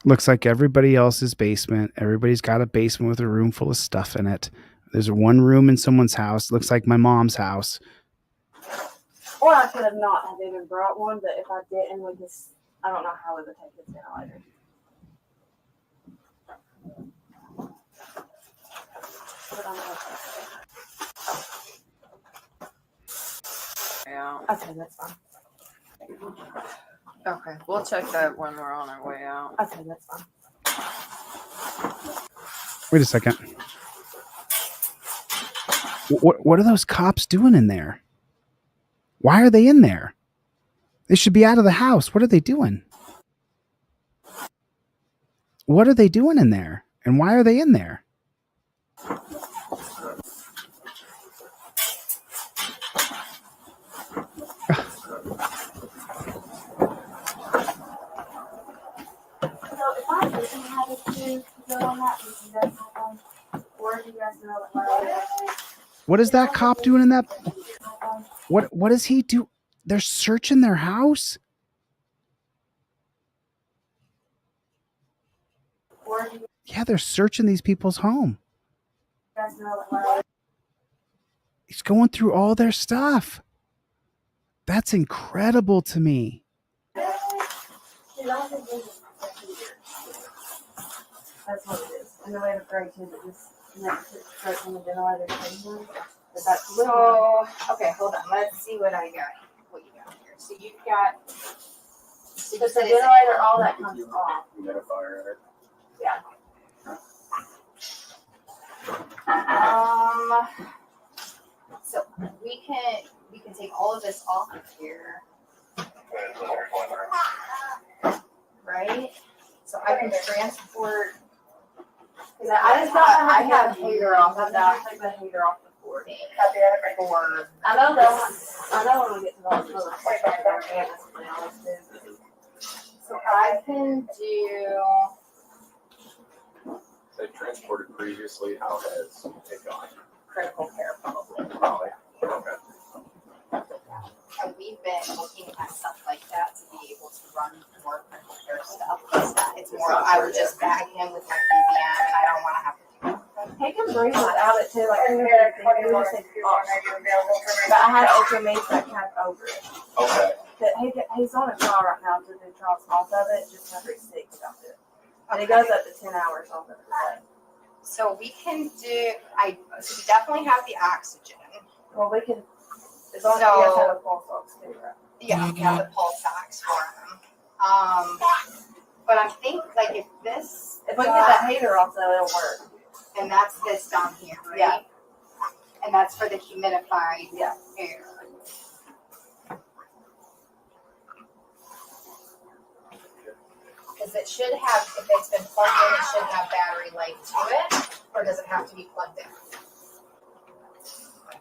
Looks like everybody else's basement. Everybody's got a basement with a room full of stuff in it. There's one room in someone's house. Looks like my mom's house. Or I could have not have even brought one, but if I didn't, we just, I don't know how we would take his ventilator. But I'm okay. Yeah. Okay, that's fine. Okay. We'll check that when we're on our way out. Okay, that's fine. Wait a second. What are those cops doing in there? Why are they in there? They should be out of the house. What are they doing? What are they doing in there? And why are they in there? What is that cop doing in that? What does he do? They're searching their house? Yeah, they're searching these people's home. He's going through all their stuff. That's incredible to me. That's what it is. And the way to break it is next to straight from the ventilator. So, okay, hold on. Let's see what I got. What you got here? So you've got. So the ventilator, all that comes off. Humidifier. Yeah. So we can take all of this off of here. Right? So I can transport. Because I have heater off of that. I took the heater off before. I know when we get to the hospital. So I can do. They transported previously. How has it gone? Critical care, probably. Probably. Okay. And we've been looking at stuff like that to be able to run more critical care stuff. It's more, I would just bag him with my BBM, and I don't want to have to do that. He can breathe without it too, like but I had HMH that cap over it. Okay. But he's on a trial right now to do trials off of it, just every 6 about it. And it goes up to 10 hours off of it. So we can do, so we definitely have the oxygen. Well, we can, as long as he has to have a pulse ox too, right? Yeah, we have the pulse ox for him. But I'm thinking, like, if we get that heater off, though, it'll work. And that's this down here, right? Yeah. And that's for the humidified air. Because it should have, if it's been plugged in, it should have battery life to it, or does it have to be plugged in?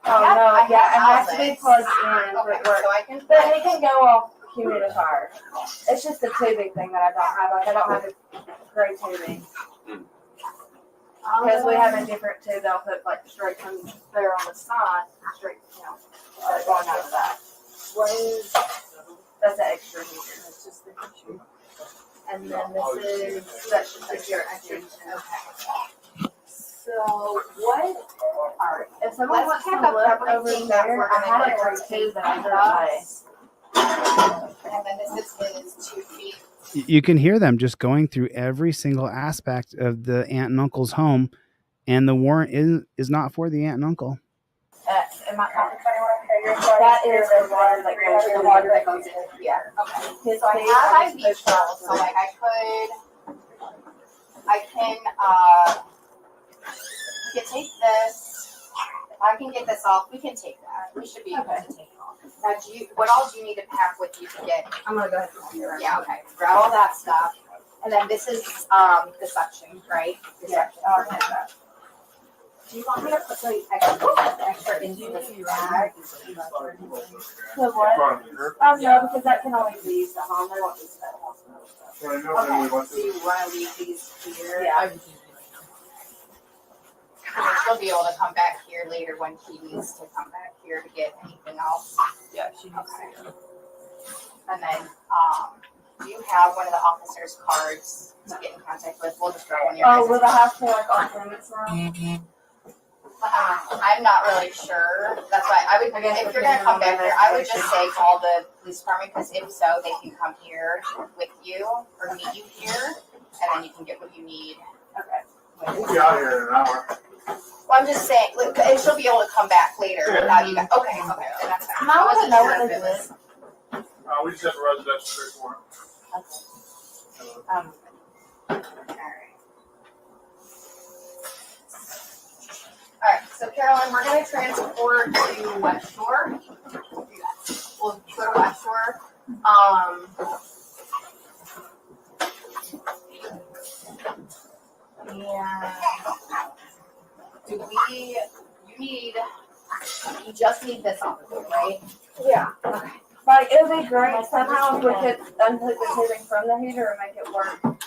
Oh, no, yeah, it has to be plugged in. Okay, so I can. But it can go off humidifier. It's just the tubing thing that I don't have. Like, I don't have the gray tubing. Because we have a different tube that'll put, like, straight from there on the side, straight, going out of that. That's the extra heater. It's just the heater. And then this is, that should be your extra. Okay. So, So what? All right. If someone wants Let's to pack up look over everything that there, we're I had gonna it go for take two that I with heard away. us. And then this is 2 feet. You can hear them just going through every single aspect of the aunt and uncle's home, and the warrant is not for the aunt and uncle. In my that is the water that goes The in. water that goes in. Yeah. Okay. His So I face have my is beach the towel, so like I can you can take this. If I can get this off, we can take that. We should be able to take it off. Now, what all do you need to pack with you to get? I'm gonna go ahead and Yeah, okay. Grab all that stuff. And then this is the suction, right? The suction. Do you want me to put the extra into this bag? So what? No, because that can only be used at home. I won't use that at hospital. Okay. Do you want to leave these here? Yeah. She'll be able to come back here later when she needs to come back here to get anything else. Yeah, she needs Okay. And then, do you have one of the officer's cards to get in contact with? We'll just grab one of your guys'. Will I have to like off limits now? I'm not really sure. That's why I would, if you're gonna come back here, I would just say call the police department, because if so, they can come here with you or meet you here, and then you can get what you need. Okay. We'll be out here in an hour. Well, I'm just saying, look, and she'll be able to come back later without you guys. Okay, then that's fine. I want to know Wasn't what sure they if it did. We just have a residential search warrant. All right, so Carolyn, we're gonna transport to West Shore. We'll go to West Shore. You just need this on, right? Yeah. Okay. Like, it would be great somehow if we could unhook the tubing from the heater and make it work through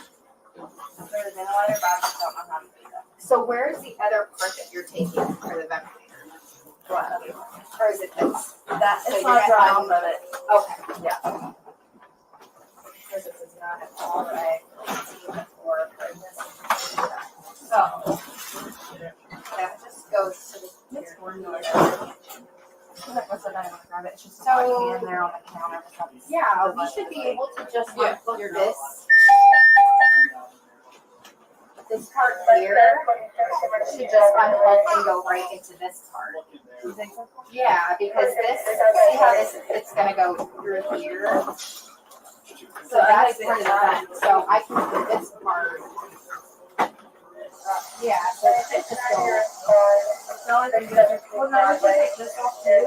the ventilator, but I just don't know how to do that. So where's the other part that you're taking for the ventilator? What? Or is it this? That, So it's you're not gonna dry have- off of it. Okay. Yeah. Because this is not at all right. Or so that just goes to the It's one door. It's just So- like in there on the counter. Yeah, we should be able to just unhook this part here should just unhook and go right into this part. You think so? Yeah, because this, see how it's gonna go through here. So that's part of the vent, so I can do this part. Yeah, so it's just go. Well, no, we should take this off too.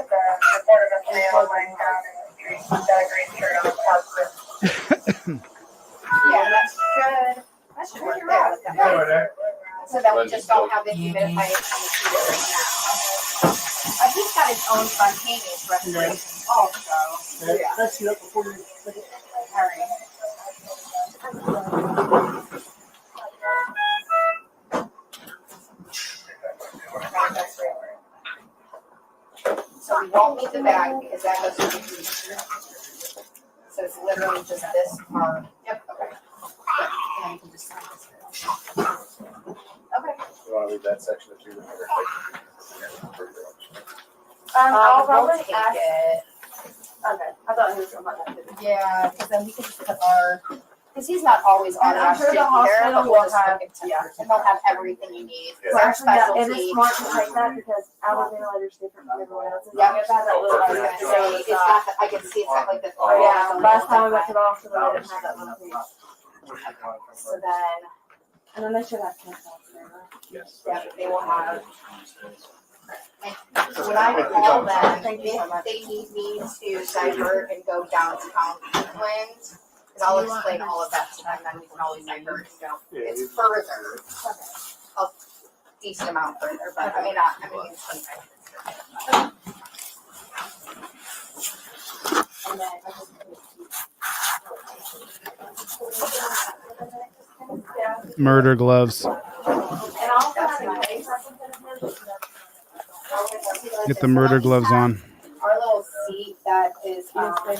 Yeah, that's good. That should work there with them. So that we just don't have the humidifier on the heater right now. He's got his own spontaneous respiration also. Yeah. Let's get up before you. All right. So we won't need the bag because that goes to the freezer. So it's literally just this part. Yep, okay. And then you can just sign this. Okay. You want to leave that section of you? I'll We'll probably take ask. it. Okay, I thought he was talking about that too. Yeah, because then we can just put our, because he's not always on And I'm sure the hospital will have, and they'll have everything you need. Yeah. Our Actually, yeah, it specialty. is smart to take that because our ventilator's different from everyone else's. Yeah, It's got that little I was gonna say, it's not, I can see it's got like the. Yeah, last time I took it off, so they didn't have that little piece. So then, And then they should have ten box there, right? Yes. yeah, they will have. So when I call them, if they need me to divert and go downtown Cleveland, and I'll explain all of that to them, then we can always divert and go. It's further, a decent amount further, but I mean, it's 25 minutes. And then I just. Murder gloves. And also having a case or something in here. Get the murder gloves on. Our little seat that is, Yes, they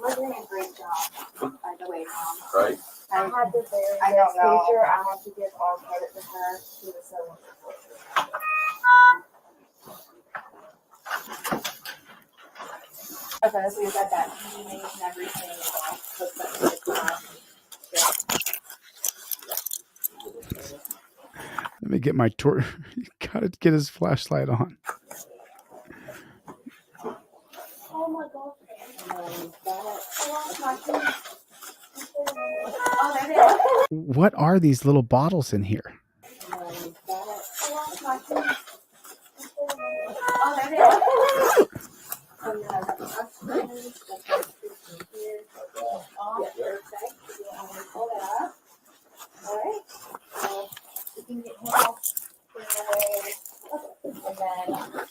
we're doing a great job, by the way, Tom. Right. I had the very I don't best know. teacher. I have to give all credit to her. She was so wonderful. Okay, so you got that meaning and everything. Let me get my torch. Gotta get his flashlight on. Oh my God. What are these little bottles in here?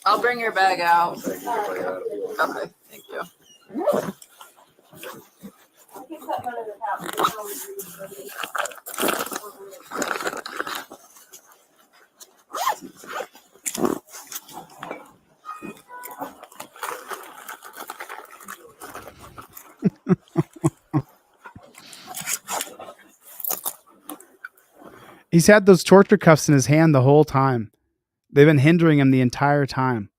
I'll bring your bag out. Okay, thank you. He's had those torture cuffs in his hand the whole time. They've been hindering him the entire time.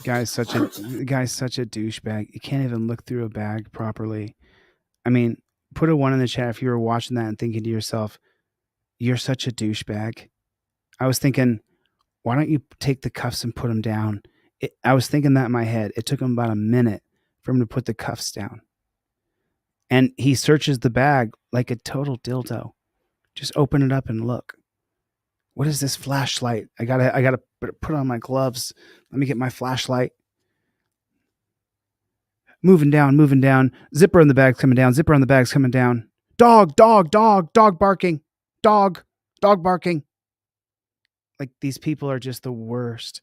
Guy's such a douchebag. You can't even look through a bag properly. I mean, put a 1 in the chat if you were watching that and thinking to yourself, you're such a douchebag. I was thinking, why don't you take the cuffs and put them down? I was thinking that in my head. It took him about a minute for him to put the cuffs down. And he searches the bag like a total dildo. Just open it up and look. What is this flashlight? I gotta put on my gloves. Let me get my flashlight. Moving down. Zipper in the bag's coming down. Zipper on the bag's coming down. Dog barking. Dog barking. Like, these people are just the worst.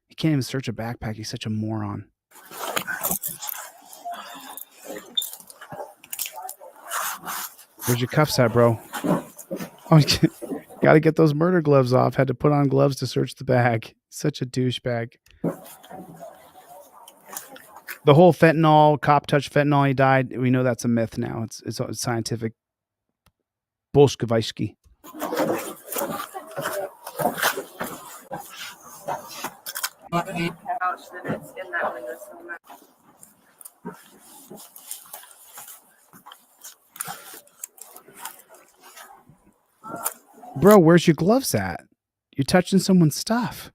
He can't even search a backpack. He's such a moron. Where's your cuffs at, bro? Oh, got to get those murder gloves off. Had to put on gloves to search the bag. Such a douchebag. The whole fentanyl, cop touched fentanyl, he died. We know that's a myth now. It's scientific. Bolsheviki. Bro, where's your gloves at? You're touching someone's stuff.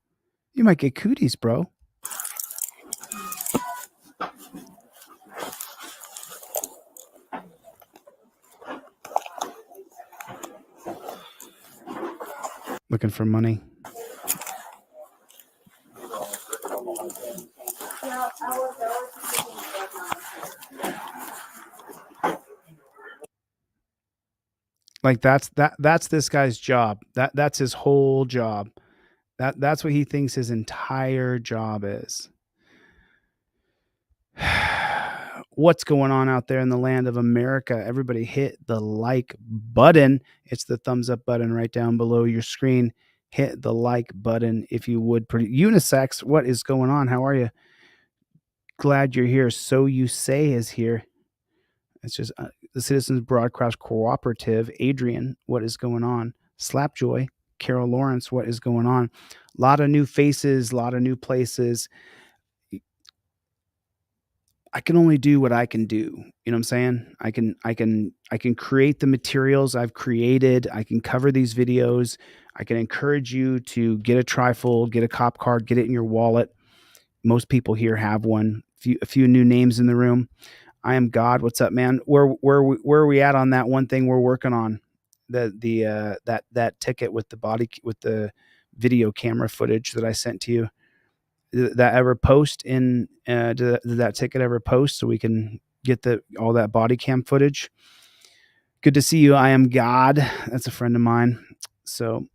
You might get cooties, bro. Looking for money. Like, that's this guy's job. That's his whole job. That's what he thinks his entire job is. What's going on out there in the land of America? Everybody hit the like button. It's the thumbs up button right down below your screen. Hit the like button if you would. Unisex, what is going on? How are you? Glad you're here. So You Say is here. It's just the Citizens Broadcast Cooperative. Adrian, what is going on? Slapjoy, Carol Lawrence, what is going on? A lot of new faces, a lot of new places. I can only do what I can do. You know what I'm saying? I can create the materials I've created. I can cover these videos. I can encourage you to get a trifold, get a cop card, get it in your wallet. Most people here have one. A few new names in the room. I am God. What's up, man? Where are we at on that one thing we're working on? That ticket with the video camera footage that I sent to you. Did that ever post in? Did that ticket ever post so we can get all that body cam footage? Good to see you. I am God. That's a friend of mine. So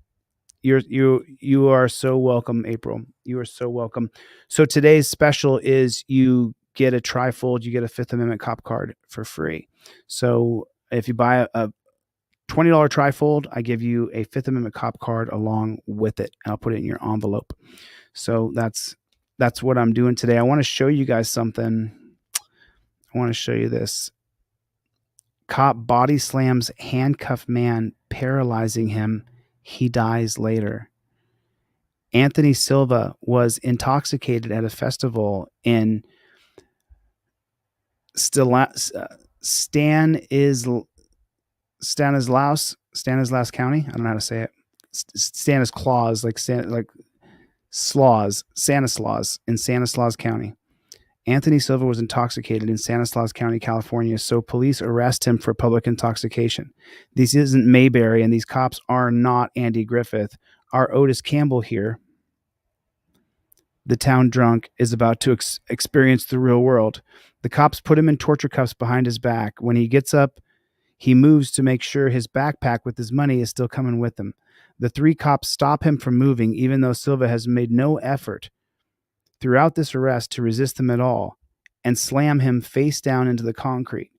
You are so welcome, April. You are so welcome. So today's special is you get a trifold, you get a Fifth Amendment cop card for free. So if you buy a $20 trifold, I give you a Fifth Amendment cop card along with it, and I'll put it in your envelope. So that's what I'm doing today. I want to show you guys something. I want to show you this. Cop body slams handcuffed man, paralyzing him. He dies later. Anthony Silva was intoxicated at a festival in Stanislaus County. I don't know how to say it. Stanislaus, Stanislaus in Stanislaus County. Anthony Silva was intoxicated in Stanislaus County, California, so police arrest him for public intoxication. This isn't Mayberry, and these cops are not Andy Griffith. Our Otis Campbell here, the town drunk, is about to experience the real world. The cops put him in torture cuffs behind his back. When he gets up, he moves to make sure his backpack with his money is still coming with him. The three cops stop him from moving, even though Silva has made no effort throughout this arrest to resist them at all, and slam him face down into the concrete.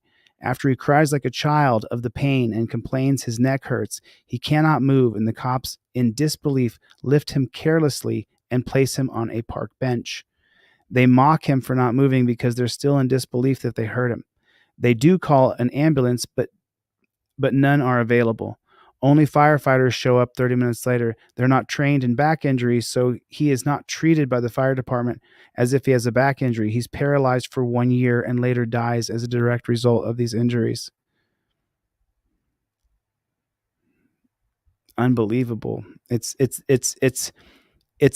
After he cries like a child of the pain and complains his neck hurts, he cannot move, and the cops, in disbelief, lift him carelessly and place him on a park bench. They mock him for not moving because they're still in disbelief that they hurt him. They do call an ambulance, but none are available. Only firefighters show up 30 minutes later. They're not trained in back injuries, so he is not treated by the fire department as if he has a back injury. He's paralyzed for 1 year and later dies as a direct result of these injuries. Unbelievable. It's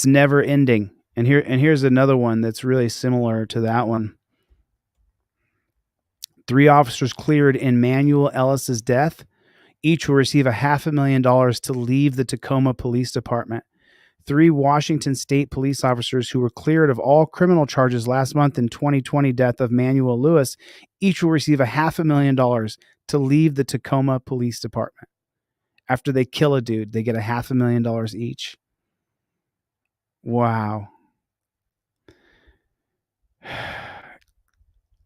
never ending. And here's another one that's really similar to that one. 3 officers cleared in Manuel Ellis's death. Each will receive $500,000 to leave the Tacoma Police Department. 3 Washington State police officers who were cleared of all criminal charges last month in 2020 death of Manuel Lewis, each will receive $500,000 to leave the Tacoma Police Department. After they kill a dude, they get $500,000 each. Wow.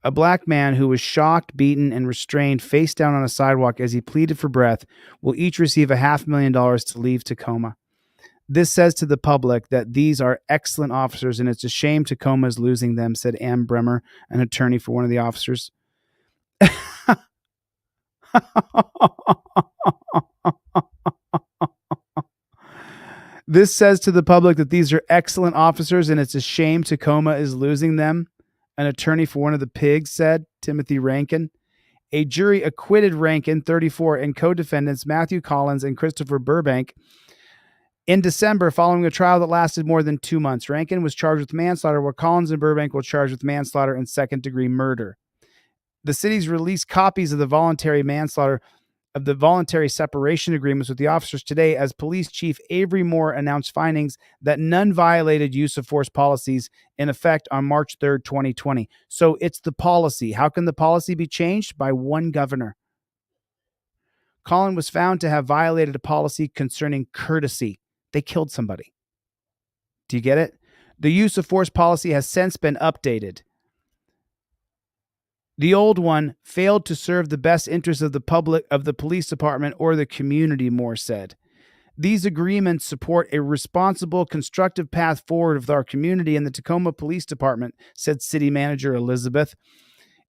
A black man who was shocked, beaten, and restrained face down on a sidewalk as he pleaded for breath will each receive $500,000 to leave Tacoma. This says to the public that these are excellent officers, and it's a shame Tacoma is losing them, said Ann Bremer, an attorney for one of the officers. This says to the public that these are excellent officers, and it's a shame Tacoma is losing them, an attorney for one of the pigs said, Timothy Rankin. A jury acquitted Rankin, 34, and co-defendants Matthew Collins and Christopher Burbank in December following a trial that lasted more than 2 months. Rankin was charged with manslaughter, while Collins and Burbank were charged with manslaughter and second-degree murder. The cities released copies of the voluntary separation agreements with the officers today as Police Chief Avery Moore announced findings that none violated use of force policies in effect on March 3rd, 2020. So it's the policy. How can the policy be changed? By one governor. Collin was found to have violated a policy concerning courtesy. They killed somebody. Do you get it? The use of force policy has since been updated. The old one failed to serve the best interests of the public, of the police department, or the community, Moore said. These agreements support a responsible, constructive path forward with our community and the Tacoma Police Department, said City Manager Elizabeth.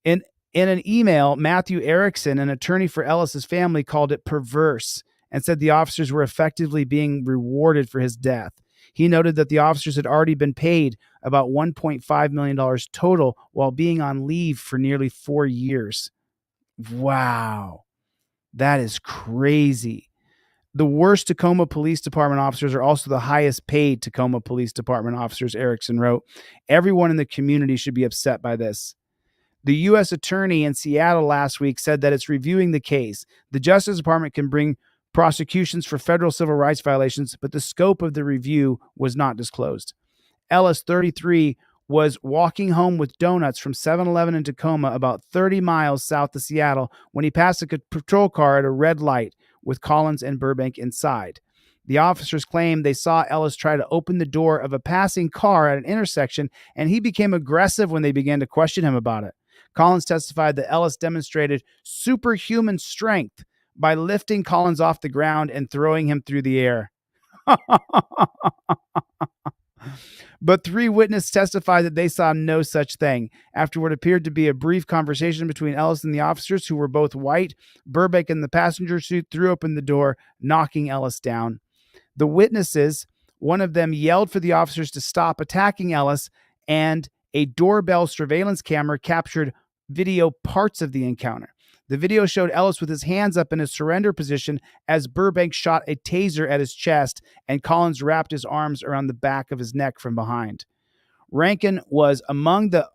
In an email, Matthew Erickson, an attorney for Ellis's family, called it perverse and said the officers were effectively being rewarded for his death. He noted that the officers had already been paid about $1.5 million total while being on leave for nearly 4 years. Wow. That is crazy. The worst Tacoma Police Department officers are also the highest paid Tacoma Police Department officers, Erickson wrote. Everyone in the community should be upset by this. The U.S. Attorney in Seattle last week said that it's reviewing the case. The Justice Department can bring prosecutions for federal civil rights violations, but the scope of the review was not disclosed. Ellis, 33, was walking home with donuts from 7-Eleven in Tacoma, about 30 miles south of Seattle, when he passed a patrol car at a red light with Collins and Burbank inside. The officers claimed they saw Ellis try to open the door of a passing car at an intersection, and he became aggressive when they began to question him about it. Collins testified that Ellis demonstrated superhuman strength by lifting Collins off the ground and throwing him through the air. But 3 witnesses testified that they saw no such thing. After what appeared to be a brief conversation between Ellis and the officers, who were both white, Burbank in the passenger seat threw open the door, knocking Ellis down. The witnesses, one of them yelled for the officers to stop attacking Ellis, and a doorbell surveillance camera captured video parts of the encounter. The video showed Ellis with his hands up in a surrender position as Burbank shot a taser at his chest, and Collins wrapped his arms around the back of his neck from behind. Rankin was among the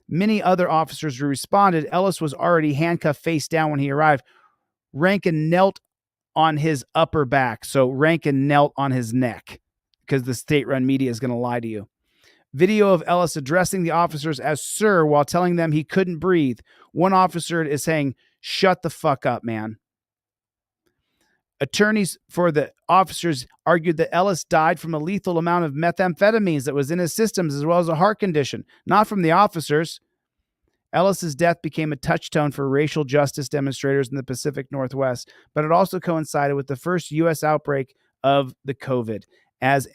many other officers who responded. Ellis was already handcuffed face down when he arrived. Rankin knelt on his upper back, so Rankin knelt on his neck, because the state-run media is going to lie to you. Video of Ellis addressing the officers as sir while telling them he couldn't breathe. One officer is saying, "Shut the fuck up, man." Attorneys for the officers argued that Ellis died from a lethal amount of methamphetamines that was in his systems, as well as a heart condition, not from the officers. Ellis's death became a touchstone for racial justice demonstrators in the Pacific Northwest, but it also coincided with the first U.S. outbreak of the COVID at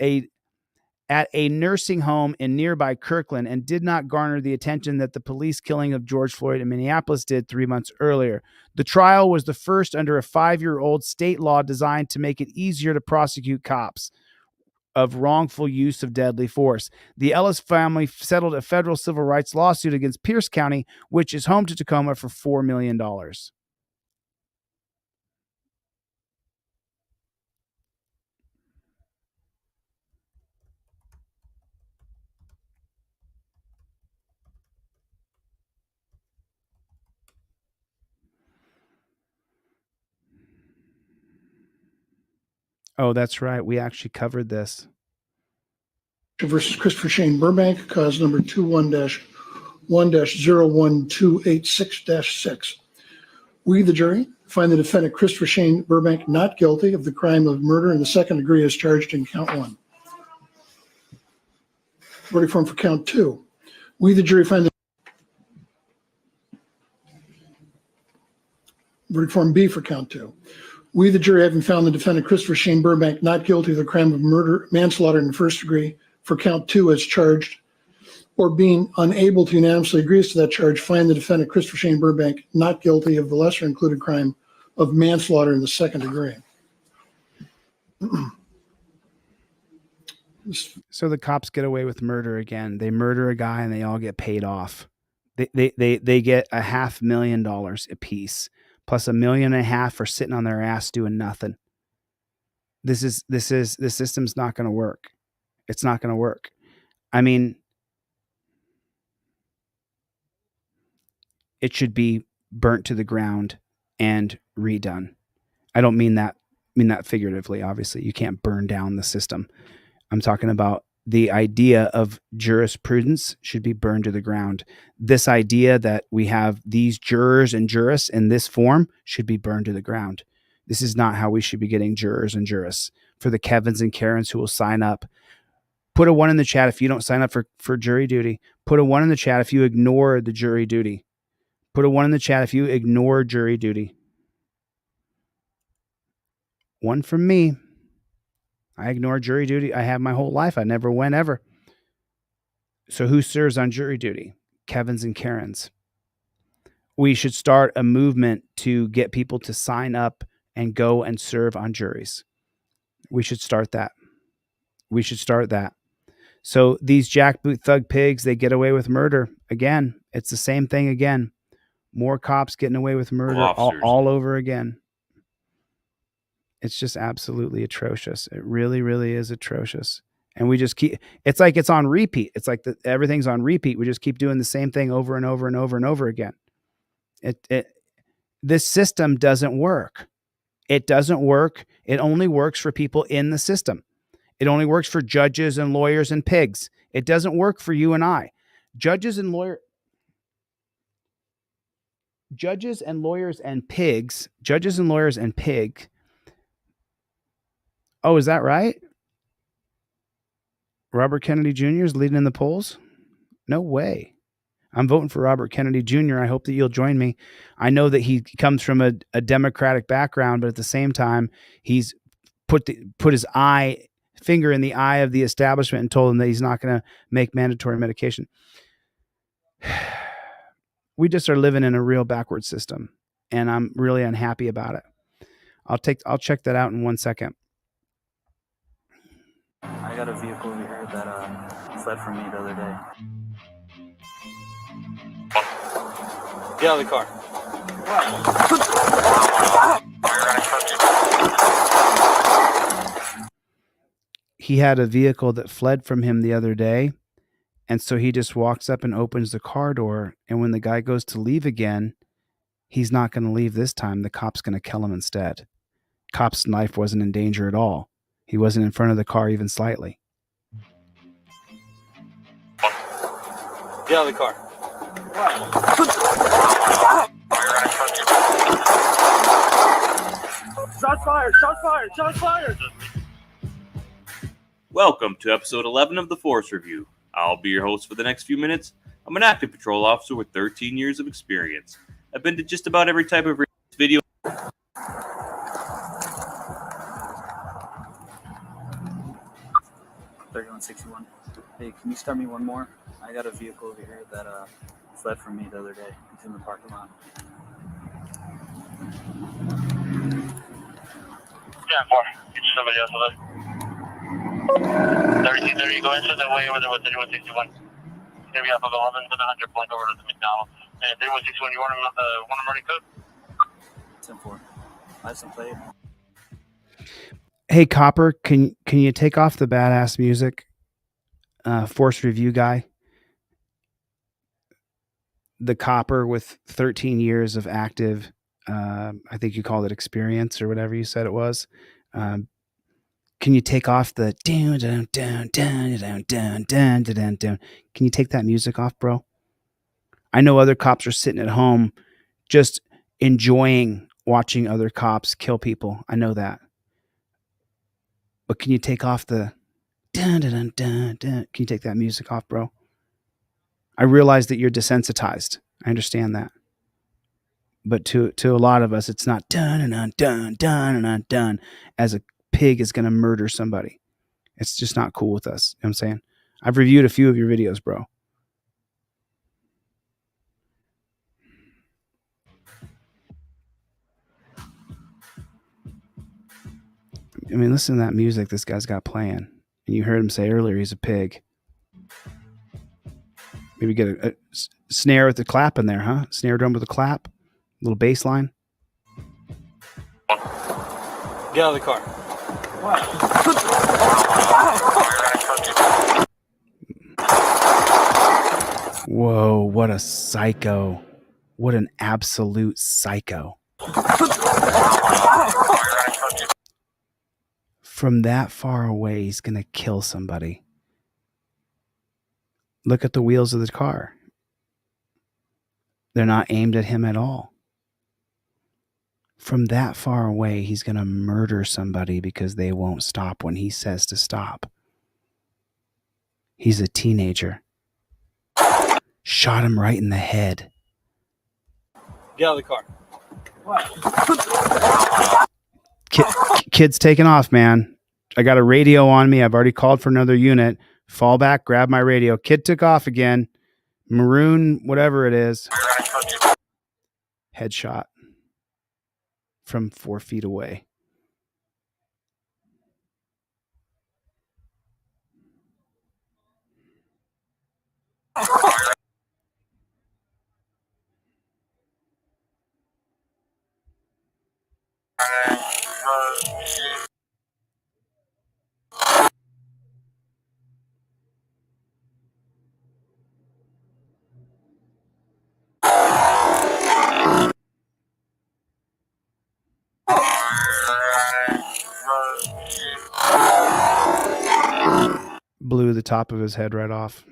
a nursing home in nearby Kirkland, and did not garner the attention that the police killing of George Floyd in Minneapolis did 3 months earlier. The trial was the first under a 5-year-old state law designed to make it easier to prosecute cops of wrongful use of deadly force. The Ellis family settled a federal civil rights lawsuit against Pierce County, which is home to Tacoma, for $4 million. Oh, that's right. We actually covered this. Versus Christopher Shane Burbank, cause number 21-1-012866-6. We, the jury, find the defendant Christopher Shane Burbank not guilty of the crime of murder in the second degree as charged in count 1. Verdict form for count 2. We, the jury, find the verdict form B for count 2. We, the jury, having found the defendant Christopher Shane Burbank not guilty of the crime of murder, manslaughter in the first degree for count 2 as charged, or being unable to unanimously agree to that charge, find the defendant Christopher Shane Burbank not guilty of the lesser included crime of manslaughter in the second degree. So the cops get away with murder again. They murder a guy and they all get paid off. They get $500,000 apiece, plus $1.5 million for sitting on their ass doing nothing. The system's not going to work. It's not going to work. I mean, it should be burnt to the ground and redone. I don't mean that figuratively. Obviously, you can't burn down the system. I'm talking about the idea of jurisprudence should be burned to the ground. This idea that we have these jurors and jurists in this form should be burned to the ground. This is not how we should be getting jurors and jurists. For the Kevins and Karens who will sign up, put a 1 in the chat if you don't sign up for jury duty. Put a 1 in the chat if you ignore the jury duty. Put a 1 in the chat if you ignore jury duty. 1 from me. I ignore jury duty. I have my whole life. I never went ever. So who serves on jury duty? Kevins and Karens. We should start a movement to get people to sign up and go and serve on juries. We should start that. We should start that. So these jackboot thug pigs, they get away with murder. Again, it's the same thing again. More cops getting away with murder all over again. It's just absolutely atrocious. It really, really is atrocious. And we just keep, it's like it's on repeat. It's like everything's on repeat. We just keep doing the same thing over and over and over and over again. This system doesn't work. It doesn't work. It only works for people in the system. It only works for judges and lawyers and pigs. It doesn't work for you and I. Judges and lawyers and pigs Oh, is that right? Robert Kennedy Jr. is leading in the polls? No way. I'm voting for Robert Kennedy Jr. I hope that you'll join me. I know that he comes from a Democratic background, but at the same time, he's put his finger in the eye of the establishment and told him that he's not going to make mandatory medication. We just are living in a real backward system, and I'm really unhappy about it. I'll check that out in 1 second. I got a vehicle over here that fled from me the other day. Get out of the car. He had a vehicle that fled from him the other day, and so he just walks up and opens the car door, and when the guy goes to leave again, he's not going to leave this time. The cop's going to kill him instead. Cop's life wasn't in danger at all. He wasn't in front of the car even slightly. Get out of the car. Shots fired! Shots fired! Shots fired! Welcome to episode 11 of the Force Review. I'll be your host for the next few minutes. I'm an active patrol officer with 13 years of experience. I've been to just about every type of video. 3161. Hey, can you start me one more? I got a vehicle over here that fled from me the other day. It's in the parking lot. Yeah, more. Get somebody else with us. 3230, go into the way over there with 3161. It's going to be off of 11 to the 100 point over to the McDonald's. And 3161, you want them running code? 10-4. License plate. Hey, Copper, can you take off the badass music? Force Review guy. The Copper with 13 years of active, I think you called it experience or whatever you said it was. Can you take off the dun dun dun dun dun dun dun dun dun? Can you take that music off, bro? I know other cops are sitting at home just enjoying watching other cops kill people. I know that. But can you take off the dun dun dun dun dun? Can you take that music off, bro? I realize that you're desensitized. I understand that. But to a lot of us, it's not dun dun dun dun dun dun as a pig is going to murder somebody. It's just not cool with us. You know what I'm saying? I've reviewed a few of your videos, bro. I mean, listen to that music this guy's got playing. And you heard him say earlier he's a pig. Maybe get a snare with the clap in there, huh? Snare drum with a clap. Little bass line. Get out of the car. Whoa, what a psycho. What an absolute psycho. From that far away, he's going to kill somebody. Look at the wheels of the car. They're not aimed at him at all. From that far away, he's going to murder somebody because they won't stop when he says to stop. He's a teenager. Shot him right in the head. Get out of the car. Kid's taking off, man. I got a radio on me. I've already called for another unit. Fall back, grab my radio. Kid took off again. Maroon, whatever it is. Headshot from 4 feet away. Blew the top of his head right off.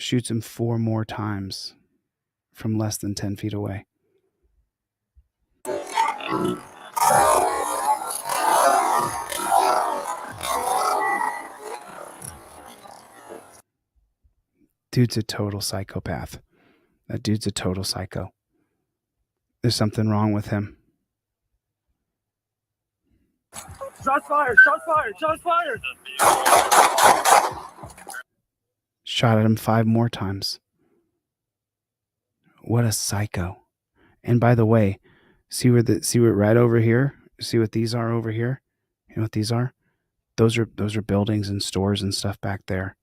Shoots him 4 more times from less than 10 feet away. Dude's a total psychopath. That dude's a total psycho. There's something wrong with him. Shots fired! Shots fired! Shots fired! Shot at him 5 more times. What a psycho. And by the way, see what right over here? See what these are over here? You know what these are? Those are buildings and stores and stuff back there.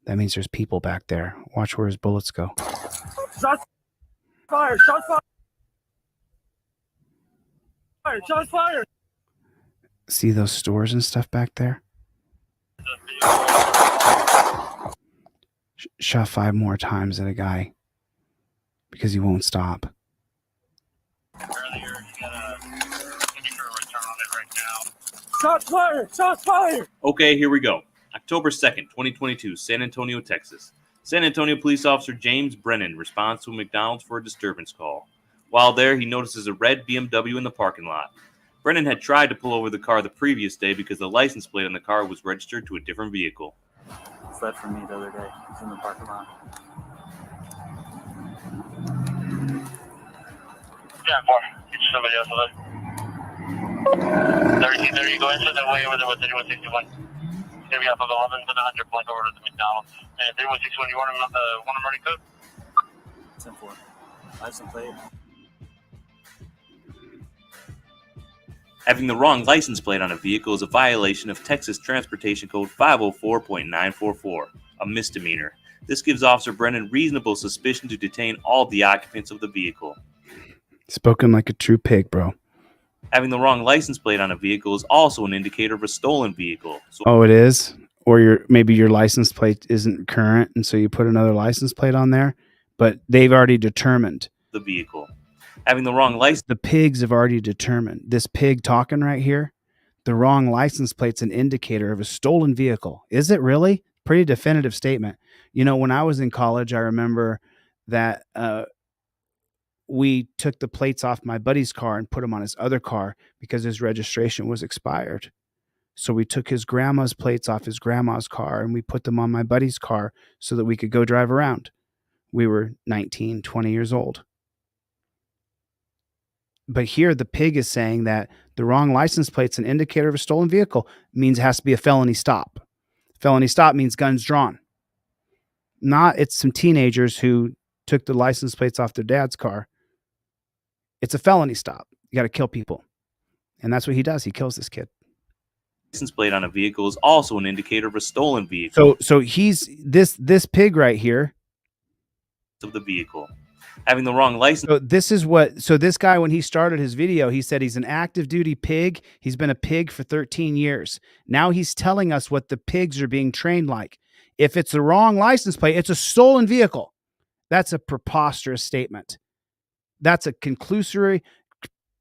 That means there's people back there. Watch where his bullets go. Shots fired! Shots fired! Shots fired! See those stores and stuff back there? Shot 5 more times at a guy because he won't stop. Shots fired! Shots fired! Okay, here we go. October 2nd, 2022, San Antonio, Texas. San Antonio police officer James Brennan responds to a McDonald's for a disturbance call. While there, he notices a red BMW in the parking lot. Brennan had tried to pull over the car the previous day because the license plate on the car was registered to a different vehicle. Fled from me the other day. He's in the parking lot. Yeah, more. Get somebody else with it. 1330, go into the way over there with 3161. It's going to be off of 11 to the 100 block over to the McDonald's. And 3161, you want them already cooked? 10-4. License plate. Having the wrong license plate on a vehicle is a violation of Texas Transportation Code 504.944, a misdemeanor. This gives Officer Brennan reasonable suspicion to detain all the occupants of the vehicle. Spoken like a true pig, bro. Having the wrong license plate on a vehicle is also an indicator of a stolen vehicle. So Oh, it is? Or maybe your license plate isn't current, and so you put another license plate on there, but they've already determined. the vehicle. Having the wrong license. The pigs have already determined. This pig talking right here, the wrong license plate's an indicator of a stolen vehicle. Is it really? Pretty definitive statement. You know, when I was in college, I remember that we took the plates off my buddy's car and put them on his other car because his registration was expired. So we took his grandma's plates off his grandma's car and we put them on my buddy's car so that we could go drive around. We were 19, 20 years old. But here the pig is saying that the wrong license plate's an indicator of a stolen vehicle. Means it has to be a felony stop. Felony stop means guns drawn. Not it's some teenagers who took the license plates off their dad's car. It's a felony stop. You got to kill people. And that's what he does. He kills this kid. License plate on a vehicle is also an indicator of a stolen vehicle. So he's this pig right here of the vehicle. Having the wrong license. So this guy, when he started his video, he said he's an active duty pig. He's been a pig for 13 years. Now he's telling us what the pigs are being trained like. If it's the wrong license plate, it's a stolen vehicle. That's a preposterous statement. That's a conclusory,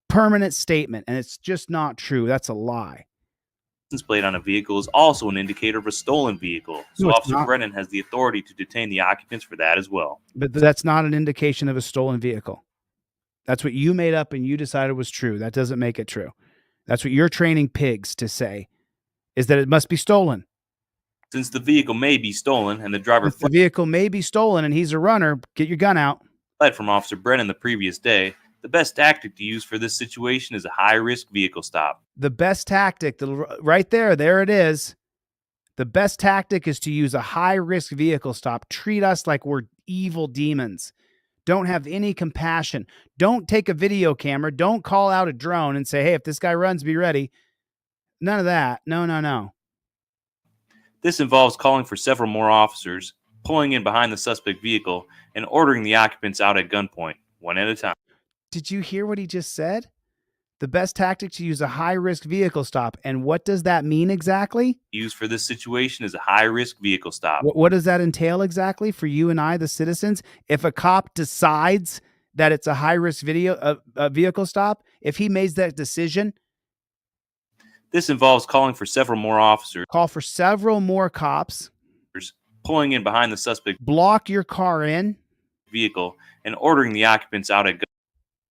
permanent statement, and it's just not true. That's a lie. License plate on a vehicle is also an indicator of a stolen vehicle. So No, it's Officer not. Brennan has the authority to detain the occupants for that as well. But that's not an indication of a stolen vehicle. That's what you made up and you decided was true. That doesn't make it true. That's what you're training pigs to say, is that it must be stolen. Since the vehicle may be stolen and the driver If the vehicle may be stolen and he's a runner, get your gun out. fled from Officer Brennan the previous day, the best tactic to use for this situation is a high-risk vehicle stop. The best tactic, right there it is. The best tactic is to use a high-risk vehicle stop. Treat us like we're evil demons. Don't have any compassion. Don't take a video camera. Don't call out a drone and say, hey, if this guy runs, be ready. None of that. No. This involves calling for several more officers, pulling in behind the suspect vehicle, and ordering the occupants out at gunpoint, one at a time. Did you hear what he just said? The best tactic to use a high-risk vehicle stop. And what does that mean exactly? Used for this situation is a high-risk vehicle stop. What does that entail exactly for you and I, the citizens? If a cop decides that it's a high-risk vehicle stop, if he makes that decision, This involves calling for several more officers, call for several more cops, pulling in behind the suspect block your car in, vehicle and ordering the occupants out at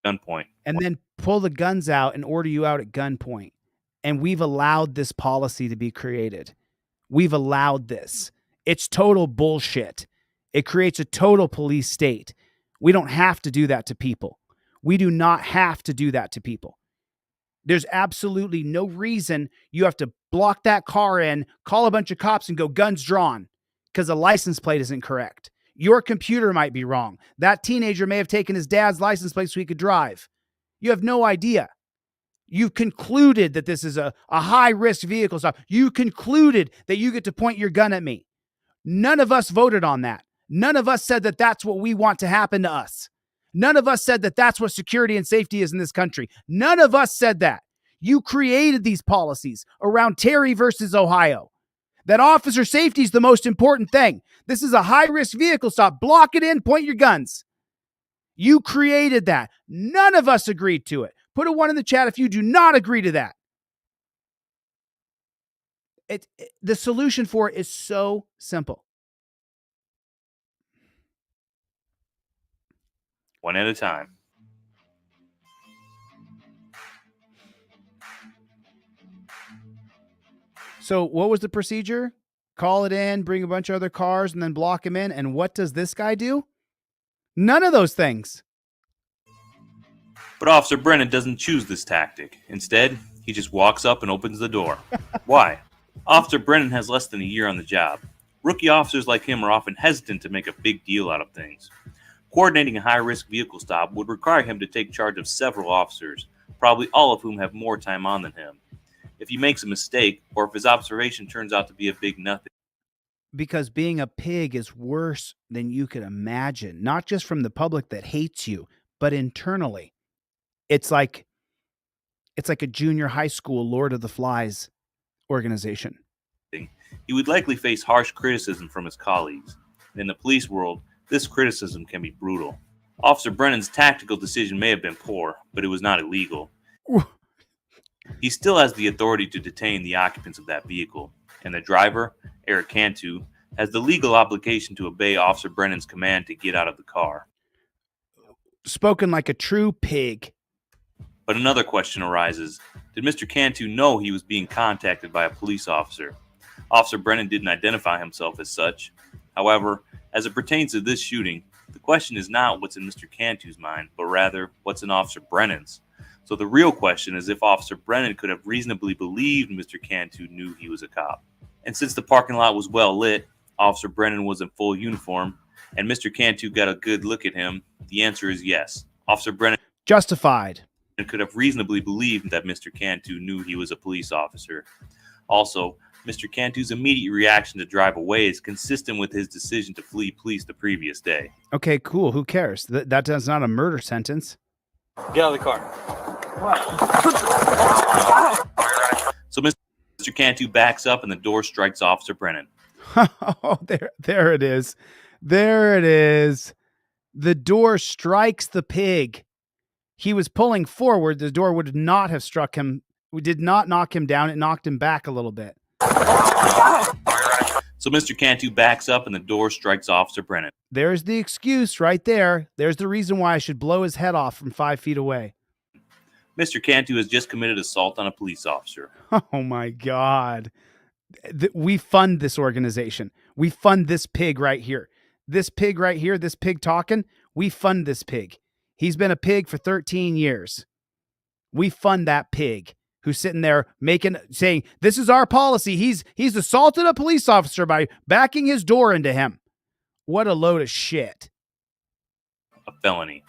gunpoint. and then pull the guns out and order you out at gunpoint. And we've allowed this policy to be created. We've allowed this. It's total bullshit. It creates a total police state. We don't have to do that to people. We do not have to do that to people. There's absolutely no reason you have to block that car in, call a bunch of cops, and go guns drawn because the license plate isn't correct. Your computer might be wrong. That teenager may have taken his dad's license plate so he could drive. You have no idea. You've concluded that this is a high-risk vehicle stop. You concluded that you get to point your gun at me. None of us voted on that. None of us said that that's what we want to happen to us. None of us said that that's what security and safety is in this country. None of us said that. You created these policies around Terry versus Ohio. That officer safety is the most important thing. This is a high-risk vehicle stop. Block it in, point your guns. You created that. None of us agreed to it. Put a 1 in the chat if you do not agree to that. The solution for it is so simple. One at a time. So what was the procedure? Call it in, bring a bunch of other cars, and then block him in. And what does this guy do? None of those things. But Officer Brennan doesn't choose this tactic. Instead, he just walks up and opens the door. Why? Officer Brennan has less than a year on the job. Rookie officers like him are often hesitant to make a big deal out of things. Coordinating a high-risk vehicle stop would require him to take charge of several officers, probably all of whom have more time on than him. If he makes a mistake, or if his observation turns out to be a big nothing. Because being a pig is worse than you could imagine, not just from the public that hates you, but internally. It's like a junior high school Lord of the Flies organization. He would likely face harsh criticism from his colleagues. In the police world, this criticism can be brutal. Officer Brennan's tactical decision may have been poor, but it was not illegal. He still has the authority to detain the occupants of that vehicle, and the driver, Eric Cantu, has the legal obligation to obey Officer Brennan's command to get out of the car. Spoken like a true pig. But another question arises. Did Mr. Cantu know he was being contacted by a police officer? Officer Brennan didn't identify himself as such. However, as it pertains to this shooting, the question is not what's in Mr. Cantu's mind, but rather what's in Officer Brennan's. So the real question is if Officer Brennan could have reasonably believed Mr. Cantu knew he was a cop. And since the parking lot was well lit, Officer Brennan was in full uniform, and Mr. Cantu got a good look at him, the answer is yes. Officer Brennan justified could have reasonably believed that Mr. Cantu knew he was a police officer. Also, Mr. Cantu's immediate reaction to drive away is consistent with his decision to flee police the previous day. Okay, cool. Who cares? That's not a murder sentence. Get out of the car. So Mr. Cantu backs up and the door strikes Officer Brennan. Oh, there it is. There it is. The door strikes the pig. He was pulling forward. The door would not have struck him. We did not knock him down. It knocked him back a little bit. So Mr. Cantu backs up and the door strikes Officer Brennan. There's the excuse right there. There's the reason why I should blow his head off from 5 feet away. Mr. Cantu has just committed assault on a police officer. Oh my God. We fund this organization. We fund this pig right here. This pig right here, this pig talking, we fund this pig. He's been a pig for 13 years. We fund that pig who's sitting there saying, this is our policy. He's assaulted a police officer by backing his door into him. What a load of shit. A felony.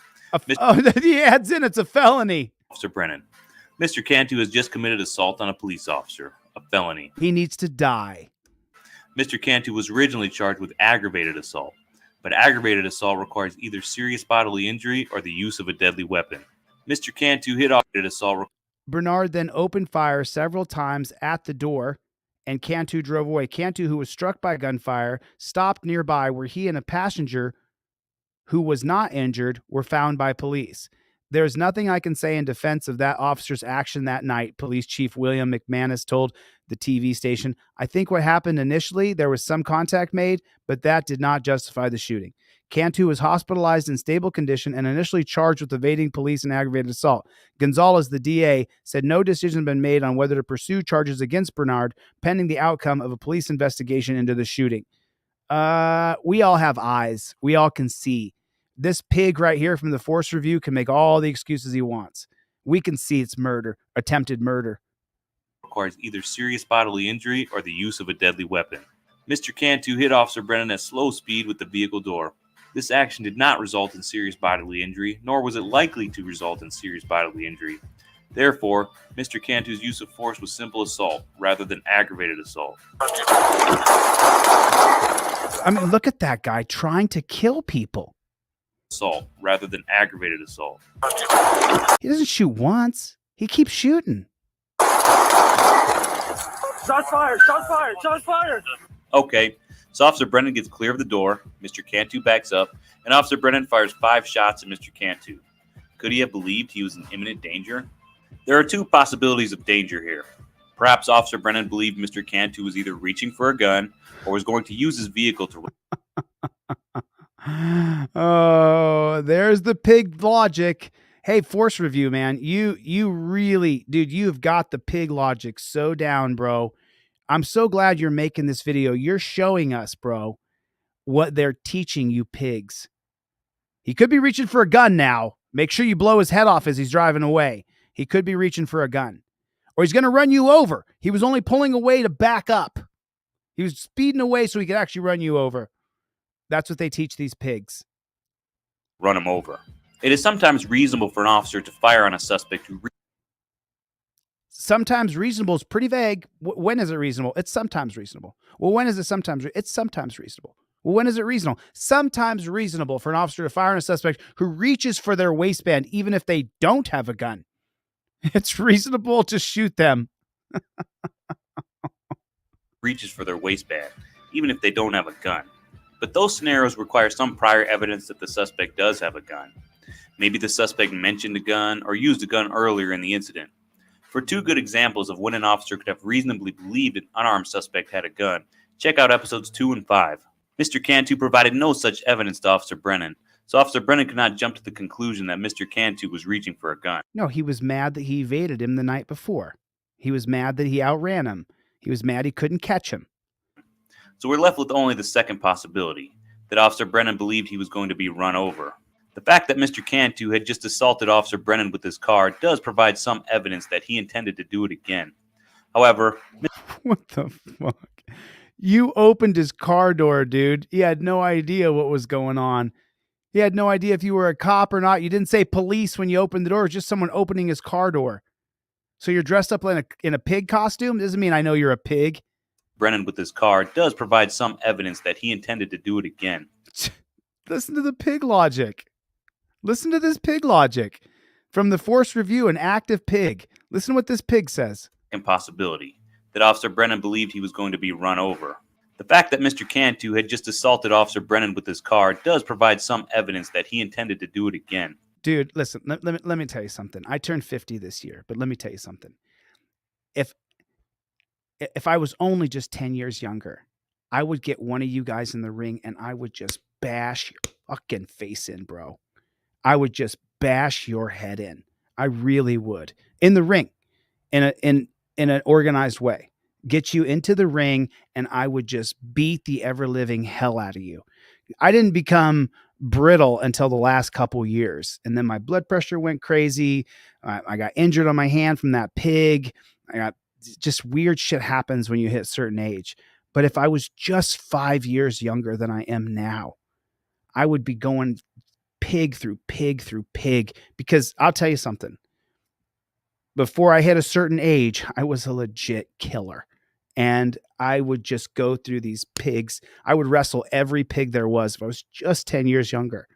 He adds in it's a felony. Officer Brennan. Mr. Cantu has just committed assault on a police officer. A felony. He needs to die. Mr. Cantu was originally charged with aggravated assault, but aggravated assault requires either serious bodily injury or the use of a deadly weapon. Mr. Cantu hit aggravated assault. Bernard then opened fire several times at the door, and Cantu drove away. Cantu, who was struck by gunfire, stopped nearby where he and a passenger who was not injured were found by police. There's nothing I can say in defense of that officer's action that night, Police Chief William McManus told the TV station. I think what happened initially, there was some contact made, but that did not justify the shooting. Cantu was hospitalized in stable condition and initially charged with evading police and aggravated assault. Gonzalez, the DA, said no decision had been made on whether to pursue charges against Bernard pending the outcome of a police investigation into the shooting. We all have eyes. We all can see. This pig right here from the Force Review can make all the excuses he wants. We can see it's murder, attempted murder. Requires either serious bodily injury or the use of a deadly weapon. Mr. Cantu hit Officer Brennan at slow speed with the vehicle door. This action did not result in serious bodily injury, nor was it likely to result in serious bodily injury. Therefore, Mr. Cantu's use of force was simple assault rather than aggravated assault. I mean, look at that guy trying to kill people. Assault rather than aggravated assault. He doesn't shoot once. He keeps shooting. Shots fired! Shots fired! Shots fired! Okay, so Officer Brennan gets clear of the door, Mr. Cantu backs up, and Officer Brennan fires 5 shots at Mr. Cantu. Could he have believed he was in imminent danger? There are 2 possibilities of danger here. Perhaps Officer Brennan believed Mr. Cantu was either reaching for a gun or was going to use his vehicle to... Oh, there's the pig logic. Hey, Force Review, man, you really, dude, you've got the pig logic so down, bro. I'm so glad you're making this video. You're showing us, bro, what they're teaching you pigs. He could be reaching for a gun now. Make sure you blow his head off as he's driving away. He could be reaching for a gun. Or he's going to run you over. He was only pulling away to back up. He was speeding away so he could actually run you over. That's what they teach these pigs. Run him over. It is sometimes reasonable for an officer to fire on a suspect who... Sometimes reasonable is pretty vague. When is it reasonable? It's sometimes reasonable. Well, when is it sometimes? It's sometimes reasonable. Well, when is it reasonable? Sometimes reasonable for an officer to fire on a suspect who reaches for their waistband even if they don't have a gun. It's reasonable to shoot them. reaches for their waistband, even if they don't have a gun. But those scenarios require some prior evidence that the suspect does have a gun. Maybe the suspect mentioned a gun or used a gun earlier in the incident. For 2 good examples of when an officer could have reasonably believed an unarmed suspect had a gun, check out episodes 2 and 5. Mr. Cantu provided no such evidence to Officer Brennan, so Officer Brennan could not jump to the conclusion that Mr. Cantu was reaching for a gun. No, he was mad that he evaded him the night before. He was mad that he outran him. He was mad he couldn't catch him. So we're left with only the second possibility, that Officer Brennan believed he was going to be run over. The fact that Mr. Cantu had just assaulted Officer Brennan with his car does provide some evidence that he intended to do it again. However... What the fuck? You opened his car door, dude. He had no idea what was going on. He had no idea if you were a cop or not. You didn't say police when you opened the door. It was just someone opening his car door. So you're dressed up in a pig costume? Doesn't mean I know you're a pig. Brennan with his car does provide some evidence that he intended to do it again. Listen to the pig logic. Listen to this pig logic. From the Force Review, an active pig. Listen to what this pig says. Impossibility. That Officer Brennan believed he was going to be run over. The fact that Mr. Cantu had just assaulted Officer Brennan with his car does provide some evidence that he intended to do it again. Dude, listen, let me tell you something. I turned 50 this year, but let me tell you something. If I was only just 10 years younger, I would get one of you guys in the ring and I would just bash your fucking face in, bro. I would just bash your head in. I really would. In the ring, in an organized way. Get you into the ring and I would just beat the ever-living hell out of you. I didn't become brittle until the last couple years. And then my blood pressure went crazy. I got injured on my hand from that pig. I got just weird shit happens when you hit a certain age. But if I was just 5 years younger than I am now, I would be going pig through pig through pig, because I'll tell you something. Before I hit a certain age, I was a legit killer. And I would just go through these pigs. I would wrestle every pig there was if I was just 10 years younger.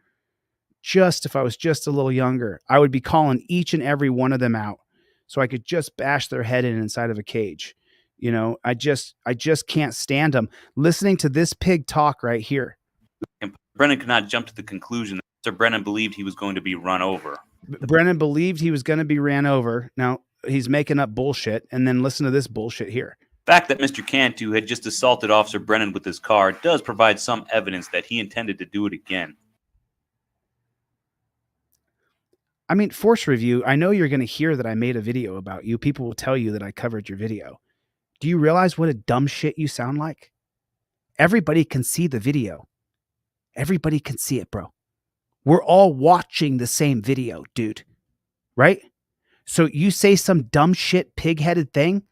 Just if I was just a little younger, I would be calling each and every one of them out so I could just bash their head inside of a cage. You know, I just can't stand them. Listening to this pig talk right here. And Brennan could not jump to the conclusion that Sir Brennan believed he was going to be run over. Brennan believed he was going to be ran over. Now he's making up bullshit. And then listen to this bullshit here. The fact that Mr. Cantu had just assaulted Officer Brennan with his car does provide some evidence that he intended to do it again. I mean, force review, I know you're going to hear that I made a video about you. People will tell you that I covered your video. Do you realize what a dumb shit you sound like? Everybody can see the video. Everybody can see it, bro. We're all watching the same video, dude. Right? So you say some dumb shit, pig-headed thing.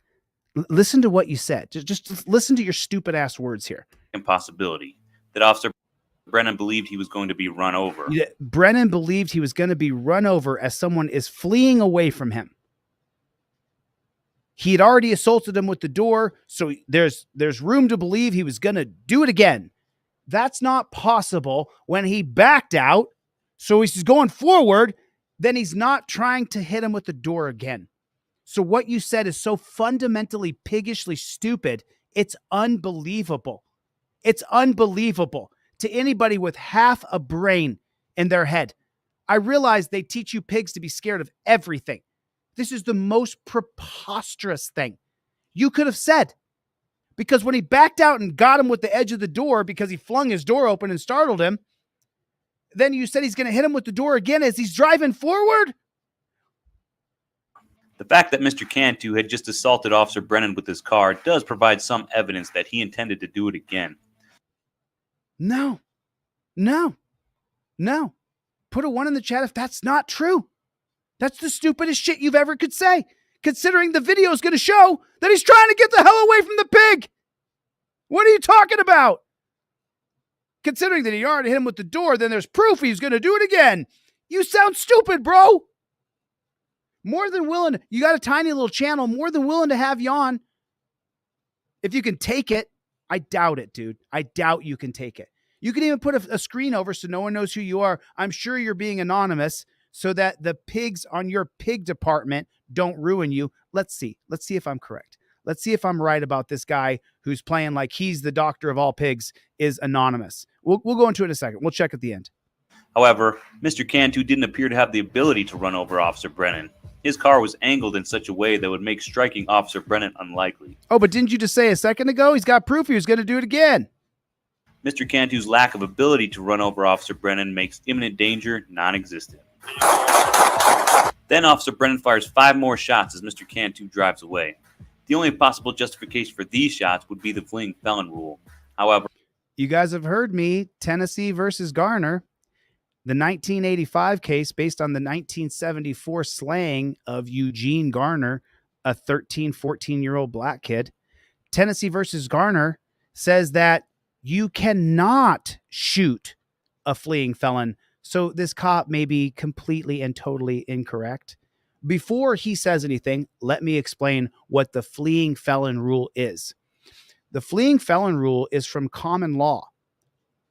Listen to what you said. Just listen to your stupid ass words here. Impossibility that Officer Brennan believed he was going to be run over. Yeah, Brennan believed he was going to be run over as someone is fleeing away from him. He had already assaulted him with the door, so there's room to believe he was going to do it again. That's not possible when he backed out, so he's going forward, then he's not trying to hit him with the door again. So what you said is so fundamentally piggishly stupid, it's unbelievable. It's unbelievable to anybody with half a brain in their head. I realize they teach you pigs to be scared of everything. This is the most preposterous thing you could have said. Because when he backed out and got him with the edge of the door because he flung his door open and startled him, then you said he's going to hit him with the door again as he's driving forward? The fact that Mr. Cantu had just assaulted Officer Brennan with his car does provide some evidence that he intended to do it again. No. Put a 1 in the chat if that's not true. That's the stupidest shit you've ever could say, considering the video is going to show that he's trying to get the hell away from the pig. What are you talking about? Considering that he already hit him with the door, then there's proof he's going to do it again. You sound stupid, bro. More than willing. You got a tiny little channel. More than willing to have you on. If you can take it. I doubt it, dude. I doubt you can take it. You can even put a screen over so no one knows who you are. I'm sure you're being anonymous so that the pigs on your pig department don't ruin you. Let's see. Let's see if I'm correct. Let's see if I'm right about this guy who's playing like he's the doctor of all pigs is anonymous. We'll go into it in a second. We'll check at the end. However, Mr. Cantu didn't appear to have the ability to run over Officer Brennan. His car was angled in such a way that would make striking Officer Brennan unlikely. Oh, but didn't you just say a second ago he's got proof he was going to do it again? Mr. Cantu's lack of ability to run over Officer Brennan makes imminent danger non-existent. Then Officer Brennan fires 5 more shots as Mr. Cantu drives away. The only possible justification for these shots would be the fleeing felon rule. However, you guys have heard me, Tennessee versus Garner. The 1985 case based on the 1974 slaying of Eugene Garner, a 13, 14-year-old black kid. Tennessee versus Garner says that you cannot shoot a fleeing felon. So this cop may be completely and totally incorrect. Before he says anything, let me explain what the fleeing felon rule is. The fleeing felon rule is from common law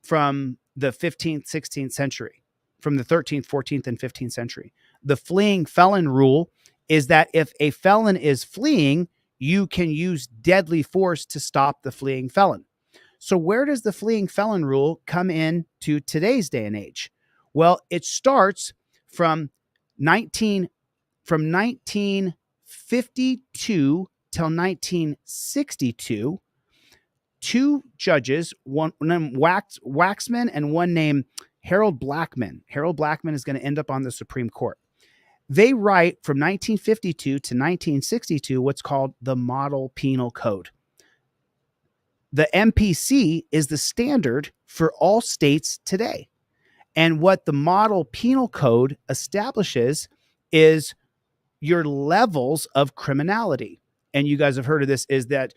from the 15th, 16th century. From the 13th, 14th, and 15th century. The fleeing felon rule is that if a felon is fleeing, you can use deadly force to stop the fleeing felon. So where does the fleeing felon rule come in to today's day and age? Well, it starts from 1952 till 1962. 2 judges, one named Waxman and one named Harold Blackman. Harold Blackman is going to end up on the Supreme Court. They write from 1952 to 1962 what's called the Model Penal Code. The MPC is the standard for all states today. And what the Model Penal Code establishes is your levels of criminality. And you guys have heard of this. Is that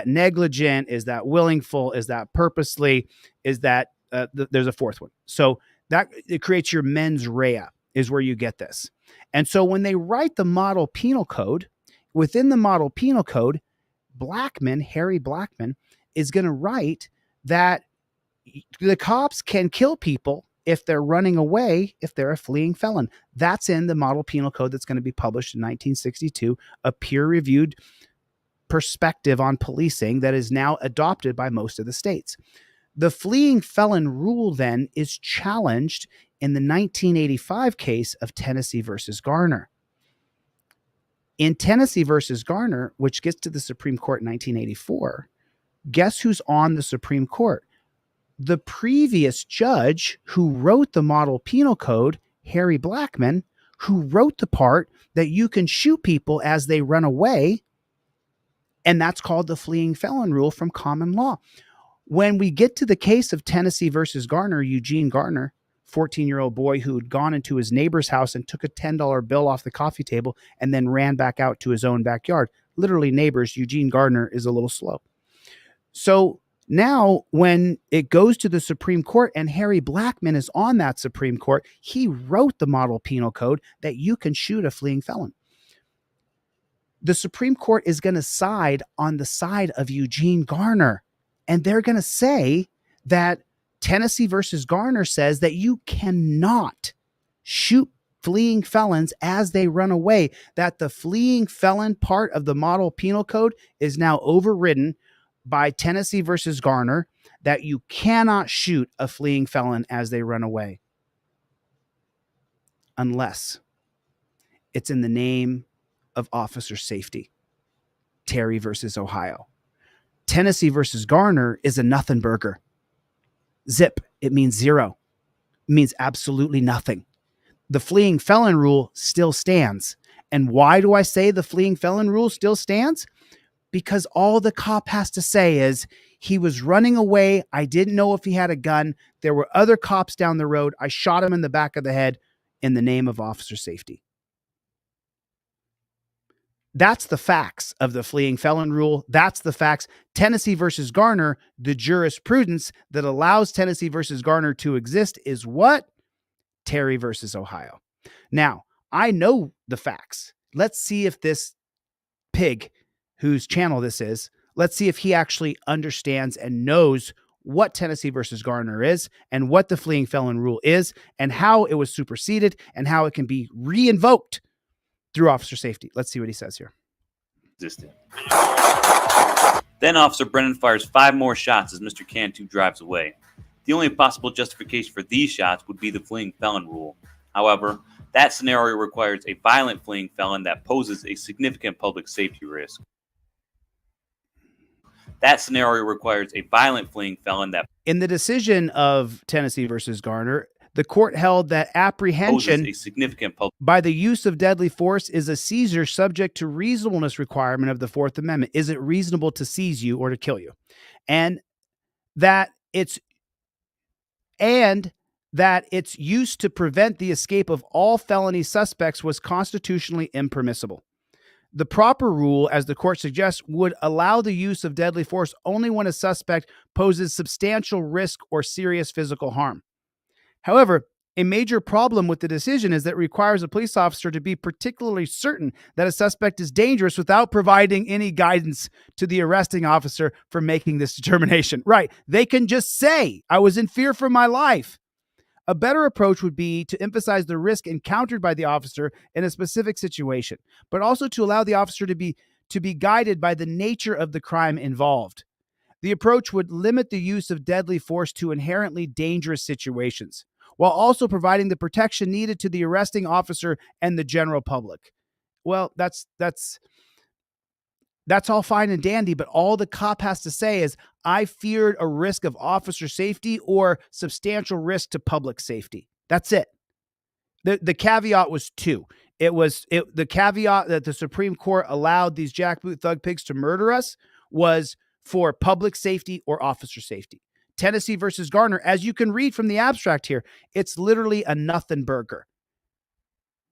negligent? Is that willful? Is that purposely? Is that there's a 4th one. So that it creates your mens rea is where you get this. And so when they write the Model Penal Code, within the Model Penal Code, Harry Blackman, is going to write that the cops can kill people if they're running away, if they're a fleeing felon. That's in the Model Penal Code that's going to be published in 1962, a peer-reviewed perspective on policing that is now adopted by most of the states. The fleeing felon rule then is challenged in the 1985 case of Tennessee versus Garner. In Tennessee versus Garner, which gets to the Supreme Court in 1984, guess who's on the Supreme Court? The previous judge who wrote the model penal code, Harry Blackmun, who wrote the part that you can shoot people as they run away, and that's called the fleeing felon rule from common law. When we get to the case of Tennessee versus Garner, Eugene Garner, 14-year-old boy who had gone into his neighbor's house and took a $10 bill off the coffee table and then ran back out to his own backyard. Literally neighbors, Eugene Garner is a little slow. So now when it goes to the Supreme Court and Harry Blackmun is on that Supreme Court, he wrote the model penal code that you can shoot a fleeing felon. The Supreme Court is going to side on the side of Eugene Garner, and they're going to say that Tennessee versus Garner says that you cannot shoot fleeing felons as they run away, that the fleeing felon part of the model penal code is now overridden by Tennessee versus Garner, that you cannot shoot a fleeing felon as they run away unless it's in the name of officer safety. Terry versus Ohio. Tennessee versus Garner is a nothing burger. Zip. It means zero. It means absolutely nothing. The fleeing felon rule still stands. And why do I say the fleeing felon rule still stands? Because all the cop has to say is, he was running away. I didn't know if he had a gun. There were other cops down the road. I shot him in the back of the head in the name of officer safety. That's the facts of the fleeing felon rule. That's the facts. Tennessee versus Garner, the jurisprudence that allows Tennessee versus Garner to exist is what? Terry versus Ohio. Now, I know the facts. Let's see if this pig whose channel this is, let's see if he actually understands and knows what Tennessee versus Garner is and what the fleeing felon rule is and how it was superseded and how it can be re-invoked through officer safety. Let's see what he says here. Then Officer Brennan fires 5 more shots as Mr. Cantu drives away. The only possible justification for these shots would be the fleeing felon rule. However, that scenario requires a violent fleeing felon that poses a significant public safety risk. That scenario requires a violent fleeing felon that... In the decision of Tennessee versus Garner, the court held that apprehension a significant by the use of deadly force is a seizure subject to reasonableness requirement of the Fourth Amendment. Is it reasonable to seize you or to kill you? And that its use to prevent the escape of all felony suspects was constitutionally impermissible. The proper rule, as the court suggests, would allow the use of deadly force only when a suspect poses substantial risk or serious physical harm. However, a major problem with the decision is that it requires a police officer to be particularly certain that a suspect is dangerous without providing any guidance to the arresting officer for making this determination. Right. They can just say, I was in fear for my life. A better approach would be to emphasize the risk encountered by the officer in a specific situation, but also to allow the officer to be guided by the nature of the crime involved. The approach would limit the use of deadly force to inherently dangerous situations, while also providing the protection needed to the arresting officer and the general public. Well, that's all fine and dandy, but all the cop has to say is, I feared a risk of officer safety or substantial risk to public safety. That's it. The caveat was 2. The caveat that the Supreme Court allowed these jackboot thug pigs to murder us was for public safety or officer safety. Tennessee versus Garner, as you can read from the abstract here, it's literally a nothing burger.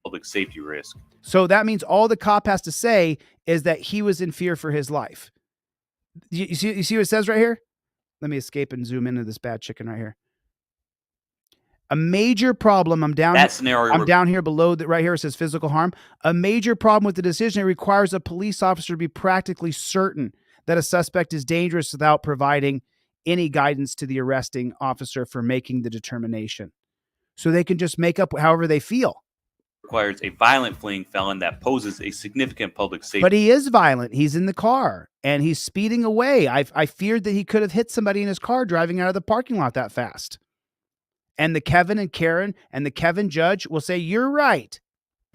Public safety risk. So that means all the cop has to say is that he was in fear for his life. You see what it says right here? Let me escape and zoom into this bad chicken right here. A major problem, I'm down here below that right here. It says physical harm. A major problem with the decision, it requires a police officer to be practically certain that a suspect is dangerous without providing any guidance to the arresting officer for making the determination. So they can just make up however they feel. Requires a violent fleeing felon that poses a significant public safety. But he is violent. He's in the car and he's speeding away. I feared that he could have hit somebody in his car driving out of the parking lot that fast. And the Kevin and Karen and the Kevin judge will say, you're right.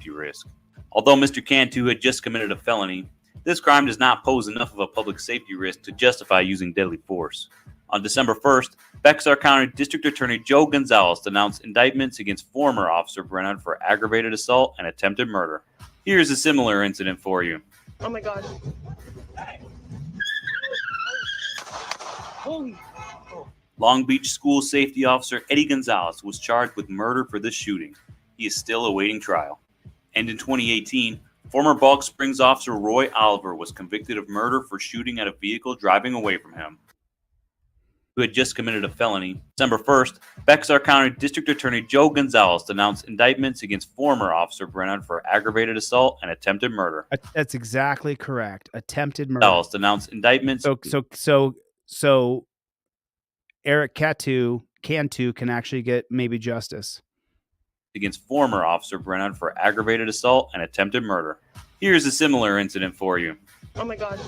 Risk. Although Mr. Cantu had just committed a felony, this crime does not pose enough of a public safety risk to justify using deadly force. On December 1st, Bexar County District Attorney Joe Gonzalez denounced indictments against former Officer Brennan for aggravated assault and attempted murder. Here's a similar incident for you. Oh my God. Long Beach School Safety Officer Eddie Gonzalez was charged with murder for this shooting. He is still awaiting trial. And in 2018, former Balk Springs Officer Roy Oliver was convicted of murder for shooting at a vehicle driving away from him, who had just committed a felony. December 1st, Bexar County District Attorney Joe Gonzalez denounced indictments against former Officer Brennan for aggravated assault and attempted murder. That's exactly correct. Attempted murder. Gonzalez denounced indictments. So Eric Cantu can actually get maybe justice Against former Officer Brennan for aggravated assault and attempted murder. Here's a similar incident for you. Oh my God.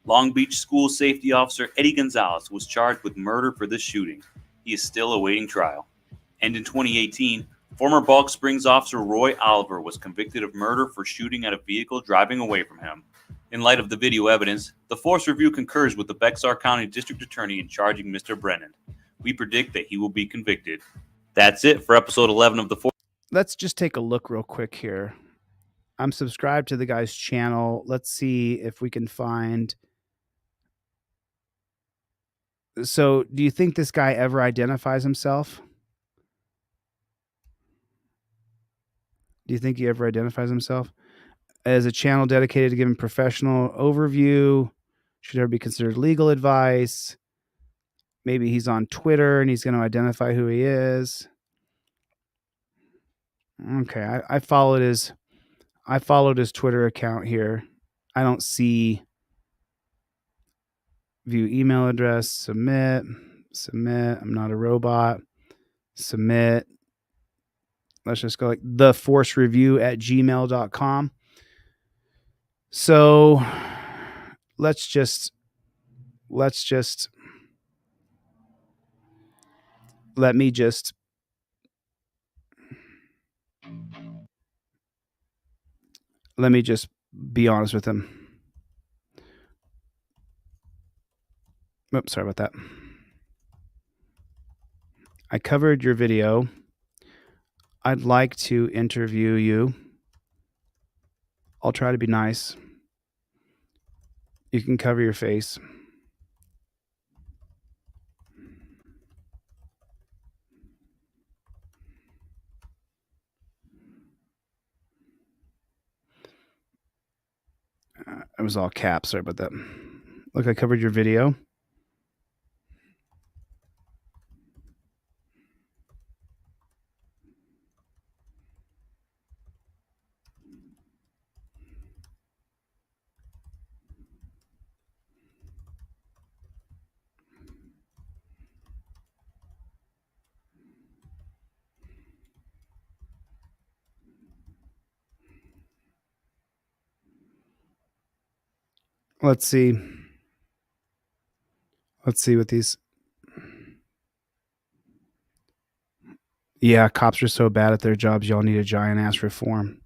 Long Beach School Safety Officer Eddie Gonzalez was charged with murder for this shooting. He is still awaiting trial. And in 2018, former Balk Springs Officer Roy Oliver was convicted of murder for shooting at a vehicle driving away from him. In light of the video evidence, the Force Review concurs with the Bexar County District Attorney in charging Mr. Brennan. We predict that he will be convicted. That's it for episode 11 of the Force. Let's just take a look real quick here. I'm subscribed to the guy's channel. Let's see if we can find. So, do you think this guy ever identifies himself? Do you think he ever identifies himself as a channel dedicated to giving professional overview? Should ever be considered legal advice? Maybe he's on Twitter and he's going to identify who he is. Okay, I followed his Twitter account here. I don't see view email address, submit, I'm not a robot, submit. Let's just go like theforcereview@gmail.com. So let's just let me just be honest with him. Oops, sorry about that. I covered your video. I'd like to interview you. I'll try to be nice. You can cover your face. It was all caps. Sorry about that. Look, I covered your video. Let's see what these. Yeah, cops are so bad at their jobs, y'all need a giant ass reform.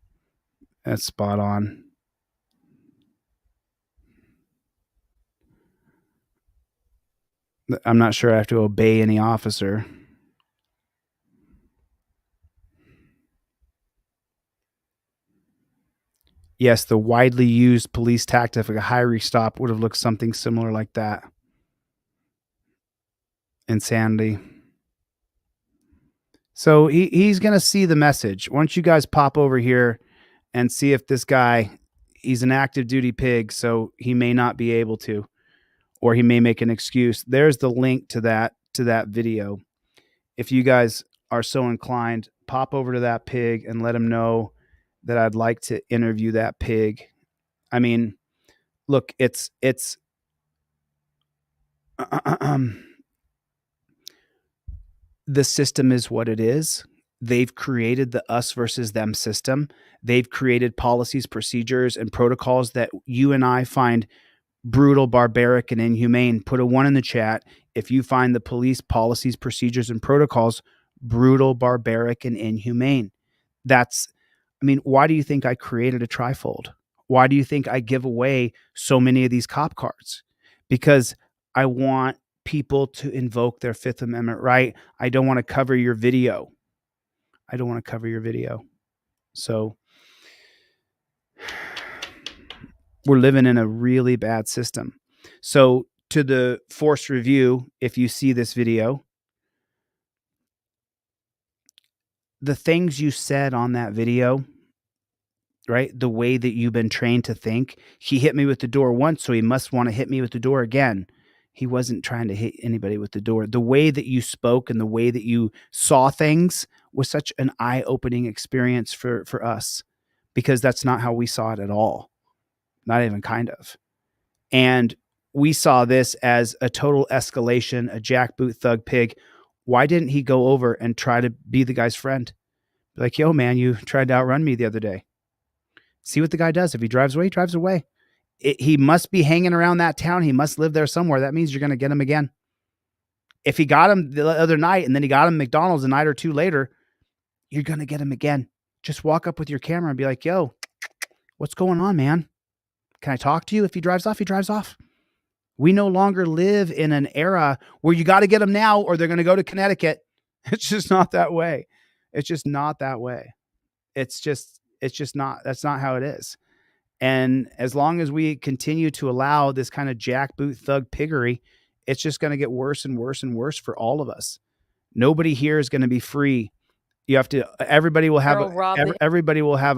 That's spot on. I'm not sure I have to obey any officer. Yes, the widely used police tactic of a highway stop would have looked something similar like that. Insanity. So he's going to see the message. Why don't you guys pop over here and see if this guy, he's an active duty pig, so he may not be able to, or he may make an excuse. There's the link to that video. If you guys are so inclined, pop over to that pig and let him know that I'd like to interview that pig. I mean, look, it's the system is what it is. They've created the us versus them system. They've created policies, procedures, and protocols that you and I find brutal, barbaric, and inhumane. Put a 1 in the chat if you find the police policies, procedures, and protocols brutal, barbaric, and inhumane. Why do you think I created a trifold? Why do you think I give away so many of these cop cards? Because I want people to invoke their Fifth Amendment right. I don't want to cover your video. So we're living in a really bad system. So to the forced review, if you see this video, the things you said on that video, right? The way that you've been trained to think, he hit me with the door once, so he must want to hit me with the door again. He wasn't trying to hit anybody with the door. The way that you spoke and the way that you saw things was such an eye-opening experience for us, because that's not how we saw it at all. Not even kind of. And we saw this as a total escalation, a jackboot thug pig. Why didn't he go over and try to be the guy's friend? Like, yo, man, you tried to outrun me the other day. See what the guy does. If he drives away, he drives away. He must be hanging around that town. He must live there somewhere. That means you're going to get him again. If he got him the other night and then he got him McDonald's a night or two later, you're going to get him again. Just walk up with your camera and be like, yo, what's going on, man? Can I talk to you? If he drives off, he drives off. We no longer live in an era where you got to get them now or they're going to go to Connecticut. It's just not that way. It's just not that way. It's just not, that's not how it is. And as long as we continue to allow this kind of jackboot thug piggery, it's just going to get worse and worse and worse for all of us. Nobody here is going to be free. You have to, everybody will have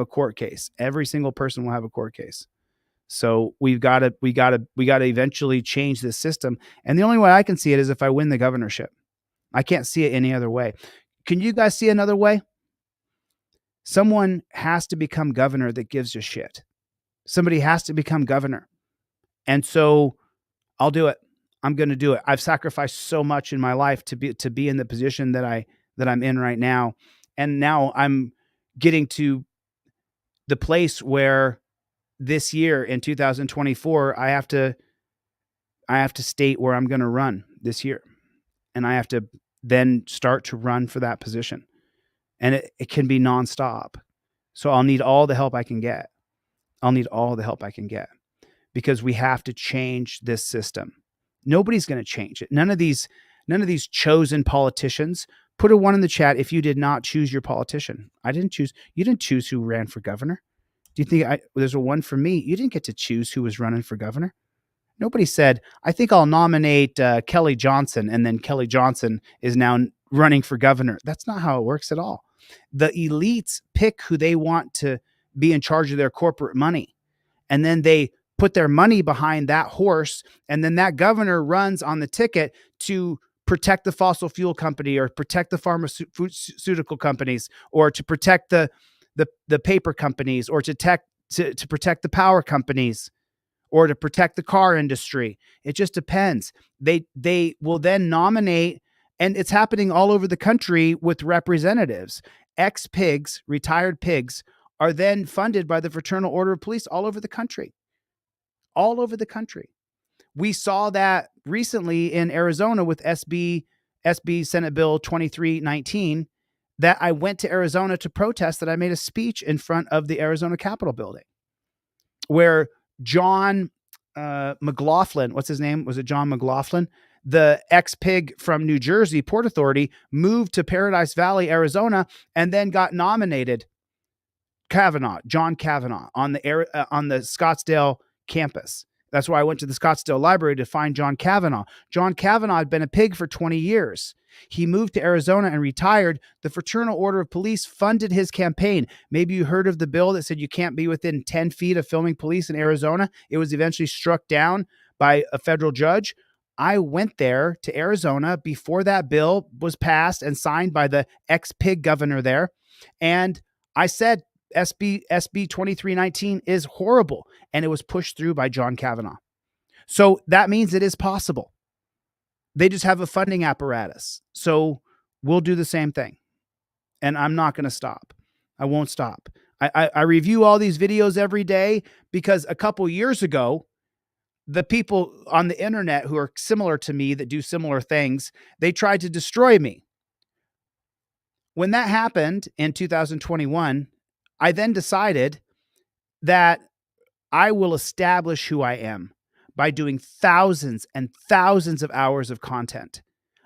a court case. Every single person will have a court case. So we got to eventually change this system. And the only way I can see it is if I win the governorship. I can't see it any other way. Can you guys see another way? Someone has to become governor that gives a shit. Somebody has to become governor. And so I'll do it. I'm going to do it. I've sacrificed so much in my life to be in the position that I'm in right now. And now I'm getting to the place where this year in 2024, I have to state where I'm going to run this year. And I have to then start to run for that position. And it can be nonstop. So I'll need all the help I can get. Because we have to change this system. Nobody's going to change it. None of these chosen politicians. Put a 1 in the chat if you did not choose your politician. I didn't choose. You didn't choose who ran for governor. Do you think there's a 1 for me? You didn't get to choose who was running for governor. Nobody said, I think I'll nominate Kelly Johnson, and then Kelly Johnson is now running for governor. That's not how it works at all. The elites pick who they want to be in charge of their corporate money. And then they put their money behind that horse. And then that governor runs on the ticket to protect the fossil fuel company or protect the pharmaceutical companies or to protect the paper companies or to protect the power companies or to protect the car industry. It just depends. They will then nominate, and it's happening all over the country with representatives. Ex-pigs, retired pigs, are then funded by the Fraternal Order of Police all over the country. All over the country. We saw that recently in Arizona with SB Senate Bill 2319, that I went to Arizona to protest, that I made a speech in front of the Arizona Capitol building where John McLaughlin, what's his name? Was it John McLaughlin? The ex-pig from New Jersey Port Authority moved to Paradise Valley, Arizona, and then got nominated. John Kavanaugh on the Scottsdale campus. That's why I went to the Scottsdale Library to find John Kavanaugh. John Kavanaugh had been a pig for 20 years. He moved to Arizona and retired. The Fraternal Order of Police funded his campaign. Maybe you heard of the bill that said you can't be within 10 feet of filming police in Arizona. It was eventually struck down by a federal judge. I went there to Arizona before that bill was passed and signed by the ex-pig governor there. And I said, SB 2319 is horrible. And it was pushed through by John Kavanaugh. So that means it is possible. They just have a funding apparatus. So we'll do the same thing. And I'm not going to stop. I won't stop. I review all these videos every day because a couple years ago, the people on the internet who are similar to me that do similar things, they tried to destroy me. When that happened in 2021, I then decided that I will establish who I am by doing thousands and thousands of hours of content.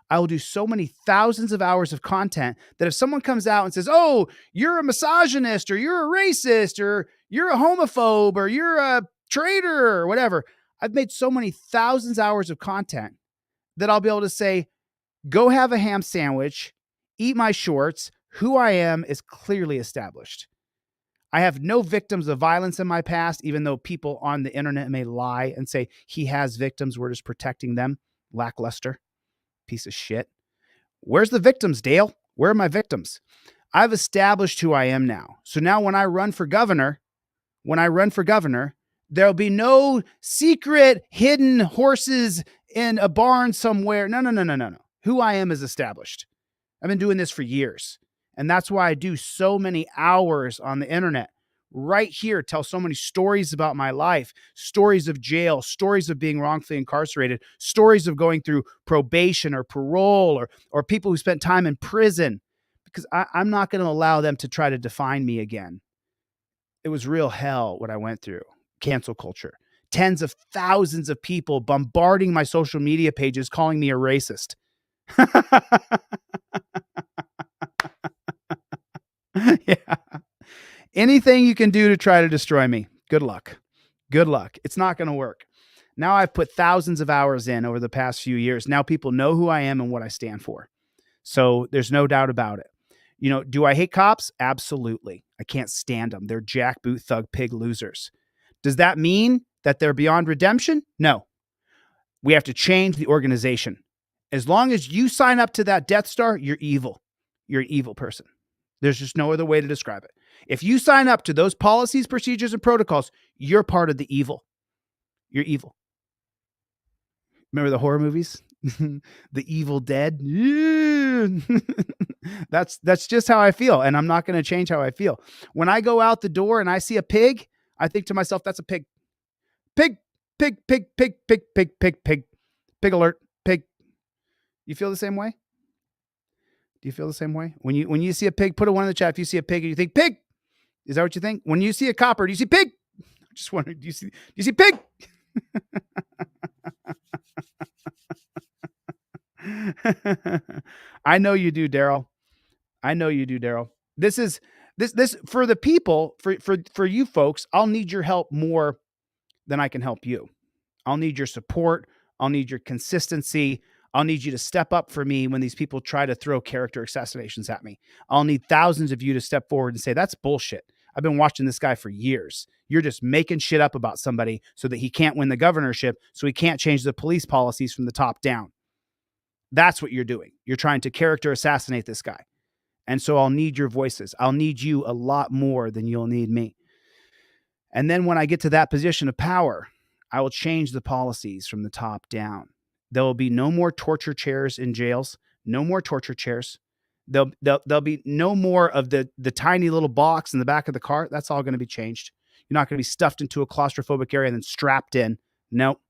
I will do so many thousands of hours of content that if someone comes out and says, oh, you're a misogynist or you're a racist or you're a homophobe or you're a traitor or whatever, I've made so many thousands of hours of content that I'll be able to say, go have a ham sandwich, eat my shorts. Who I am is clearly established. I have no victims of violence in my past, even though people on the internet may lie and say he has victims. We're just protecting them. Lackluster. Piece of shit. Where's the victims, Dale? Where are my victims? I've established who I am now. So now when I run for governor, there'll be no secret hidden horses in a barn somewhere. No. Who I am is established. I've been doing this for years. And that's why I do so many hours on the internet. Right here, tell so many stories about my life, stories of jail, stories of being wrongfully incarcerated, stories of going through probation or parole or people who spent time in prison, because I'm not going to allow them to try to define me again. It was real hell what I went through. Cancel culture. Tens of thousands of people bombarding my social media pages, calling me a racist. Yeah. Anything you can do to try to destroy me, good luck. Good luck. It's not going to work. Now I've put thousands of hours in over the past few years. Now people know who I am and what I stand for. So there's no doubt about it. You know, do I hate cops? Absolutely. I can't stand them. They're jackboot thug pig losers. Does that mean that they're beyond redemption? No. We have to change the organization. As long as you sign up to that Death Star, you're evil. You're an evil person. There's just no other way to describe it. If you sign up to those policies, procedures, and protocols, you're part of the evil. You're evil. Remember the horror movies? The Evil Dead? Yeah. That's just how I feel, and I'm not going to change how I feel. When I go out the door and I see a pig, I think to myself, that's a pig. Pig, pig, pig, pig, pig, pig, pig, pig. Pig alert, pig. You feel the same way? Do you feel the same way? When you see a pig, put a one in the chat. If you see a pig and you think pig, is that what you think? When you see a copper, do you see pig? I just wondering, do you see pig? I know you do, Daryl. I know you do, Daryl. This for the people, for you folks, I'll need your help more than I can help you. I'll need your support. I'll need your consistency. I'll need you to step up for me when these people try to throw character assassinations at me. I'll need thousands of you to step forward and say, that's bullshit. I've been watching this guy for years. You're just making shit up about somebody so that he can't win the governorship, so he can't change the police policies from the top down. That's what you're doing. You're trying to character assassinate this guy. And so I'll need your voices. I'll need you a lot more than you'll need me. And then when I get to that position of power, I will change the policies from the top down. There will be no more torture chairs in jails. No more torture chairs. There'll be no more of the tiny little box in the back of the car. That's all going to be changed. You're not going to be stuffed into a claustrophobic area and then strapped in. Nope.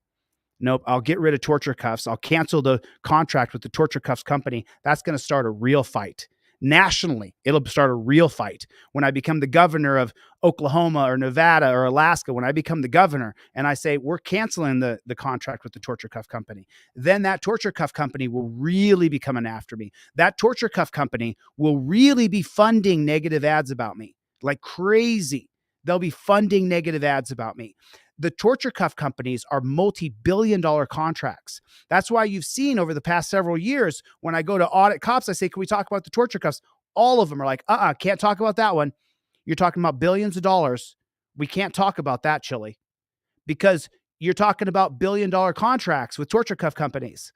I'll get rid of torture cuffs. I'll cancel the contract with the torture cuffs company. That's going to start a real fight. Nationally, it'll start a real fight. When I become the governor of Oklahoma or Nevada or Alaska, when I become the governor and I say, we're canceling the contract with the torture cuff company, then that torture cuff company will really be coming after me. That torture cuff company will really be funding negative ads about me like crazy. They'll be funding negative ads about me. The torture cuff companies are multi-billion-dollar contracts. That's why you've seen over the past several years, when I go to audit cops, I say, can we talk about the torture cuffs? All of them are like, can't talk about that one. You're talking about billions of dollars. We can't talk about that, Chille, because you're talking about billion-dollar contracts with torture cuff companies.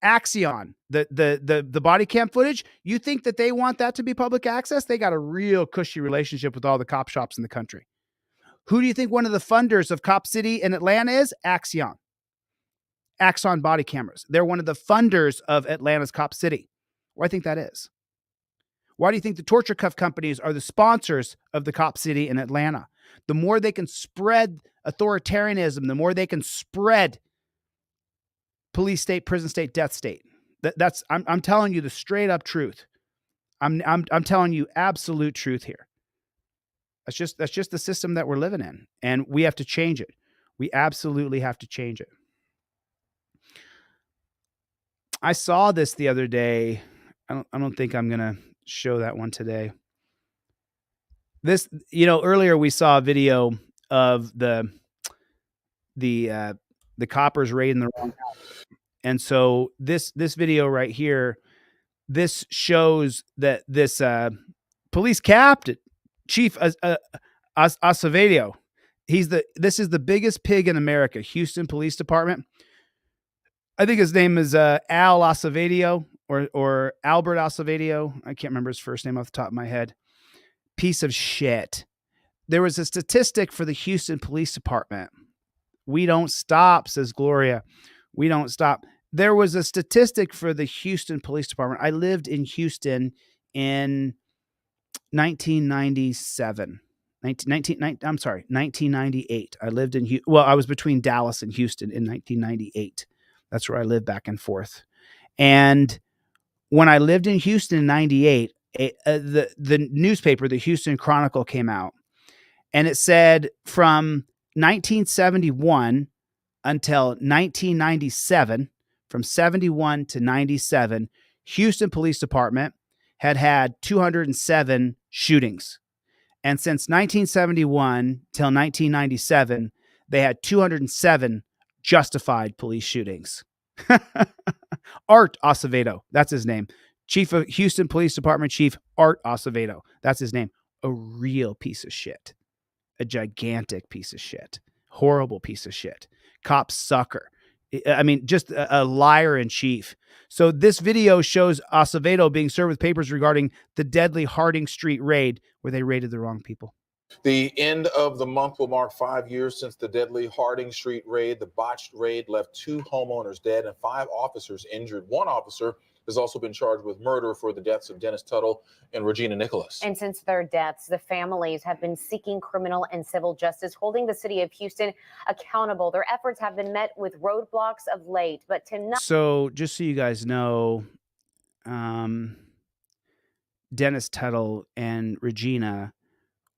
Axion, the body cam footage, you think that they want that to be public access? They got a real cushy relationship with all the cop shops in the country. Who do you think one of the funders of Cop City in Atlanta is? Axion. Axon body cameras. They're one of the funders of Atlanta's Cop City. Why do you think that is? Why do you think the torture cuff companies are the sponsors of the Cop City in Atlanta? The more they can spread authoritarianism, the more they can spread police state, prison state, death state. I'm telling you the straight up truth. I'm telling you absolute truth here. That's just the system that we're living in, and we have to change it. We absolutely have to change it. I saw this the other day. I don't think I'm gonna show that one today. This, earlier we saw a video of the coppers raiding the wrong house, and so this video right here, this shows that this police captain, Chief Acevedo, this is the biggest pig in America, Houston Police Department. I think his name is Al Acevedo or Albert Acevedo. I can't remember his first name off the top of my head. Piece of shit. There was a statistic for the Houston Police Department. We don't stop, says Gloria. We don't stop. There was a statistic for the Houston Police Department. I lived in Houston in 1997. 1998. I lived in I was between Dallas and Houston in 1998. That's where I lived back and forth. And when I lived in Houston in 98, the newspaper, the Houston Chronicle, came out, and it said from 1971 until 1997, from 71 to 97, Houston Police Department had 207 shootings. And since 1971 till 1997, they had 207 justified police shootings. Art Acevedo, that's his name. Chief of Houston Police Department Chief Art Acevedo, that's his name. A real piece of shit. A gigantic piece of shit. Horrible piece of shit. Cop sucker. I mean, just a liar in chief. So this video shows Acevedo being served with papers regarding the deadly Harding Street raid where they raided the wrong people. The end of the month will mark 5 years since the deadly Harding Street raid. The botched raid left 2 homeowners dead and 5 officers injured. One officer has also been charged with murder for the deaths of Dennis Tuttle and Regina Nicholas. And since their deaths, the families have been seeking criminal and civil justice, holding the city of Houston accountable. Their efforts have been met with roadblocks of late, but tonight. So just so you guys know, Dennis Tuttle and Regina,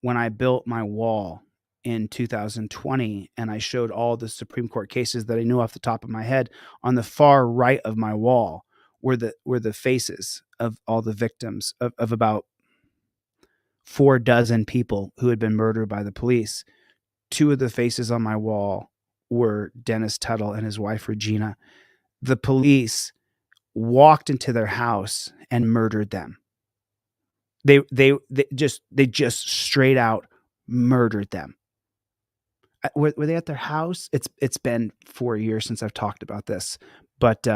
when I built my wall in 2020 and I showed all the Supreme Court cases that I knew off the top of my head, on the far right of my wall were the faces of all the victims of about 4 dozen people who had been murdered by the police. 2 of the faces on my wall were Dennis Tuttle and his wife Regina. The police walked into their house and murdered them. They just straight out murdered them. Were they at their house? It's been 4 years since I've talked about this, but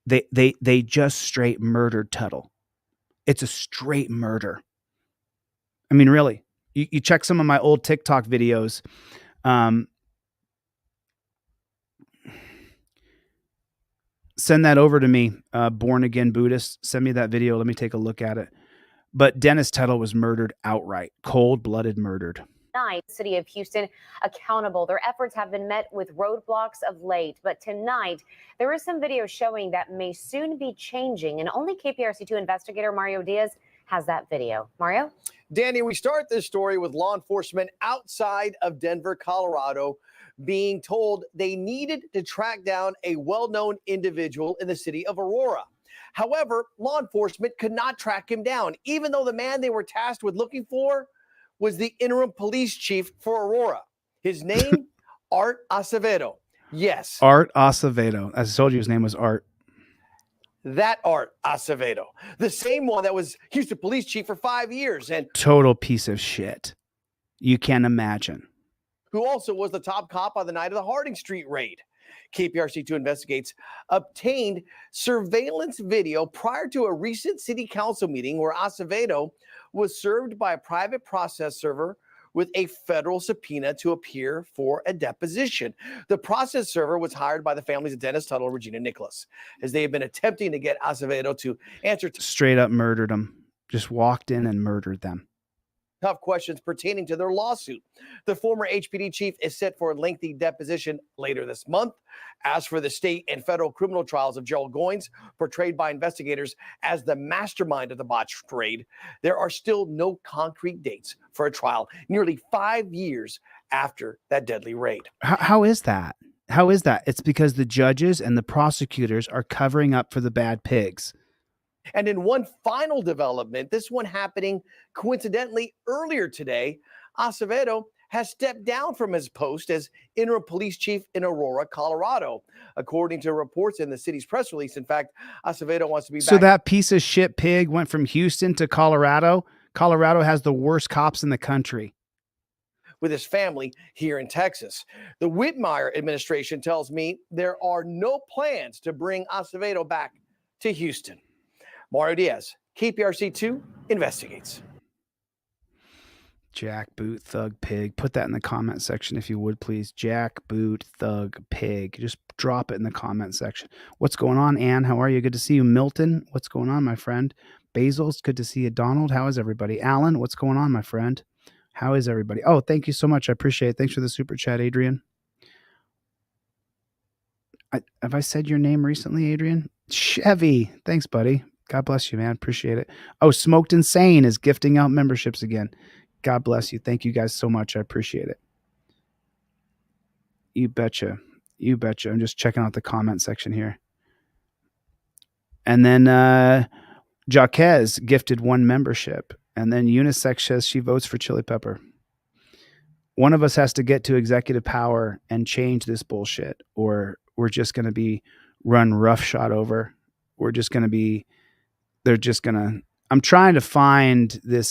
they just straight murdered Tuttle. It's a straight murder. I mean, really, you check some of my old TikTok videos. Send that over to me, Born Again Buddhist. Send me that video. Let me take a look at it. But Dennis Tuttle was murdered outright, cold-blooded murdered. Tonight, city of Houston accountable. Their efforts have been met with roadblocks of late, but tonight there is some video showing that may soon be changing, and only KPRC2 investigator Mario Diaz has that video. Mario? Danny, we start this story with law enforcement outside of Denver, Colorado, being told they needed to track down a well-known individual in the city of Aurora. However, law enforcement could not track him down, even though the man they were tasked with looking for was the interim police chief for Aurora. His name, Art Acevedo. Yes. Art Acevedo. As I told you, his name was Art. That Art Acevedo. The same one that was Houston police chief for 5 years. And total piece of shit. You can't imagine. Who also was the top cop on the night of the Harding Street raid. KPRC2 Investigates obtained surveillance video prior to a recent city council meeting where Acevedo was served by a private process server with a federal subpoena to appear for a deposition. The process server was hired by the families of Dennis Tuttle and Regina Nicholas, as they have been attempting to get Acevedo to answer. Straight up murdered them. Just walked in and murdered them. tough questions pertaining to their lawsuit. The former HPD chief is set for a lengthy deposition later this month. As for the state and federal criminal trials of Gerald Goins, portrayed by investigators as the mastermind of the botched raid, there are still no concrete dates for a trial nearly 5 years after that deadly raid. How is that? How is that? It's because the judges and the prosecutors are covering up for the bad pigs. And in one final development, this one happening coincidentally earlier today, Acevedo has stepped down from his post as interim police chief in Aurora, Colorado. According to reports in the city's press release, in fact, Acevedo wants to be back. So that piece of shit pig went from Houston to Colorado. Colorado has the worst cops in the country. With his family here in Texas. The Whitmire administration tells me there are no plans to bring Acevedo back to Houston. Mario Diaz, KPRC2 investigates. Jackboot Thug Pig. Put that in the comment section if you would, please. Jackboot Thug Pig. Just drop it in the comment section. What's going on, Ann? How are you? Good to see you. Milton, what's going on, my friend? Basil's, good to see you. Donald, how is everybody? Alan, what's going on, my friend? How is everybody? Oh, thank you so much. I appreciate it. Thanks for the super chat, Adrian. Have I said your name recently, Adrian? Chevy. Thanks, buddy. God bless you, man. Appreciate it. Oh, Smoked Insane is gifting out memberships again. God bless you. Thank you guys so much. I appreciate it. You betcha. You betcha. I'm just checking out the comment section here. And then Jaquez gifted 1 membership. And then Unisex says she votes for Chili Pepper. One of us has to get to executive power and change this bullshit, or we're just going to be run roughshod over. We're just going to be, they're just going to, I'm trying to find this.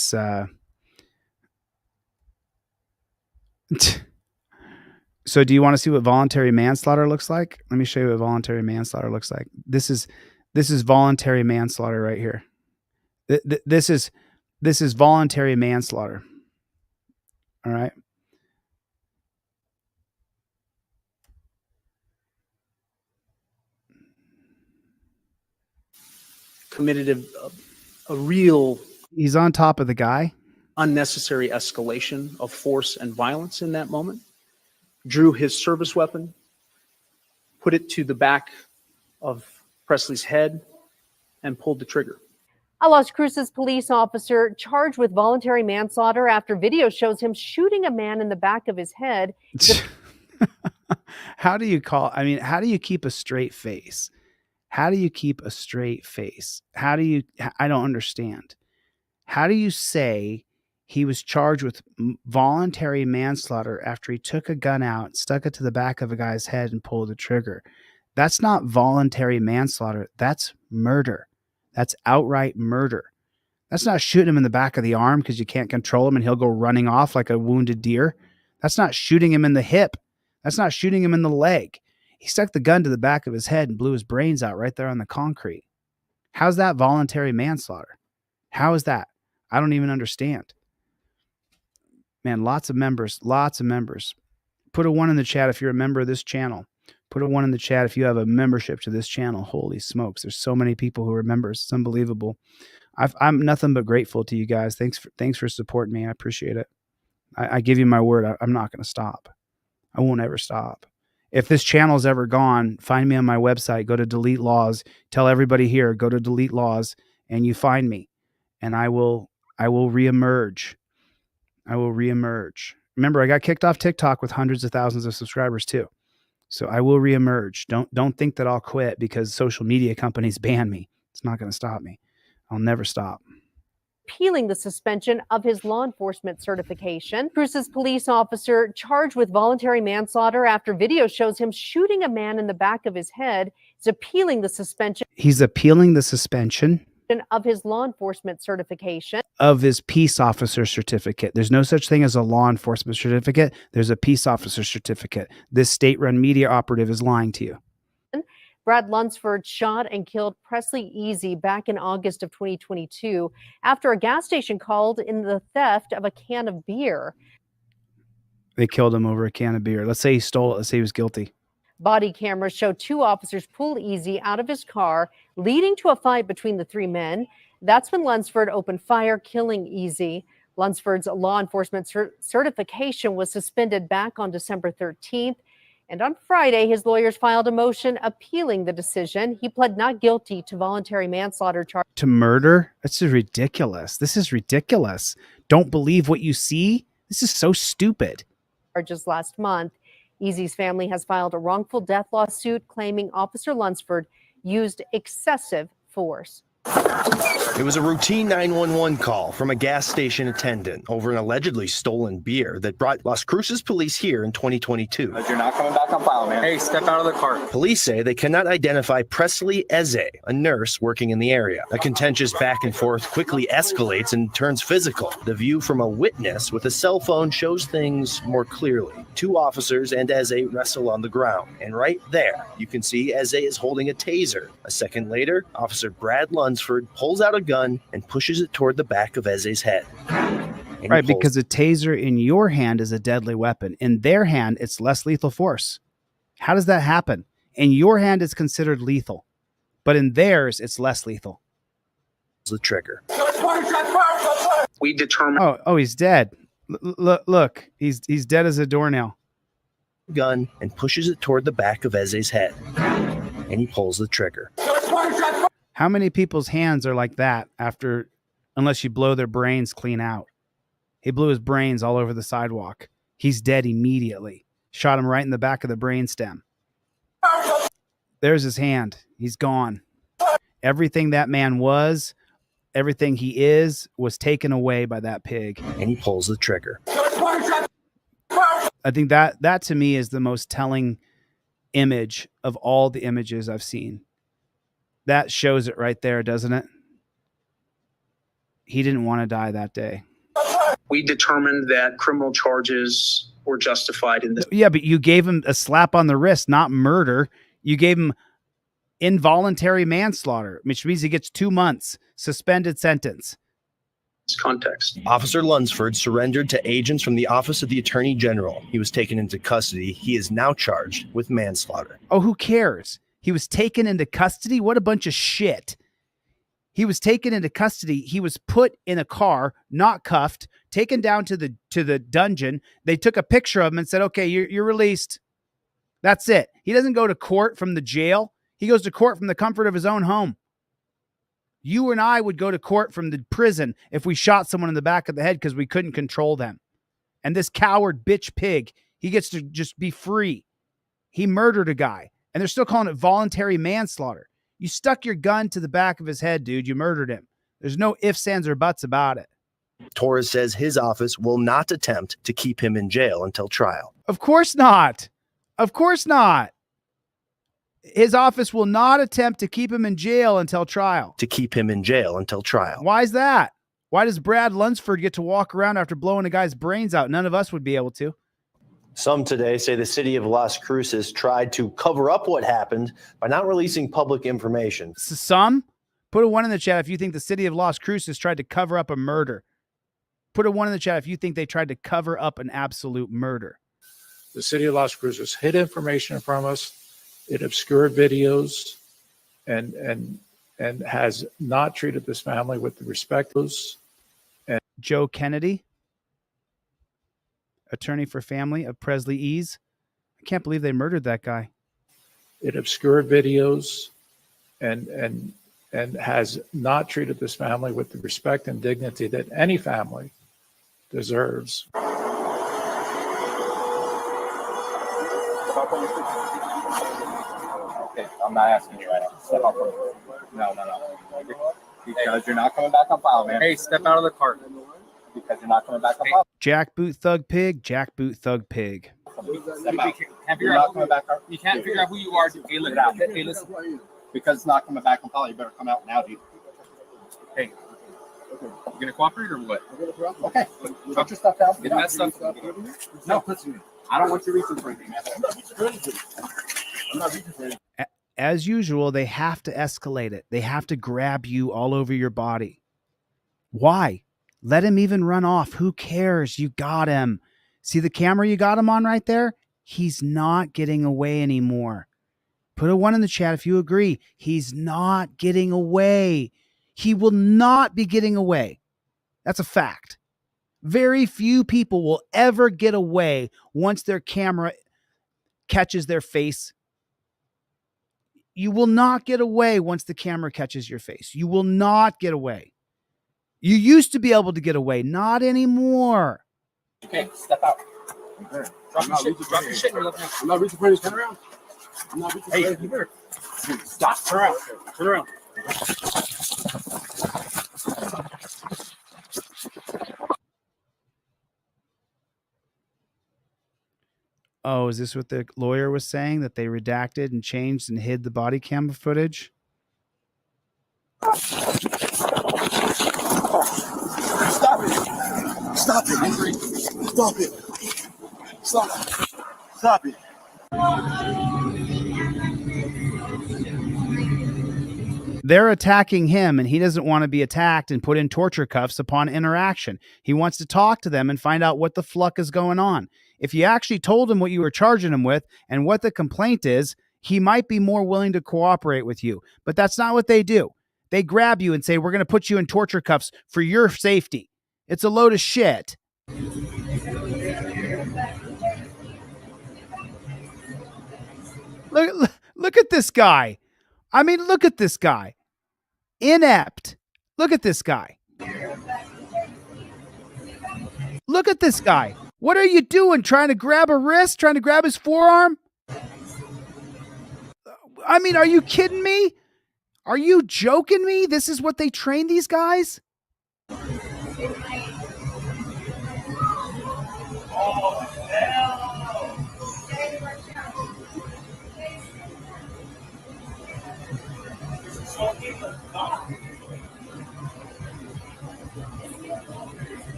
So do you want to see what voluntary manslaughter looks like? Let me show you what voluntary manslaughter looks like. This is voluntary manslaughter right here. This is voluntary manslaughter. All right. Committed a real. He's on top of the guy. Unnecessary escalation of force and violence in that moment. Drew his service weapon, put it to the back of Presley's head, and pulled the trigger. A Las Cruces police officer charged with voluntary manslaughter after video shows him shooting a man in the back of his head. How do you how do you keep a straight face? How do you keep a straight face? I don't understand. How do you say he was charged with voluntary manslaughter after he took a gun out, stuck it to the back of a guy's head, and pulled the trigger? That's not voluntary manslaughter. That's murder. That's outright murder. That's not shooting him in the back of the arm because you can't control him and he'll go running off like a wounded deer. That's not shooting him in the hip. That's not shooting him in the leg. He stuck the gun to the back of his head and blew his brains out right there on the concrete. How's that voluntary manslaughter? How is that? I don't even understand. Man, lots of members. Put a 1 in the chat if you're a member of this channel. Put a 1 in the chat if you have a membership to this channel. Holy smokes. There's so many people who are members. It's unbelievable. I'm nothing but grateful to you guys. Thanks for supporting me. I appreciate it. I give you my word. I'm not going to stop. I won't ever stop. If this channel's ever gone, find me on my website. Go to Delete Laws. Tell everybody here, go to Delete Laws, and you find me. And I will reemerge. I will reemerge. Remember, I got kicked off TikTok with hundreds of thousands of subscribers too. So I will reemerge. Don't think that I'll quit because social media companies ban me. It's not going to stop me. I'll never stop. Appealing the suspension of his law enforcement certification. Cruces police officer charged with voluntary manslaughter after video shows him shooting a man in the back of his head is appealing the suspension. He's appealing the suspension of his law enforcement certification. Of his peace officer certificate. There's no such thing as a law enforcement certificate. There's a peace officer certificate. This state-run media operative is lying to you. Brad Lunsford shot and killed Presley Easy back in August of 2022 after a gas station called in the theft of a can of beer. They killed him over a can of beer. Let's say he stole it. Let's say he was guilty. Body cameras show 2 officers pull Easy out of his car, leading to a fight between the 3 men. That's when Lunsford opened fire, killing Easy. Lunsford's law enforcement certification was suspended back on December 13th. And on Friday, his lawyers filed a motion appealing the decision. He pled not guilty to voluntary manslaughter charge. To murder? This is ridiculous. This is ridiculous. Don't believe what you see? This is so stupid. Charges last month. Easy's family has filed a wrongful death lawsuit claiming Officer Lunsford used excessive force. It was a routine 911 call from a gas station attendant over an allegedly stolen beer that brought Las Cruces police here in 2022. You're not coming back on file, man. Hey, step out of the car. Police say they cannot identify Presley Eze, a nurse working in the area. A contentious back and forth quickly escalates and turns physical. The view from a witness with a cell phone shows things more clearly. Two officers and Eze wrestle on the ground, and right there you can see Eze is holding a taser. A second later, Officer Brad Lunsford pulls out a gun and pushes it toward the back of Eze's head. Right, because a taser in your hand is a deadly weapon. In their hand, it's less lethal force. How does that happen? In your hand, it's considered lethal, but in theirs, it's less lethal. The trigger. We determined. Oh, he's dead. Look, he's dead as a doornail. Gun and pushes it toward the back of Eze's head, and he pulls the trigger. How many people's hands are like that unless you blow their brains clean out? He blew his brains all over the sidewalk. He's dead immediately. Shot him right in the back of the brainstem. There's his hand. He's gone. Everything that man was, everything he is, was taken away by that pig. And he pulls the trigger. I think that to me is the most telling image of all the images I've seen. That shows it right there, doesn't it? He didn't want to die that day. We determined that criminal charges were justified in this. Yeah, but you gave him a slap on the wrist, not murder. You gave him involuntary manslaughter, which means he gets 2 months suspended sentence. Context. Officer Lunsford surrendered to agents from the Office of the Attorney General. He was taken into custody. He is now charged with manslaughter. Oh, who cares? He was taken into custody? What a bunch of shit. He was taken into custody. He was put in a car, not cuffed, taken down to the dungeon. They took a picture of him and said, okay, you're released. That's it. He doesn't go to court from the jail. He goes to court from the comfort of his own home. You and I would go to court from the prison if we shot someone in the back of the head because we couldn't control them. And this coward bitch pig, he gets to just be free. He murdered a guy, and they're still calling it voluntary manslaughter. You stuck your gun to the back of his head, dude. You murdered him. There's no ifs, ands, or buts about it. Torres says his office will not attempt to keep him in jail until trial. Of course not. Of course not. His office will not attempt to keep him in jail until trial. To keep him in jail until trial. Why is that? Why does Brad Lunsford get to walk around after blowing a guy's brains out? None of us would be able to. Some today say the city of Las Cruces tried to cover up what happened by not releasing public information. Some? Put a 1 in the chat if you think the city of Las Cruces tried to cover up a murder. Put a 1 in the chat if you think they tried to cover up an absolute murder. The city of Las Cruces hid information from us. It obscured videos and has not treated this family with the respect. And Joe Kennedy, attorney for family of Presley Ease. I can't believe they murdered that guy. It obscured videos and has not treated this family with the respect and dignity that any family deserves. Okay, I'm not asking you right now. Step out. No. Because you're not coming back on file, man. Hey, step out of the car. Because you're not coming back on file. Jackboot Thug Pig, Jackboot Thug Pig. You can't figure out who you are. Hey, look out. Hey, listen. Because it's not coming back on file, you better come out now, dude. Hey, you gonna cooperate or what? Okay, put your stuff down. Get that stuff. No, listen. I don't want you reaching for anything, man. I'm not reaching for anything. As usual, they have to escalate it. They have to grab you all over your body. Why? Let him even run off. Who cares? You got him. See the camera you got him on right there? He's not getting away anymore. Put a 1 in the chat if you agree. He's not getting away. He will not be getting away. That's a fact. Very few people will ever get away once their camera catches their face. You will not get away once the camera catches your face. You will not get away. You used to be able to get away, not anymore. Okay, step out. Drop your shit. Drop your shit. I'm not reaching for this. Turn around. I'm not reaching for this. Hey, you better stop. Turn around. Turn around. Oh, is this what the lawyer was saying? That they redacted and changed and hid the body cam footage? Stop it. Stop it. Stop it. Stop it. Stop it. They're attacking him, and he doesn't want to be attacked and put in torture cuffs upon interaction. He wants to talk to them and find out what the fluck is going on. If you actually told him what you were charging him with and what the complaint is, he might be more willing to cooperate with you. But that's not what they do. They grab you and say, we're going to put you in torture cuffs for your safety. It's a load of shit. Look at this guy. I mean, look at this guy. Inept. Look at this guy. Look at this guy. What are you doing? Trying to grab a wrist? Trying to grab his forearm? I mean, are you kidding me? Are you joking me? This is what they train these guys?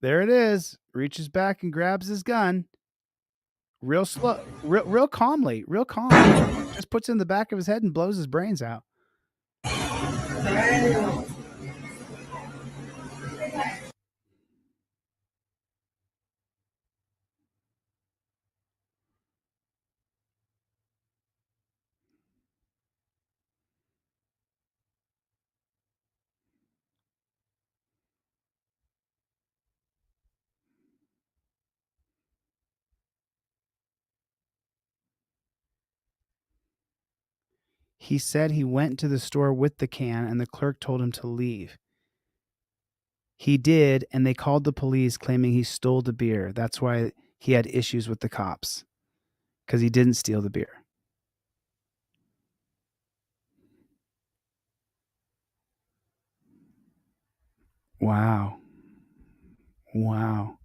There it is. Reaches back and grabs his gun. Real slow, real calmly, real calm. Just puts it in the back of his head and blows his brains out. He said he went to the store with the can and the clerk told him to leave. He did, and they called the police claiming he stole the beer. That's why he had issues with the cops, because he didn't steal the beer. Wow. Wow.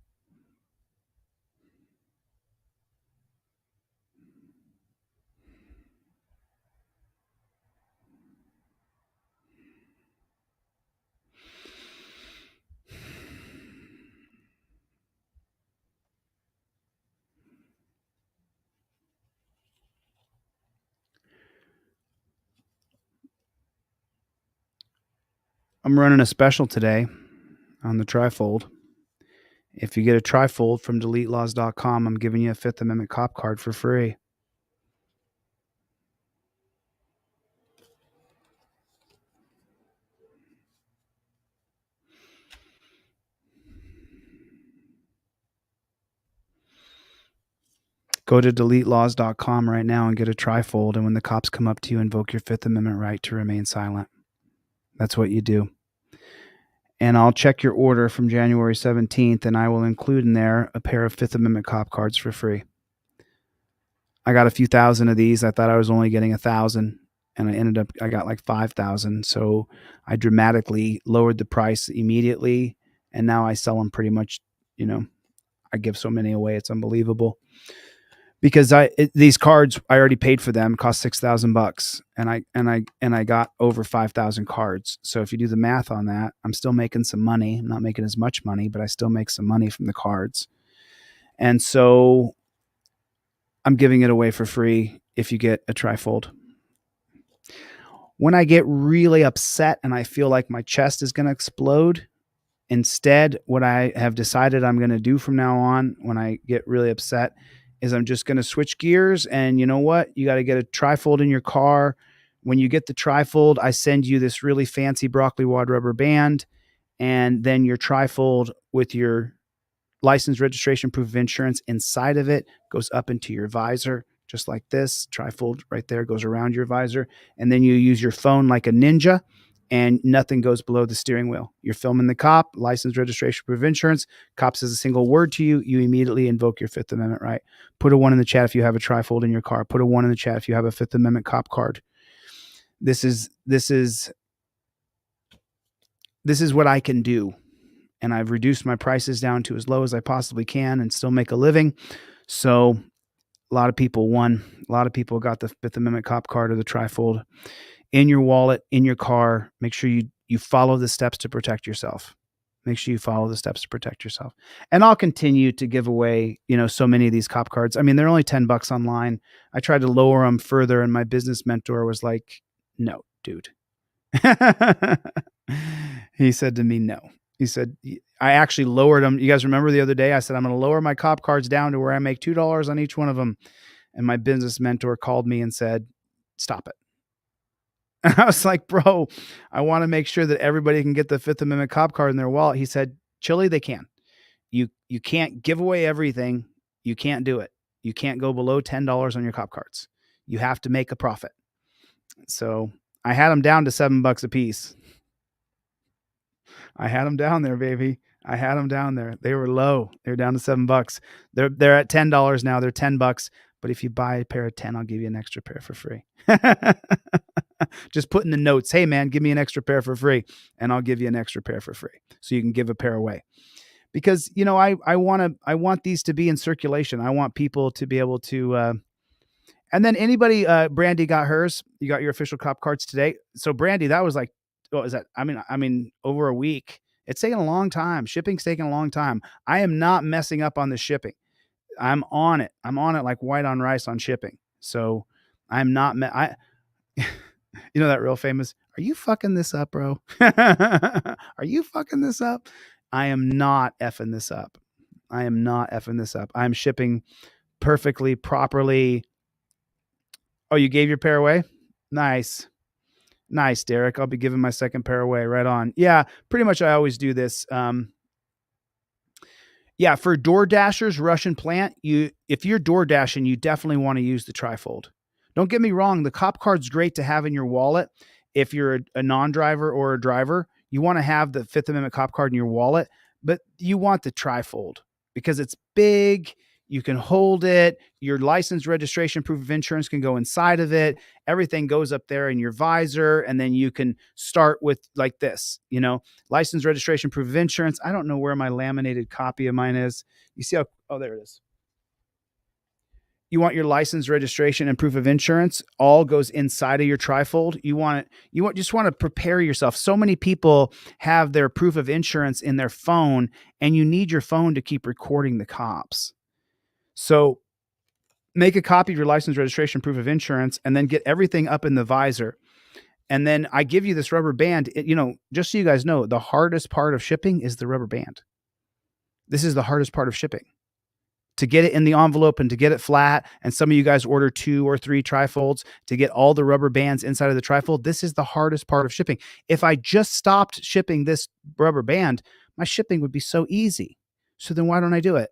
I'm running a special today on the trifold. If you get a trifold from deletelaws.com, I'm giving you a Fifth Amendment cop card for free. Go to deletelaws.com right now and get a trifold, and when the cops come up to you, invoke your Fifth Amendment right to remain silent. That's what you do. And I'll check your order from January 17th, and I will include in there a pair of Fifth Amendment cop cards for free. I got a few thousand of these. I thought I was only getting 1,000, and I got like 5,000. So I dramatically lowered the price immediately, and now I sell them pretty much, I give so many away. It's unbelievable. Because these cards, I already paid for them, cost $6,000, and I got over 5,000 cards. So if you do the math on that, I'm still making some money. I'm not making as much money, but I still make some money from the cards. And so I'm giving it away for free if you get a trifold. When I get really upset and I feel like my chest is going to explode, instead, what I have decided I'm going to do from now on when I get really upset is I'm just going to switch gears. And you know what? You got to get a trifold in your car. When you get the trifold, I send you this really fancy broccoli wad rubber band, and then your trifold with your license, registration, proof of insurance inside of it goes up into your visor, just like this. Trifold right there goes around your visor. And then you use your phone like a ninja, and nothing goes below the steering wheel. You're filming the cop, license, registration, proof of insurance. Cop says a single word to you, you immediately invoke your Fifth Amendment right. Put a 1 in the chat if you have a trifold in your car. Put a 1 in the chat if you have a Fifth Amendment cop card. This is what I can do. And I've reduced my prices down to as low as I possibly can and still make a living. So a lot of people won. A lot of people got the Fifth Amendment cop card or the trifold in your wallet, in your car. Make sure you follow the steps to protect yourself. Make sure you follow the steps to protect yourself. And I'll continue to give away, so many of these cop cards. I mean, they're only $10 online. I tried to lower them further, and my business mentor was like, "No, dude." He said to me, "No." He said, I actually lowered them. You guys remember the other day, I said, I'm going to lower my cop cards down to where I make $2 on each one of them. And my business mentor called me and said, "Stop it." And I was like, "Bro, I want to make sure that everybody can get the Fifth Amendment cop card in their wallet." He said, "Chille, they can. You can't give away everything. You can't do it. You can't go below $10 on your cop cards. You have to make a profit." So I had them down to $7 a piece. I had them down there, baby. I had them down there. They were low. They were down to $7. They're at $10 now. They're $10. But if you buy a pair of 10, I'll give you an extra pair for free. Just put in the notes, "Hey man, give me an extra pair for free," and I'll give you an extra pair for free. So you can give a pair away. Because, I want these to be in circulation. I want people to be able to, and then anybody, Brandy got hers. You got your official cop cards today. So Brandy, that was like, what was that? I mean, over a week. It's taking a long time. Shipping's taking a long time. I am not messing up on the shipping. I'm on it. I'm on it like white on rice on shipping. So I'm not, that real famous, "Are you fucking this up, bro?" Are you fucking this up? I am not effing this up. I am not effing this up. I'm shipping perfectly, properly. Oh, you gave your pair away? Nice. Nice, Derek. I'll be giving my second pair away. Right on. Yeah, pretty much I always do this. Yeah, for Door Dashers, Russian plant, if you're Door Dashing, you definitely want to use the trifold. Don't get me wrong, the cop card's great to have in your wallet. If you're a non-driver or a driver, you want to have the Fifth Amendment cop card in your wallet, but you want the trifold because it's big. You can hold it. Your license, registration, proof of insurance can go inside of it. Everything goes up there in your visor. And then you can start with like this, license, registration, proof of insurance. I don't know where my laminated copy of mine is. You see oh, there it is. You want your license, registration, and proof of insurance all goes inside of your trifold. You just want to prepare yourself. So many people have their proof of insurance in their phone, and you need your phone to keep recording the cops. So make a copy of your license, registration, proof of insurance, and then get everything up in the visor. And then I give you this rubber band. Just so you guys know, the hardest part of shipping is the rubber band. This is the hardest part of shipping. To get it in the envelope and to get it flat, and some of you guys order 2 or 3 trifolds to get all the rubber bands inside of the trifold. This is the hardest part of shipping. If I just stopped shipping this rubber band, my shipping would be so easy. So then why don't I do it?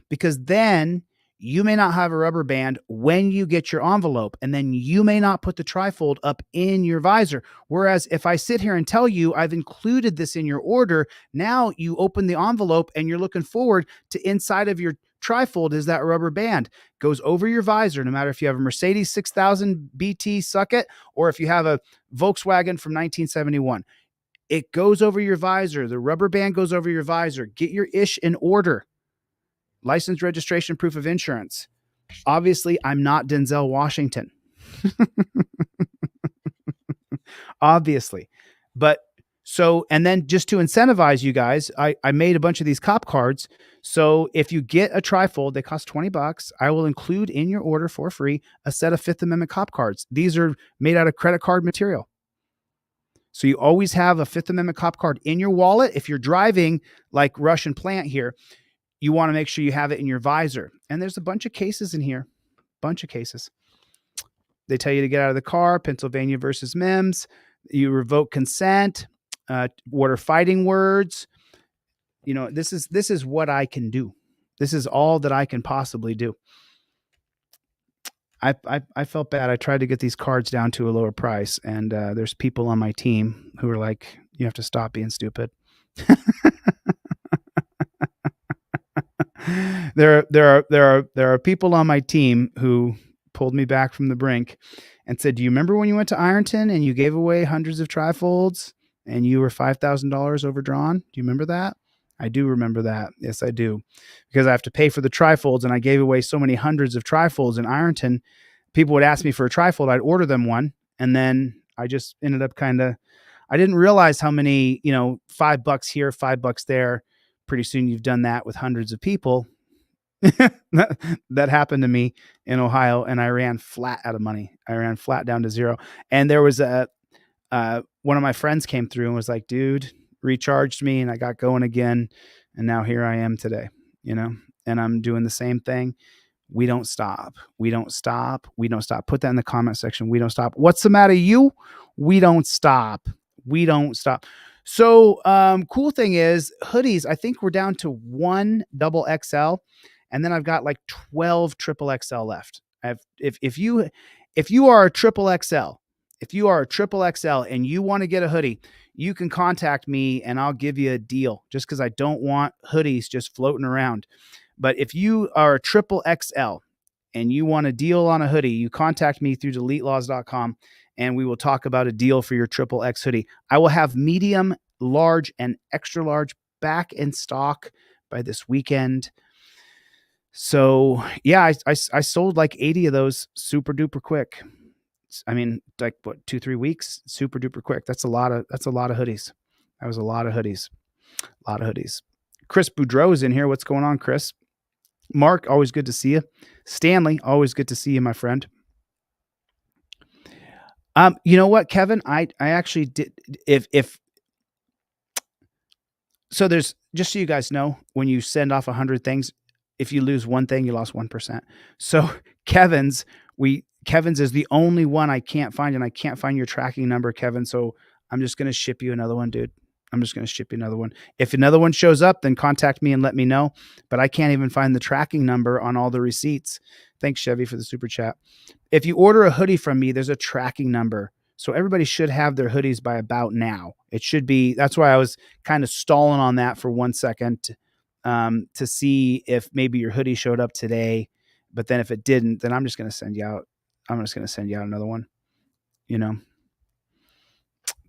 Because then you may not have a rubber band when you get your envelope, and then you may not put the trifold up in your visor. Whereas if I sit here and tell you I've included this in your order, now you open the envelope and you're looking forward to inside of your trifold is that rubber band. Goes over your visor, no matter if you have a Mercedes 6000 BT suck it, or if you have a Volkswagen from 1971. It goes over your visor. The rubber band goes over your visor. Get your ish in order. License, registration, proof of insurance. Obviously, I'm not Denzel Washington. Obviously. But and then just to incentivize you guys, I made a bunch of these cop cards. So if you get a trifold, they cost $20. I will include in your order for free a set of Fifth Amendment cop cards. These are made out of credit card material. So you always have a Fifth Amendment cop card in your wallet. If you're driving like Russian plant here, you want to make sure you have it in your visor. And there's a bunch of cases in here, bunch of cases. They tell you to get out of the car, Pennsylvania versus Mims. You revoke consent, what are fighting words. You know, this is what I can do. This is all that I can possibly do. I felt bad. I tried to get these cards down to a lower price, and there's people on my team who are like, you have to stop being stupid. There are people on my team who pulled me back from the brink and said, do you remember when you went to Ironton and you gave away hundreds of trifolds and you were $5,000 overdrawn? Do you remember that? I do remember that. Yes, I do. Because I have to pay for the trifolds, and I gave away so many hundreds of trifolds in Ironton. People would ask me for a trifold. I'd order them one. And then I just ended up I didn't realize how many, $5 here, $5 there. Pretty soon you've done that with hundreds of people. That happened to me in Ohio, and I ran flat out of money. I ran flat down to zero. And there was one of my friends came through and was like, dude, recharged me, and I got going again. And now here I am today, and I'm doing the same thing. We don't stop. We don't stop. We don't stop. Put that in the comment section. We don't stop. What's the matter, you? We don't stop. We don't stop. So, cool thing is hoodies, I think we're down to 1 double XL, and then I've got like 12 triple XL left. If you are a triple XL, and you want to get a hoodie, you can contact me and I'll give you a deal, just because I don't want hoodies just floating around. But if you are a triple XL and you want a deal on a hoodie, you contact me through deletelaws.com and we will talk about a deal for your triple X hoodie. I will have medium, large, and extra large back in stock by this weekend. So yeah, I sold like 80 of those super duper quick. I mean, like what, 2-3 weeks, super duper quick. That's a lot of hoodies. That was a lot of hoodies. Chris Boudreau is in here. What's going on, Chris? Mark, always good to see you. Stanley, always good to see you, my friend. You know what, Kevin? I actually did. So there's, just so you guys know, when you send off 100 things, if you lose one thing, you lost 1%. So Kevin's is the only one I can't find, and I can't find your tracking number, Kevin. So I'm just going to ship you another one, dude. I'm just going to ship you another one. If another one shows up, then contact me and let me know. But I can't even find the tracking number on all the receipts. Thanks, Chevy, for the super chat. If you order a hoodie from me, there's a tracking number. So everybody should have their hoodies by about now. It should be. That's why I was kind of stalling on that for 1 second to see if maybe your hoodie showed up today. But then if it didn't, then I'm just going to send you out. I'm just going to send you out another one.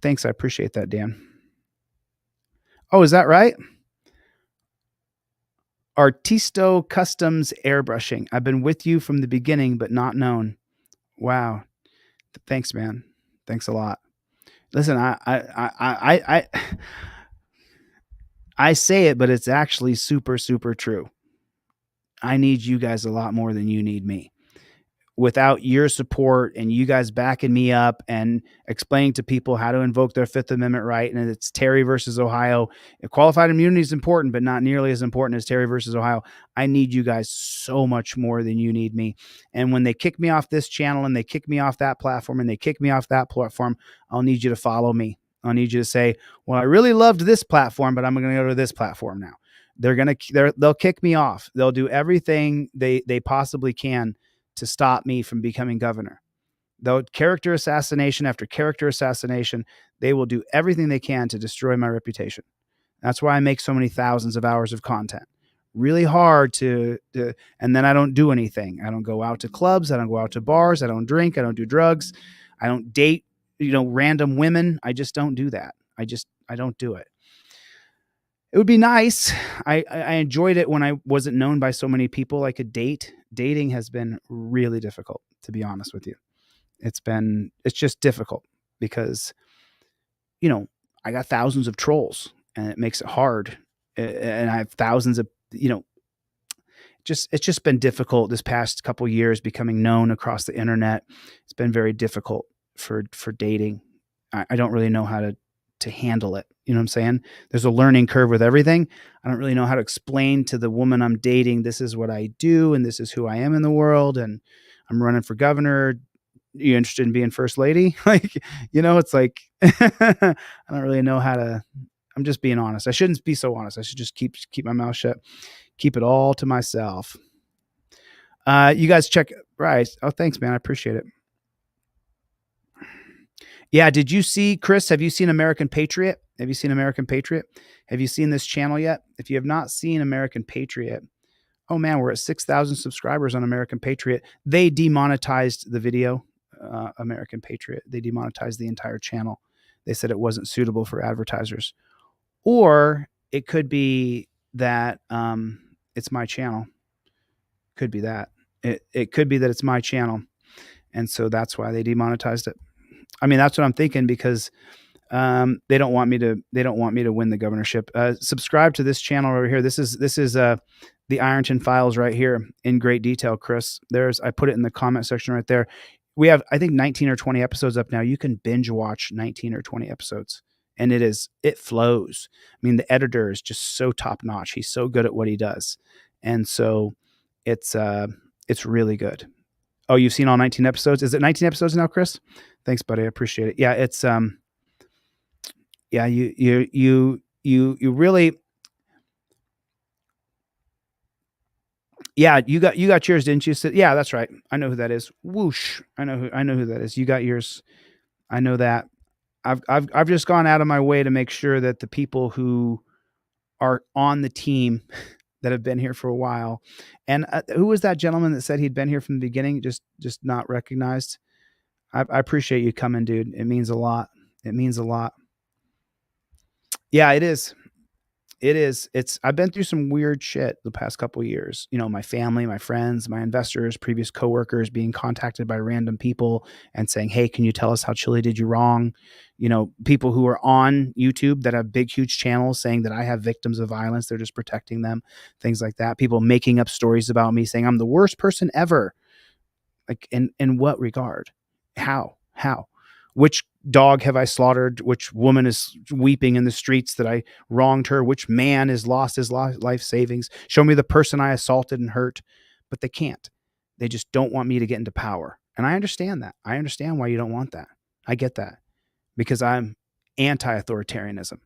Thanks. I appreciate that, Dan. Oh, is that right? Artisto Customs Airbrushing. I've been with you from the beginning, but not known. Wow. Thanks, man. Thanks a lot. Listen, I say it, but it's actually super, super true. I need you guys a lot more than you need me. Without your support and you guys backing me up and explaining to people how to invoke their Fifth Amendment right, and it's Terry versus Ohio. Qualified immunity is important, but not nearly as important as Terry versus Ohio. I need you guys so much more than you need me. And when they kick me off this channel and they kick me off that platform and they kick me off that platform, I'll need you to follow me. I'll need you to say, well, I really loved this platform, but I'm going to go to this platform now. They'll kick me off. They'll do everything they possibly can to stop me from becoming governor. Though character assassination after character assassination, they will do everything they can to destroy my reputation. That's why I make so many thousands of hours of content. Really hard to and then I don't do anything. I don't go out to clubs. I don't go out to bars. I don't drink. I don't do drugs. I don't date, random women. I just don't do that. I don't do it. It would be nice. I enjoyed it when I wasn't known by so many people I could date. Dating has been really difficult, to be honest with you. It's just difficult because, I got thousands of trolls and it makes it hard. And I have thousands of, it's just been difficult this past couple of years becoming known across the internet. It's been very difficult for dating. I don't really know how to handle it. You know what I'm saying? There's a learning curve with everything. I don't really know how to explain to the woman I'm dating, this is what I do and this is who I am in the world, and I'm running for governor. You interested in being first lady? Like, it's like I don't really know how to. I'm just being honest. I shouldn't be so honest. I should just keep my mouth shut, keep it all to myself. You guys check right. Oh, thanks, man. I appreciate it. Yeah. Did you see, Chris? Have you seen American Patriot? Have you seen American Patriot? Have you seen this channel yet? If you have not seen American Patriot, oh man, we're at 6,000 subscribers on American Patriot. They demonetized the video, American Patriot. They demonetized the entire channel. They said it wasn't suitable for advertisers. Or it could be that it's my channel. Could be that. It could be that it's my channel. And so that's why they demonetized it. I mean, that's what I'm thinking, because they don't want me to win the governorship. Subscribe to this channel over here. This is the Ironton Files right here in great detail, Chris. I put it in the comment section right there. We have, I think, 19 or 20 episodes up now. You can binge watch 19 or 20 episodes. And it flows. I mean, the editor is just so top notch. He's so good at what he does. And so it's really good. Oh, you've seen all 19 episodes? Is it 19 episodes now, Chris? Thanks, buddy. I appreciate it. Yeah, it's yeah, you really, yeah, you got yours, didn't you? Yeah, that's right. I know who that is. Whoosh. I know who that is. You got yours. I know that. I've just gone out of my way to make sure that the people who are on the team that have been here for a while, and who was that gentleman that said he'd been here from the beginning, just not recognized? I appreciate you coming, dude. It means a lot. It means a lot. Yeah, it is. It is. I've been through some weird shit the past couple of years. My family, my friends, my investors, previous coworkers being contacted by random people and saying, "Hey, can you tell us how Chille did you wrong?" People who are on YouTube that have big, huge channels saying that I have victims of violence. They're just protecting them. Things like that. People making up stories about me saying I'm the worst person ever. Like, in what regard? How? Which dog have I slaughtered? Which woman is weeping in the streets that I wronged her? Which man has lost his life savings? Show me the person I assaulted and hurt. But they can't. They just don't want me to get into power. And I understand that. I understand why you don't want that. I get that. Because I'm anti-authoritarianism.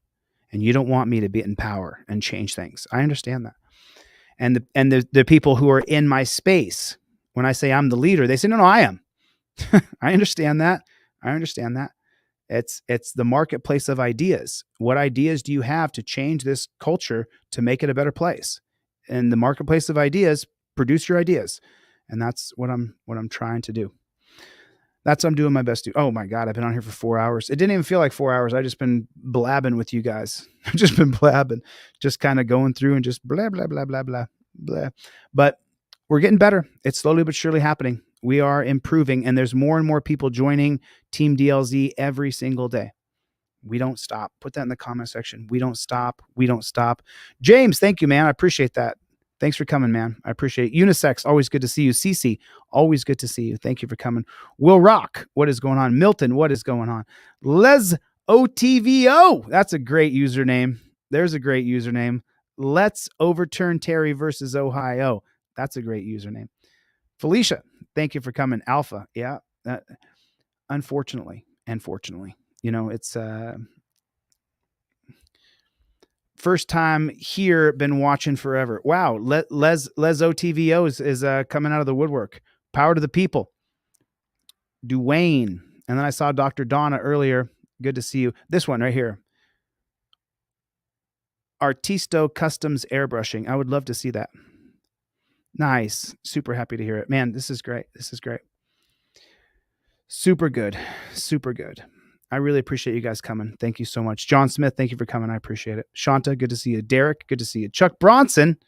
And you don't want me to be in power and change things. I understand that. And the people who are in my space, when I say I'm the leader, they say, no, I am. I understand that. It's the marketplace of ideas. What ideas do you have to change this culture to make it a better place? And the marketplace of ideas, produce your ideas. And that's what I'm trying to do. That's what I'm doing my best to. Oh my God, I've been on here for 4 hours. It didn't even feel like 4 hours. I've just been blabbing with you guys. I've just been blabbing, just kind of going through and just blah, blah, blah, blah, blah, blah. But we're getting better. It's slowly but surely happening. We are improving, and there's more and more people joining Team DLZ every single day. We don't stop. Put that in the comment section. We don't stop. We don't stop. James, thank you, man. I appreciate that. Thanks for coming, man. I appreciate it. Unisex, always good to see you. Cece, always good to see you. Thank you for coming. Will Rock, what is going on? Milton, what is going on? Les OTVO, that's a great username. There's a great username. Let's overturn Terry versus Ohio. That's a great username. Felicia, thank you for coming. Alpha, yeah. Unfortunately, it's first time here, been watching forever. Wow, Les OTVO is coming out of the woodwork. Power to the people. Dwayne, and then I saw Dr. Donna earlier. Good to see you. This one right here. Artisto Customs Airbrushing. I would love to see that. Nice. Super happy to hear it. Man, this is great. Super good. I really appreciate you guys coming. Thank you so much. John Smith, thank you for coming. I appreciate it. Shanta, good to see you. Derek, good to see you. Chuck Bronson,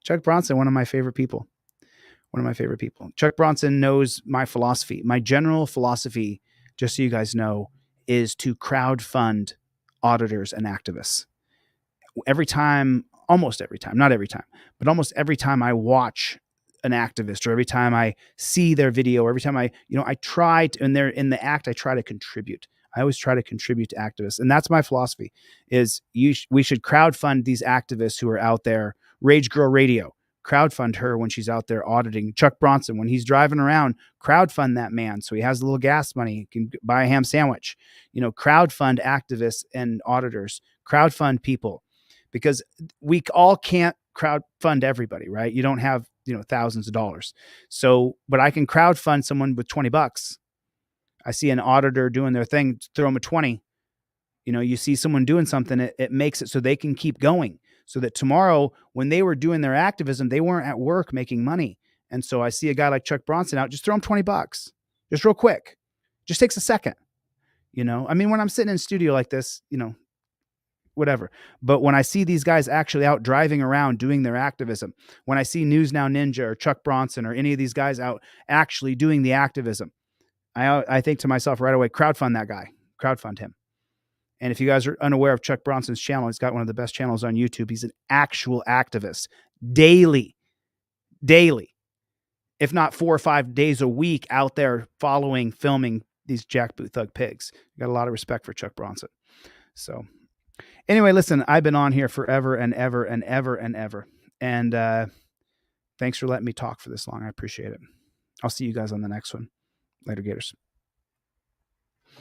one of my favorite people. Chuck Bronson knows my philosophy. My general philosophy, just so you guys know, is to crowdfund auditors and activists. Almost every time I watch an activist, or every time I see their video, or every time I try to, and they're in the act, I try to contribute. I always try to contribute to activists. And that's my philosophy is we should crowdfund these activists who are out there. Rage Girl Radio, crowdfund her when she's out there auditing. Chuck Bronson, when he's driving around, crowdfund that man so he has a little gas money, he can buy a ham sandwich. Crowdfund activists and auditors, crowdfund people, because we all can't crowdfund everybody, right? You don't have, thousands of dollars. So, but I can crowdfund someone with $20. I see an auditor doing their thing, throw them a 20. You see someone doing something, it makes it so they can keep going. So that tomorrow, when they were doing their activism, they weren't at work making money. And so I see a guy like Chuck Bronson out, just throw him $20, just real quick. Just takes a second. When I'm sitting in a studio like this, whatever. But when I see these guys actually out driving around doing their activism, when I see News Now Ninja or Chuck Bronson or any of these guys out actually doing the activism, I think to myself right away, crowdfund that guy, crowdfund him. And if you guys are unaware of Chuck Bronson's channel, he's got one of the best channels on YouTube. He's an actual activist daily, if not 4 or 5 days a week out there following, filming these jackboot thug pigs. Got a lot of respect for Chuck Bronson. So anyway, listen, I've been on here forever and ever and ever and ever. And thanks for letting me talk for this long. I appreciate it. I'll see you guys on the next one. Later, Gators.